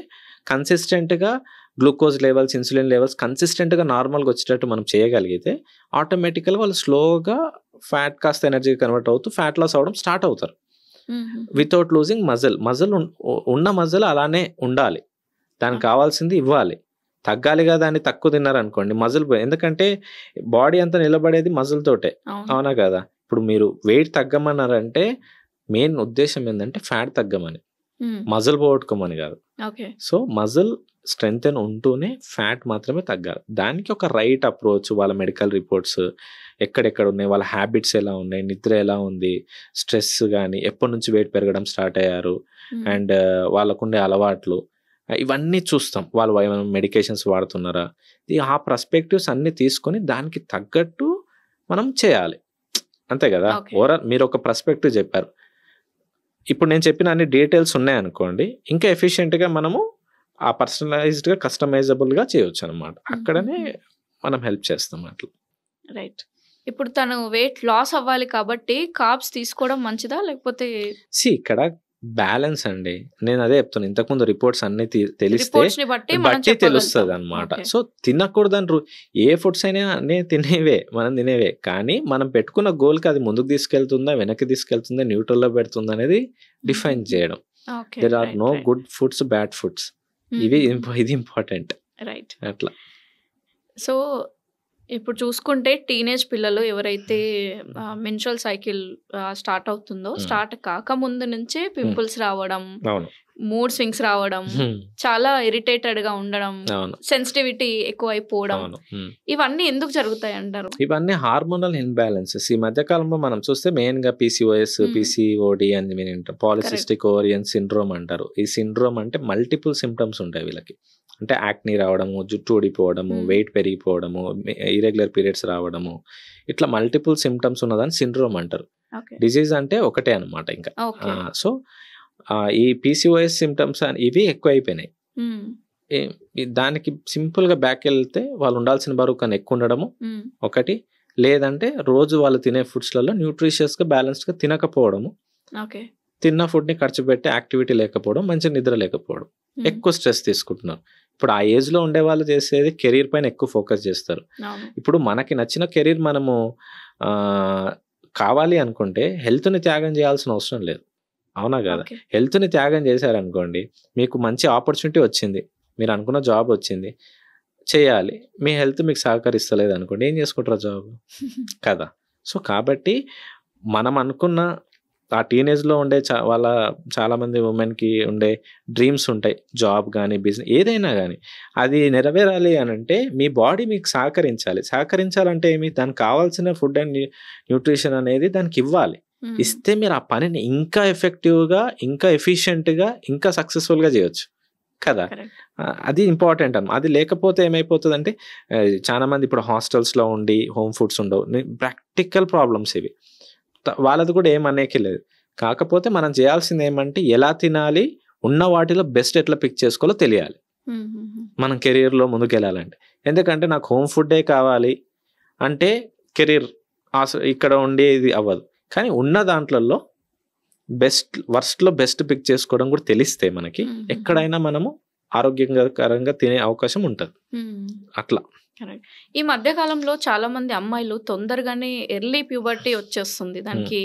కన్సిస్టెంట్గా గ్లూకోజ్ లెవెల్స్, ఇన్సులిన్ లెవెల్స్ కన్సిస్టెంట్గా నార్మల్గా వచ్చేటట్టు మనం చేయగలిగితే ఆటోమేటికల్గా వాళ్ళు స్లోగా ఫ్యాట్ కాస్త ఎనర్జీకి కన్వర్ట్ అవుతూ ఫ్యాట్ లాస్ అవ్వడం స్టార్ట్ అవుతారు. వితౌట్ లూజింగ్ మజిల్ ఉన్న మజిల్ అలానే ఉండాలి, దానికి కావాల్సింది ఇవ్వాలి. తగ్గాలిగా దాన్ని తక్కువ తిన్నారనుకోండి మజిల్, ఎందుకంటే బాడీ అంతా నిలబడేది మజిల్ తోటే, అవునా కదా. ఇప్పుడు మీరు వెయిట్ తగ్గమన్నారంటే మెయిన్ ఉద్దేశం ఏంటంటే ఫ్యాట్ తగ్గమని, మజిల్ పోగొట్టుకోమని కాదు. ఓకే. సో మజిల్ స్ట్రెంగ్త్ ఉంటూనే ఫ్యాట్ మాత్రమే తగ్గాలి. దానికి ఒక రైట్ అప్రోచ్, వాళ్ళ మెడికల్ రిపోర్ట్స్ ఎక్కడెక్కడ ఉన్నాయి, వాళ్ళ హ్యాబిట్స్ ఎలా ఉన్నాయి, నిద్ర ఎలా ఉంది, స్ట్రెస్ కానీ ఎప్పటి నుంచి వెయిట్ పెరగడం స్టార్ట్ అయ్యారు, అండ్ వాళ్ళకుండే అలవాట్లు, ఇవన్నీ చూస్తాం. వాళ్ళు మెడికేషన్స్ వాడుతున్నారా, ఆ పర్స్పెక్టివ్స్ అన్ని తీసుకొని దానికి తగ్గట్టు మనం చేయాలి, అంతే కదా. Okay. ఓవరాల్ మీరు ఒక పర్స్పెక్టివ్ చెప్పారు, ఇప్పుడు నేను చెప్పిన అన్ని డీటెయిల్స్ ఉన్నాయనుకోండి, ఇంకా ఎఫిషియెంట్గా మనము ఆ పర్సనలైజ్డ్గా కస్టమైజబుల్గా చేయొచ్చు అనమాట. అక్కడనే మనం హెల్ప్ చేస్తాం అట్లా. రైట్. ఇప్పుడు తను వెయిట్ లాస్ అవ్వాలి కాబట్టి కార్బ్స్ తీసుకోవడం మంచిదా, లేకపోతే ఇక్కడ బ్యాలెన్స్ అండి. నేను అదే చెప్తాను, ఇంతకుముందు రిపోర్ట్స్ అన్ని తెలిస్తే రిపోర్ట్స్ ని బట్టి మనం తెలుస్తుంది అనమాట. Okay. సో తినకూడదని ఏ ఫుడ్స్ అయినా అన్నీ తినేవే, మనం తినేవే, కానీ మనం పెట్టుకున్న గోల్కి అది ముందుకు తీసుకెళ్తుందా, వెనక్కి తీసుకెళ్తుందా, న్యూట్రల్లో పెడుతుందా అనేది డిఫైన్ చేయడం. There are no good foods, bad foods, ఇది ఇంపార్టెంట్. రైట్. అట్లా. సో ఇప్పుడు చూసుకుంటే టీనేజ్ పిల్లలు ఎవరైతే మెన్స్ట్రువల్ సైకిల్ స్టార్ట్ అవుతుందో, స్టార్ట్ కాకముందు నుంచే పింపుల్స్ రావడం, అవును, మూడ్ స్వింగ్స్ రావడం, చాలా ఇరిటేటెడ్ గా ఉండడం, సెన్సిటివిటీ ఎక్కువ అయిపోవడం, ఇవన్నీ ఎందుకు జరుగుతాయి అంటారు? ఇవన్నీ హార్మోనల్ ఇన్బ్యాలెన్సెస్. ఈ మధ్య కాలంలో మనం చూస్తే మెయిన్ గా PCOS, PCOD అని వింటాం, పాలిసిస్టిక్ ఓరియన్ సిండ్రోమ్ అంటారు. ఈ సిండ్రోమ్ అంటే మల్టిపుల్ సిమ్టమ్స్ ఉంటాయి వీళ్ళకి. అంటే యాక్నీ రావడము, జుట్టు ఊడిపోవడము, వెయిట్ పెరిగిపోవడము, ఇరెగ్యులర్ పీరియడ్స్ రావడము, ఇట్లా మల్టిపుల్ సిమ్టమ్స్ ఉన్నదాన్ని సిండ్రోమ్ అంటారు. డిజీజ్ అంటే ఒకటే అనమాట ఇంకా. సో ఈ PCOS సిమ్టమ్స్ ఇవి ఎక్కువ అయిపోయినాయి. దానికి సింపుల్ గా బ్యాక్ వెళ్తే వాళ్ళు ఉండాల్సిన బరువు కన్నా ఎక్కువ ఉండడము ఒకటి, లేదంటే రోజు వాళ్ళు తినే ఫుడ్స్లలో న్యూట్రిషియస్ గా బ్యాలెన్స్డ్ గా తినకపోవడము, తిన్న ఫుడ్ ని ఖర్చు పెట్టి యాక్టివిటీ లేకపోవడం, మంచి నిద్ర లేకపోవడం, ఎక్కువ స్ట్రెస్ తీసుకుంటున్నారు. ఇప్పుడు ఆ ఏజ్ లో ఉండే వాళ్ళు చేసేది కెరీర్ పైన ఎక్కువ ఫోకస్ చేస్తారు. ఇప్పుడు మనకి నచ్చిన కెరీర్ మనము కావాలి అనుకుంటే హెల్త్ ని త్యాగం చేయాల్సిన అవసరం లేదు, అవునా కదా. హెల్త్ ని త్యాగం చేశారనుకోండి, మీకు మంచి ఆపర్చునిటీ వచ్చింది, మీరు అనుకున్న జాబ్ వచ్చింది, చేయాలి, మీ హెల్త్ మీకు సహకరిస్తలేదు అనుకోండి, ఏం చేసుకుంటారు జాబ్ కదా. సో కాబట్టి మనం అనుకున్న ఆ టీనేజ్లో ఉండే వాళ్ళ చాలామంది ఉమెన్కి ఉండే డ్రీమ్స్ ఉంటాయి, జాబ్ కానీ బిజినెస్ ఏదైనా కానీ, అది నెరవేరాలి అని అంటే మీ బాడీ మీకు సహకరించాలంటే ఏమి, దానికి కావాల్సిన ఫుడ్ అండ్ న్యూట్రిషన్ అనేది దానికి ఇవ్వాలి. ఇస్తే మీరు ఆ పనిని ఇంకా ఎఫెక్టివ్గా, ఇంకా ఎఫిషియెంట్గా, ఇంకా సక్సెస్ఫుల్గా చేయొచ్చు కదా. అది ఇంపార్టెంట్ అన్నమాట. అది లేకపోతే ఏమైపోతుంది అంటే, చాలా మంది ఇప్పుడు హాస్టల్స్లో ఉండి హోమ్ ఫుడ్స్ ఉండవు, ప్రాక్టికల్ ప్రాబ్లమ్స్ ఇవి. వాళ్ళది కూడా ఏమనేకి లేదు. కాకపోతే మనం చేయాల్సింది ఏమంటే ఎలా తినాలి, ఉన్న వాటిలో బెస్ట్ ఎట్లా పిక్ చేసుకోవాలో తెలియాలి మనం కెరీర్లో ముందుకు వెళ్ళాలంటే. ఎందుకంటే నాకు హోమ్ ఫుడ్డే కావాలి అంటే కెరీర్ ఇక్కడ ఉండేది అవ్వదు. కానీ ఉన్న దాంట్లలో వర్స్ట్లో బెస్ట్ పిక్ చేసుకోవడం కూడా తెలిస్తే మనకి ఎక్కడైనా మనము ఆరోగ్యకరంగా తినే అవకాశం ఉంటుంది. అట్లా ఈ మధ్య కాలంలో చాలా మంది అమ్మాయిలు తొందరగానే ఎర్లీ ప్యూబర్టీ వచ్చేస్తుంది. దానికి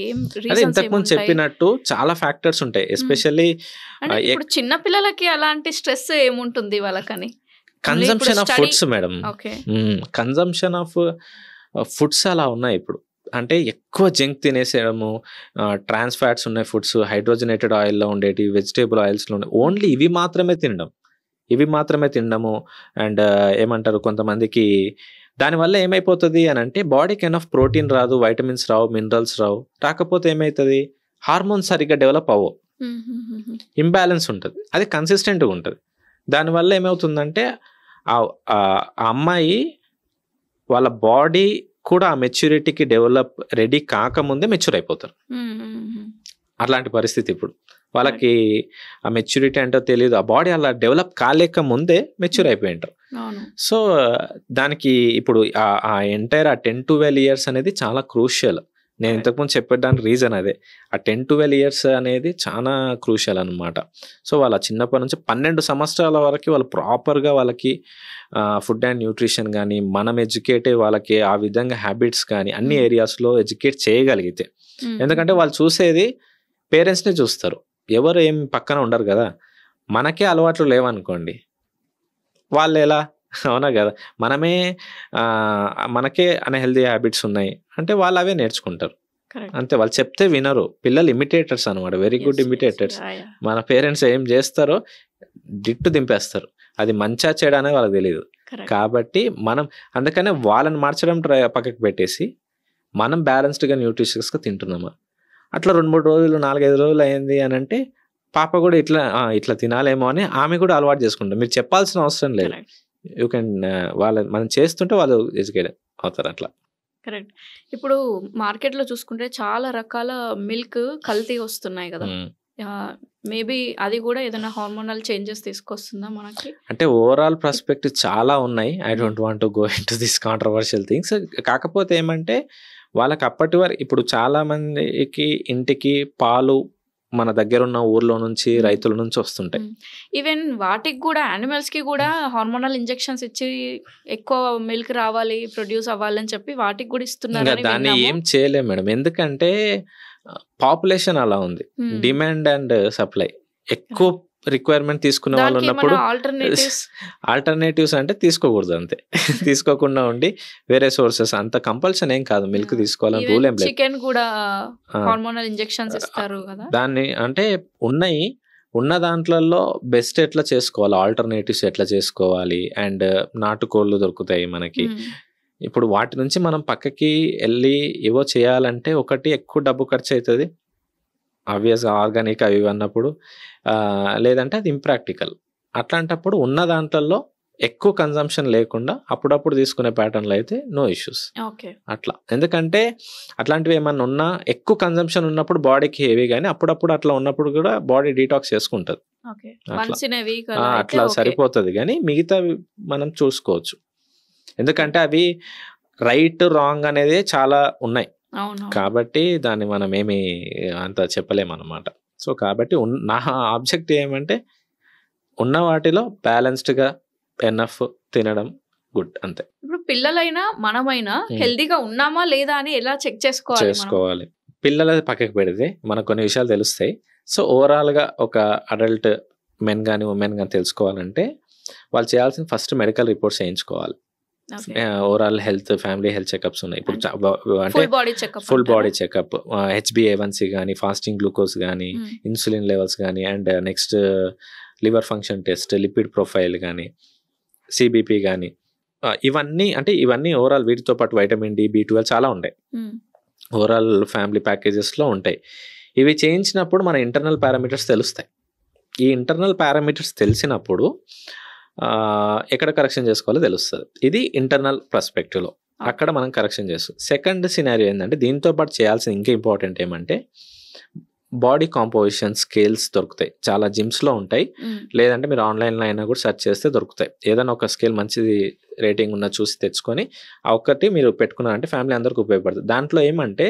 ఇంతకుముందు చెప్పినట్టు చాలా ఫ్యాక్టర్స్ ఉంటాయి. ఎస్పెషల్లీ ఇప్పుడు చిన్న పిల్లలకి అలాంటి స్ట్రెస్ ఏముంటుంది వాళ్ళకని? Consumption of foods madam, consumption of foods అలా ఉన్నాయి ఇప్పుడు. అంటే ఎక్కువ జంక్ తినేసేయడము, ట్రాన్స్ ఫ్యాట్స్ ఉన్నాయి ఫుడ్స్, హైడ్రోజనేటెడ్ ఆయిల్లో ఉండేటి, వెజిటేబుల్ ఆయిల్స్లో ఉండే, ఓన్లీ ఇవి మాత్రమే తినడము. అండ్ ఏమంటారు కొంతమందికి, దానివల్ల ఏమైపోతుంది అని అంటే బాడీకి ఎనఫ్ ప్రోటీన్ రాదు, వైటమిన్స్ రావు, మినరల్స్ రావు. రాకపోతే ఏమవుతుంది, హార్మోన్స్ సరిగ్గా డెవలప్ అవ్వవు, ఇంబ్యాలెన్స్ ఉంటుంది, అది కన్సిస్టెంట్గా ఉంటుంది. దానివల్ల ఏమవుతుందంటే ఆ అమ్మాయి వాళ్ళ బాడీ కూడా ఆ మెచ్యూరిటీకి డెవలప్ రెడీ కాకముందే మెచ్యూర్ అయిపోతారు. అట్లాంటి పరిస్థితి ఇప్పుడు వాళ్ళకి. ఆ మెచ్యూరిటీ అంటే తెలియదు, ఆ బాడీ అలా డెవలప్ కాలేక ముందే మెచ్యూర్ అయిపోయి ఉంటారు. సో దానికి ఇప్పుడు ఆ ఎంటైర్ 10-12 years అనేది చాలా క్రూషియల్. నేను ఇంతకుముందు చెప్పడానికి రీజన్ అదే. ఆ 10-12 years అనేది చాలా క్రూషియల్ అనమాట. సో వాళ్ళ చిన్నప్పటి నుంచి 12 సంవత్సరాల వరకు వాళ్ళు ప్రాపర్గా వాళ్ళకి ఫుడ్ అండ్ న్యూట్రిషన్ కానీ, మనం వాళ్ళకి ఆ విధంగా హ్యాబిట్స్ కానీ అన్ని ఏరియాస్లో ఎడ్యుకేట్ చేయగలిగితే, ఎందుకంటే వాళ్ళు చూసేది పేరెంట్స్ని చూస్తారు, ఎవరు ఏం పక్కన ఉండరు కదా. మనకే అలవాట్లు లేవనుకోండి, వాళ్ళు ఎలా, అవునా కదా. మనకే అన్హెల్దీ హ్యాబిట్స్ ఉన్నాయి అంటే వాళ్ళు అవే నేర్చుకుంటారు కరెక్ట్. అంతే, వాళ్ళు చెప్తే వినరు. పిల్లలు ఇమిటేటర్స్ అనమాట, వెరీ గుడ్ ఇమిటేటర్స్. మన పేరెంట్స్ ఏం చేస్తారో డిట్టు దింపేస్తారు. అది మంచా చెడా అనేది వాళ్ళకి తెలియదు. కాబట్టి మనం అందుకనే వాళ్ళని మార్చడం పక్కకు పెట్టేసి మనం బ్యాలెన్స్డ్గా న్యూట్రిషియస్గా తింటున్నామా, అట్లా 2-3 రోజులు 4-5 రోజులు అయింది అని అంటే పాప కూడా ఇట్లా తినాలేమో అని ఆమె కూడా అలవాటు చేసుకుంటాం. మీరు చెప్పాల్సిన అవసరం లేదు. యూ కెన్ మనం చేస్తుంటే వాళ్ళు ఎడ్యుకేట్ అవుతారు అట్లా. కరెక్ట్. ఇప్పుడు మార్కెట్లో చూసుకుంటే చాలా రకాల మిల్క్ కల్తీ వస్తున్నాయి కదా, మేబీ అది కూడా ఏదైనా హార్మోనల్ చేంజెస్ తీసుకొస్తుందా మనకి? అంటే ఓవరాల్ పర్స్పెక్టివ్ చాలా ఉన్నాయి. I don't want to go into this controversial things. కాకపోతే ఏమంటే వాళ్ళకి అప్పటి వరకు ఇప్పుడు చాలా మందికి ఇంటికి పాలు మన దగ్గర ఉన్న ఊర్లో నుంచి రైతుల నుంచి వస్తుంటాయి. ఈవెన్ వాటికి కూడా యానిమల్స్ కి కూడా హార్మోనల్ ఇంజెక్షన్స్ ఇచ్చి ఎక్కువ మిల్క్ రావాలి, ప్రొడ్యూస్ అవ్వాలని చెప్పి వాటికి కూడా ఇస్తున్నారు. దాన్ని ఏం చేయలేం మేడం, ఎందుకంటే పాపులేషన్ అలా ఉంది. డిమాండ్ అండ్ సప్లై ఎక్కువ రిక్వైర్మెంట్ తీసుకునే వాళ్ళు ఉన్నప్పుడు ఆల్టర్నేటివ్స్ అంటే తీసుకోకూడదు అంతే. తీసుకోకుండా ఉండి వేరే సోర్సెస్, అంత కంపల్షన్ ఏం కాదు మిల్క్ తీసుకోవాలని రూల్ ఏం లేదు. చికెన్ కూడా హార్మోనల్ ఇంజెక్షన్స్ ఇస్తారు కదా, దాన్ని అంటే ఉన్న దాంట్లలో బెస్ట్ ఎట్లా చేసుకోవాలి, ఆల్టర్నేటివ్స్ ఎట్లా చేసుకోవాలి, అండ్ నాటుకోళ్ళు దొరుకుతాయి మనకి. ఇప్పుడు వాటి నుంచి మనం పక్కకి వెళ్ళి ఏవో చేయాలంటే ఒకటి ఎక్కువ డబ్బు ఖర్చు అవుతుంది, ఆబ్వియస్గా ఆర్గానిక్ అవి అన్నప్పుడు, లేదంటే అది ఇంప్రాక్టికల్. అట్లాంటప్పుడు ఉన్న దాంట్లో ఎక్కువ కన్జంప్షన్ లేకుండా అప్పుడప్పుడు తీసుకునే ప్యాటర్న్లో అయితే నో ఇష్యూస్ అట్లా. ఎందుకంటే అట్లాంటివి ఏమన్నా ఉన్నా ఎక్కువ కన్జంప్షన్ ఉన్నప్పుడు బాడీకి హెవీ, కానీ అప్పుడప్పుడు అట్లా ఉన్నప్పుడు కూడా బాడీ డీటాక్స్ చేసుకుంటుంది. అట్లా సరిపోతుంది, కానీ మిగతా మనం చూసుకోవచ్చు. ఎందుకంటే అవి రైట్ రాంగ్ అనేది చాలా ఉన్నాయి కాబట్టి దాన్ని మనం ఏమి అంత చెప్పలేమన్నమాట. సో కాబట్టి నా ఆబ్జెక్టివ్ ఏమంటే ఉన్న వాటిలో బ్యాలెన్స్డ్గా ఎనఫ్ తినడం గుడ్, అంతే. ఇప్పుడు పిల్లలైనా మనమైనా హెల్దీగా ఉన్నామా లేదా అని ఎలా చెక్ చేసుకోవాలి? పిల్లలది పక్కకి పెడితే మనకు కొన్ని విషయాలు తెలుస్తాయి. సో ఓవరాల్గా ఒక అడల్ట్ మెన్ కానీ ఉమెన్ కానీ తెలుసుకోవాలంటే వాళ్ళు చేయాల్సిన ఫస్ట్ మెడికల్ రిపోర్ట్స్ చేయించుకోవాలి. Overall health, family health checkups ఉన్నాయి ఇప్పుడు. అంటే ఫుల్ బాడీ చెకప్, HbA1c కానీ, ఫాస్టింగ్ గ్లూకోజ్ కానీ, ఇన్సులిన్ లెవెల్స్ కానీ, and next liver function test, lipid profile కానీ, CBP కానీ, ఇవన్నీ ఓవరాల్. వీటితో పాటు వైటమిన్ D, B12 చాలా ఉంటాయి ఓవరాల్ ఫ్యామిలీ ప్యాకేజెస్లో ఉంటాయి. ఇవి చేయించినప్పుడు మన ఇంటర్నల్ పారామీటర్స్ తెలుస్తాయి. ఈ ఇంటర్నల్ పారామీటర్స్ తెలిసినప్పుడు ఎక్కడ కరెక్షన్ చేసుకోవాలో తెలుస్తుంది. ఇది ఇంటర్నల్ పర్స్పెక్టివ్లో, అక్కడ మనం కరెక్షన్ చేస్తాం. సెకండ్ సినారియో ఏంటంటే దీంతో పాటు చేయాల్సిన ఇంకా ఇంపార్టెంట్ ఏమంటే బాడీ కాంపోజిషన్ స్కేల్స్ దొరుకుతాయి, చాలా జిమ్స్లో ఉంటాయి, లేదంటే మీరు ఆన్లైన్లో అయినా కూడా సెర్చ్ చేస్తే దొరుకుతాయి. ఏదైనా ఒక స్కేల్ మంచిది రేటింగ్ ఉన్న చూసి తెచ్చుకొని ఆ ఒక్కటి మీరు పెట్టుకున్నారంటే ఫ్యామిలీ అందరికి ఉపయోగపడుతుంది. దాంట్లో ఏమంటే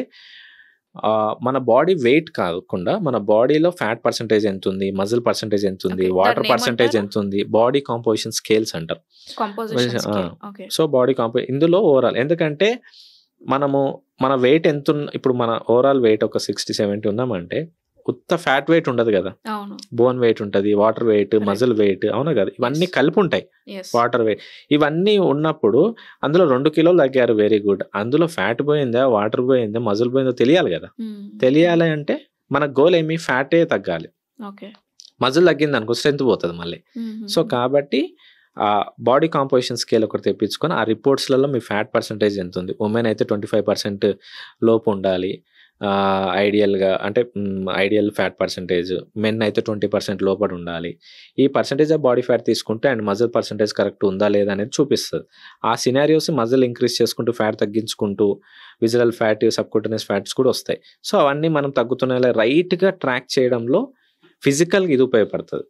మన బాడీ వెయిట్ కాకుండా మన బాడీలో ఫ్యాట్ పర్సెంటేజ్ ఎంత ఉంది, మజిల్ పర్సెంటేజ్ ఎంత ఉంది, వాటర్ పర్సెంటేజ్ ఎంత ఉంది, బాడీ కాంపోజిషన్ స్కేల్స్ అంటారు. సో బాడీ ఇందులో ఓవరాల్, ఎందుకంటే మన వెయిట్ ఎంత ఇప్పుడు మన ఓవరాల్ వెయిట్ ఒక 60-70 ఉన్నామంటే ఉత్త ఫ్యాట్ వెయిట్ ఉండదు కదా, బోన్ వెయిట్ ఉంటుంది, వాటర్ వెయిట్, మజిల్ వెయిట్, అవునా కదా, ఇవన్నీ కలిపి ఉంటాయి. వాటర్ వెయిట్ ఇవన్నీ ఉన్నప్పుడు అందులో 2 కిలోలు తగ్గారు, వెరీ గుడ్. అందులో ఫ్యాట్ పోయిందా, వాటర్ పోయిందా, మజిల్ పోయిందో తెలియాలి కదా. తెలియాలి అంటే మన గోల్ ఏమి, ఫ్యాటే తగ్గాలి. మజిల్ తగ్గింది అనుకో స్ట్రెంత్ పోతుంది మళ్ళీ. సో కాబట్టి ఆ బాడీ కాంపోజిషన్ స్కేల్ ఒకటి తెప్పించుకొని ఆ రిపోర్ట్స్లలో మీ ఫ్యాట్ పర్సెంటేజ్ ఎంత ఉంది. ఉమెన్ అయితే 25% లోపు ఉండాలి ఐడియల్గా, అంటే ఐడియల్ ఫ్యాట్ పర్సెంటేజ్. మెన్ అయితే 20% లోపల ఉండాలి. ఈ పర్సెంటేజ్ ఆఫ్ బాడీ ఫ్యాట్ తీసుకుంటే అండ్ మజిల్ పర్సెంటేజ్ కరెక్ట్ ఉందా లేదా అనేది చూపిస్తుంది. ఆ సినారియోస్ మజిల్ ఇంక్రీజ్ చేసుకుంటూ ఫ్యాట్ తగ్గించుకుంటూ విజరల్ ఫ్యాట్, సబ్క్యూటేనియస్ ఫ్యాట్స్ కూడా వస్తాయి. సో అవన్నీ మనం తగ్గుతున్న రైట్గా ట్రాక్ చేయడంలో ఫిజికల్గా ఇది ఉపయోగపడుతుంది.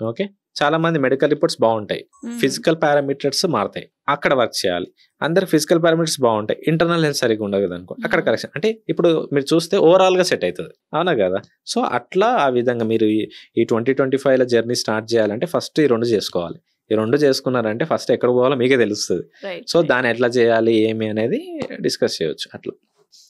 ఓకే, చాలా మంది మెడికల్ రిపోర్ట్స్ బాగుంటాయి, ఫిజికల్ పారామీటర్స్ మారుతాయి, అక్కడ వర్క్ చేయాలి. అందరు ఫిజికల్ పారామీటర్స్ బాగుంటాయి, ఇంటర్నల్ హెల్త్ సరిగ్గా ఉండదు కదా అనుకో, అక్కడ కరెక్షన్. అంటే ఇప్పుడు మీరు చూస్తే ఓవరాల్గా సెట్ అవుతుంది, అవునా కదా. సో అట్లా ఆ విధంగా మీరు ఈ 2025లో జర్నీ స్టార్ట్ చేయాలంటే ఫస్ట్ ఈ 2 చేసుకోవాలి. ఈ 2 చేసుకున్నారంటే ఫస్ట్ ఎక్కడ పోవాలో మీకే తెలుస్తుంది. సో దాన్ని ఎట్లా చేయాలి ఏమి అనేది డిస్కస్ చేయవచ్చు. అట్లా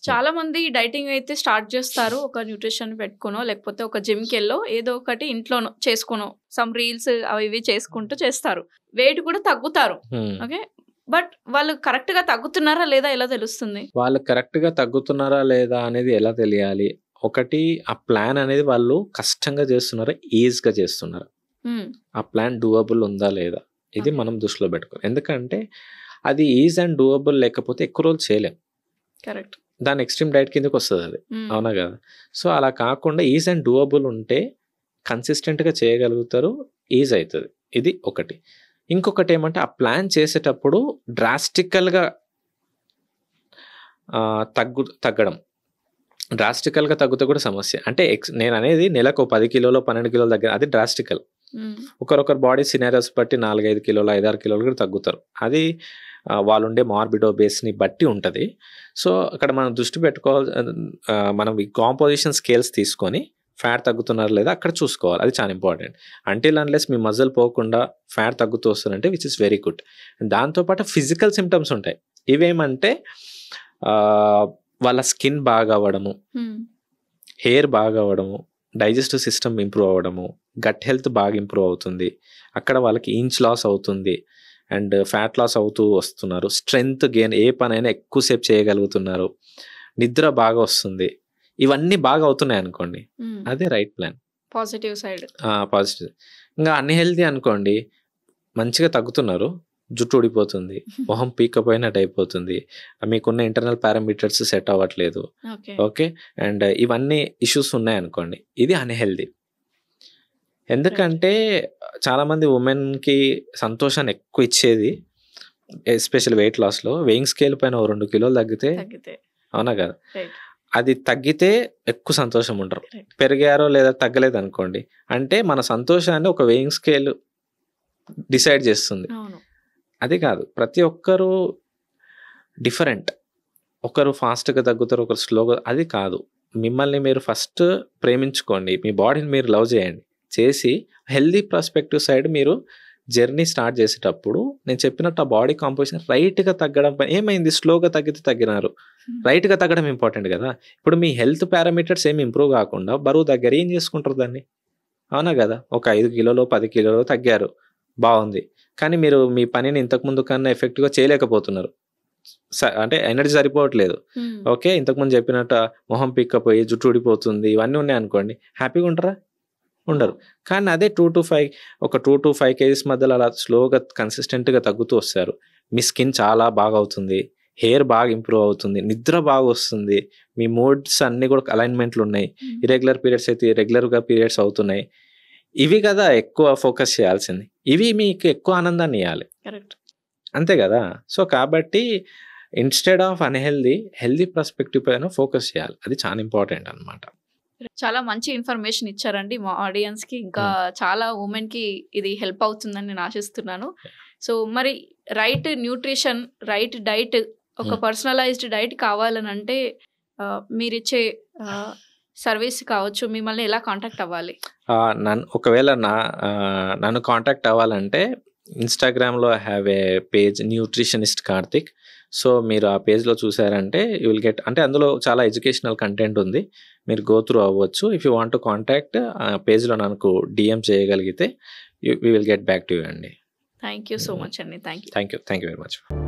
చాలా మంది డైటింగ్ అయితే స్టార్ట్ చేస్తారు, ఒక న్యూట్రిషన్ పెట్టుకోనో లేకపోతే ఒక జిమ్కి వెళ్ళో ఏదో ఒకటి ఇంట్లో చేసుకోనో సమ్ రీల్స్ అవి ఇవి చేసుకుంటూ చేస్తారు, వెయిట్ కూడా తగ్గుతారు. ఓకే, బట్ వాళ్ళు కరెక్ట్‌గా తగ్గుతున్నారా లేదా ఎలా తెలుస్తుంది? వాళ్ళు కరెక్ట్‌గా తగ్గుతున్నారా లేదా అనేది ఎలా తెలియాలి? ఒకటి ఆ ప్లాన్ అనేది వాళ్ళు కష్టంగా చేస్తున్నారా? ఈజీగా చేస్తున్నారా? హ్మ్. ఆ ప్లాన్ డూయబుల్ ఉందా లేదా? ఇది ఓకే. మనం దృష్టిలో పెట్టుకోవాలి. ఎందుకంటే అది ఈజ్ అండ్ డూయబుల్ లేకపోతే ఎక్కువ రోజులు చేయలేం. కరెక్ట్. దాని ఎక్స్‌ట్రీమ్ డైట్ కిందకొస్తదది. హ్మ్. అవునా గదా! సో, అలా కాకుండా ఈజ్ అండ్ డూయబుల్ ఉంటే కన్సిస్టెంట్‌గా చేయగలుగుతారు. ఈజ్ అయితది. ఇది ఒకటి. ఇంకొకటేమంటే ఆ ప్లాన్ చేసేటప్పుడు డ్రాస్టికల్‌గా తగ్గడం. డ్రాస్టికల్‌గా తగ్గితే కూడా సమస్య. అంటే నేననేది నెలకు 10 కిలోలో, 12 కిలోల దగ్గర అది డ్రాస్టికల్. హ్మ్. ఒకరొకరు బాడీ సినారియోస్ బట్టి 4, 5 కిలోలు, 5, 6 కిలోలు కూడా తగ్గుతారు. అది వాళ్ళుండే మార్బిడ్ ఒబేస్‌ని బట్టి ఉంటది. సో, అక్కడ మనం దృష్టి పెట్టుకోవాలి. మనం ఈ కాంపోజిషన్ స్కేల్స్ తీసుకొని ఫ్యాట్ తగ్గుతున్నారా లేదా అక్కడ చూసుకోవాలి. అది చాలా ఇంపార్టెంట్. అంటిల్ అన్‌లెస్ మీ మజిల్ పోకుండా ఫ్యాట్ తగ్గుతూ వస్తుందంటే విచ్ ఇస్ వెరీ గుడ్. దాంతో పాటు ఫిజికల్ సింప్టమ్స్ ఉంటాయి. ఇవేమంటే వాళ్ళ స్కిన్ బాగా అవ్వడము, హ్మ్. హెయిర్ బాగా అవ్వడము, డైజెస్టివ్ సిస్టమ్ ఇంప్రూవ్ అవ్వడము, గట్ హెల్త్ బాగా ఇంప్రూవ్ అవుతుంది. అక్కడ వాళ్ళకి ఇంచ్ లాస్ అవుతుంది. అండ్ ఫ్యాట్ లాస్ అవుతూ వస్తున్నారు. స్ట్రెంగ్త్ గెయిన్ ఏ పనైనా ఎక్కువసేపు చేయగలుగుతున్నారు. నిద్ర బాగా వస్తుంది. ఇవన్నీ బాగా అవుతున్నాయి అనుకోండి. హ్మ్. అదే right plan. Positive side. Positive. ఇంగా అన్‌హెల్తీ అనుకోండి. మంచిగా తగ్గుతున్నారు. జుట్టు ఊడిపోతుంది. మొహం పీక్కపోయినట్టు అయిపోతుంది. మీకున్న ఇంటర్నల్ పారామీటర్స్ సెట్ అవ్వట్లేదు. ఓకే. ఓకే. అండ్ ఇవన్నీ ఇష్యూస్ ఉన్నాయనుకోండి. ఇది అన్‌హెల్తీ. రైట్. ఎందుకంటే చాలామంది వుమెన్‌కి సంతోషాన్ని ఎక్కువ ఇచ్చేది ఎస్పెషల్లీ వెయిట్ లాస్‌లో వేయింగ్ స్కేల్ పైన ఓ 2 కిలోలు తగ్గితే తగ్గితే. అవునా కదా! రైట్. అది తగ్గితే ఎక్కువ సంతోషం ఉంటారు. కరెక్ట్. పెరిగారో లేదా తగ్గలేదనుకోండి. అంటే మన సంతోషాన్ని ఒక వేయింగ్ స్కేల్ డిసైడ్ చేస్తుంది. అవును. అది కాదు. ప్రతి ఒక్కరు డిఫరెంట్. ఒకరు ఫాస్ట్‌గా తగ్గుతారు. ఒకరు స్లోగా అది కాదు. మిమ్మల్ని మీరు ఫస్ట్ ప్రేమించుకోండి. మీ బాడీని మీరు లవ్ చేయండి. చేసి హెల్తీ పర్స్పెక్టివ్ సైడ్ మీరు జర్నీ స్టార్ట్ చేసేటప్పుడు నేను చెప్పినట్టు ఆ బాడీ కాంపోజిషన్ రైట్‌గా తగ్గడం ఏమైంది స్లోగా తగ్గితే తగ్గినారు. హ్మ్. రైట్‌గా తగ్గడం ఇంపార్టెంట్ కదా! ఇప్పుడు మీ హెల్త్ పారామీటర్స్ ఏమి ఇంప్రూవ్ కాకుండా బరువు తగ్గారు. ఏం చేసుకుంటారు దాన్ని? అవునా కదా! ఒక 5 కిలోలో, 10 కిలోలో తగ్గారు. బావుంది. కానీ మీరు మీ పనిని ఇంతకుముందు కన్నా ఎఫెక్టివ్‌గా చేయలేకపోతున్నారు. అంటే ఎనర్జీ సరిపోవట్లేదు. హ్మ్. ఓకే. ఇంతకుముందు చెప్పినట్టు మొహం పీక్కపోయి, జుట్టు ఊడిపోతుంది. ఇవన్నీ ఉన్నాయనుకోండి. హ్యాపీగా ఉంటారా? ఉండరు. కానీ అదే 2-5 కేజీస్ మధ్యలో అలా స్లోగా కన్సిస్టెంట్‌గా తగ్గుతూ వస్తారు. మీ స్కిన్ చాలా బాగా అవుతుంది. హెయిర్ బాగా ఇంప్రూవ్ అవుతుంది. నిద్ర బాగా వస్తుంది. మీ మూడ్స్ అన్నీ కూడా అలైన్‌మెంట్‌లు ఉన్నాయి. హ్మ్. ఇర్రెగ్యులర్ పీరియడ్స్ అయితే రెగ్యులర్‌గా పీరియడ్స్ అవుతున్నాయి. ఇవి కదా ఎక్కువ ఫోకస్ చేయాల్సింది. ఇవి మీకు ఎక్కువ ఆనందాన్ని ఇయ్యాలి. కరెక్ట్. అంతే గదా! సో, కాబట్టి ఇన్‌స్టెడ్ ఆఫ్ హెల్తీ పర్స్పెక్టివ్ పైన ఫోకస్ చేయాలి. అది చాలా ఇంపార్టెంట్ అన్నమాట. చాలా మంచి ఇన్ఫర్మేషన్ ఇచ్చారండి మా ఆడియన్స్‌కి. ఇంకా చాలా ఉమెన్‌కి ఇది హెల్ప్ అవుతుందని నేను ఆశిస్తున్నాను. సో, మరి రైట్ న్యూట్రిషన్, రైట్ డైట్, ఒక పర్సనలైజ్డ్ డైట్ కావాలనంటే మీరిచ్చే సర్వీస్ కావచ్చు, మిమ్మల్ని ఎలా కాంటాక్ట్ అవ్వాలి? ఒకవేళ నన్ను కాంటాక్ట్ అవ్వాలంటే ఇన్‌స్టాగ్రామ్‌లో I have a page nutritionist Karthik. So, మీరు ఆ పేజ్‌లో చూసారంటే యూ విల్ గెట్ అంటే అందులో చాలా ఎడ్యుకేషనల్ కంటెంట్ ఉంది. మీరు గో త్రూ అవ్వచ్చు. If you want to contact పేజ్‌లో నాకు డీఎం చేయగలిగితే we will get back to you అండి. థ్యాంక్ యూ సో మచ్ అండి. Thank you. Thank you very much.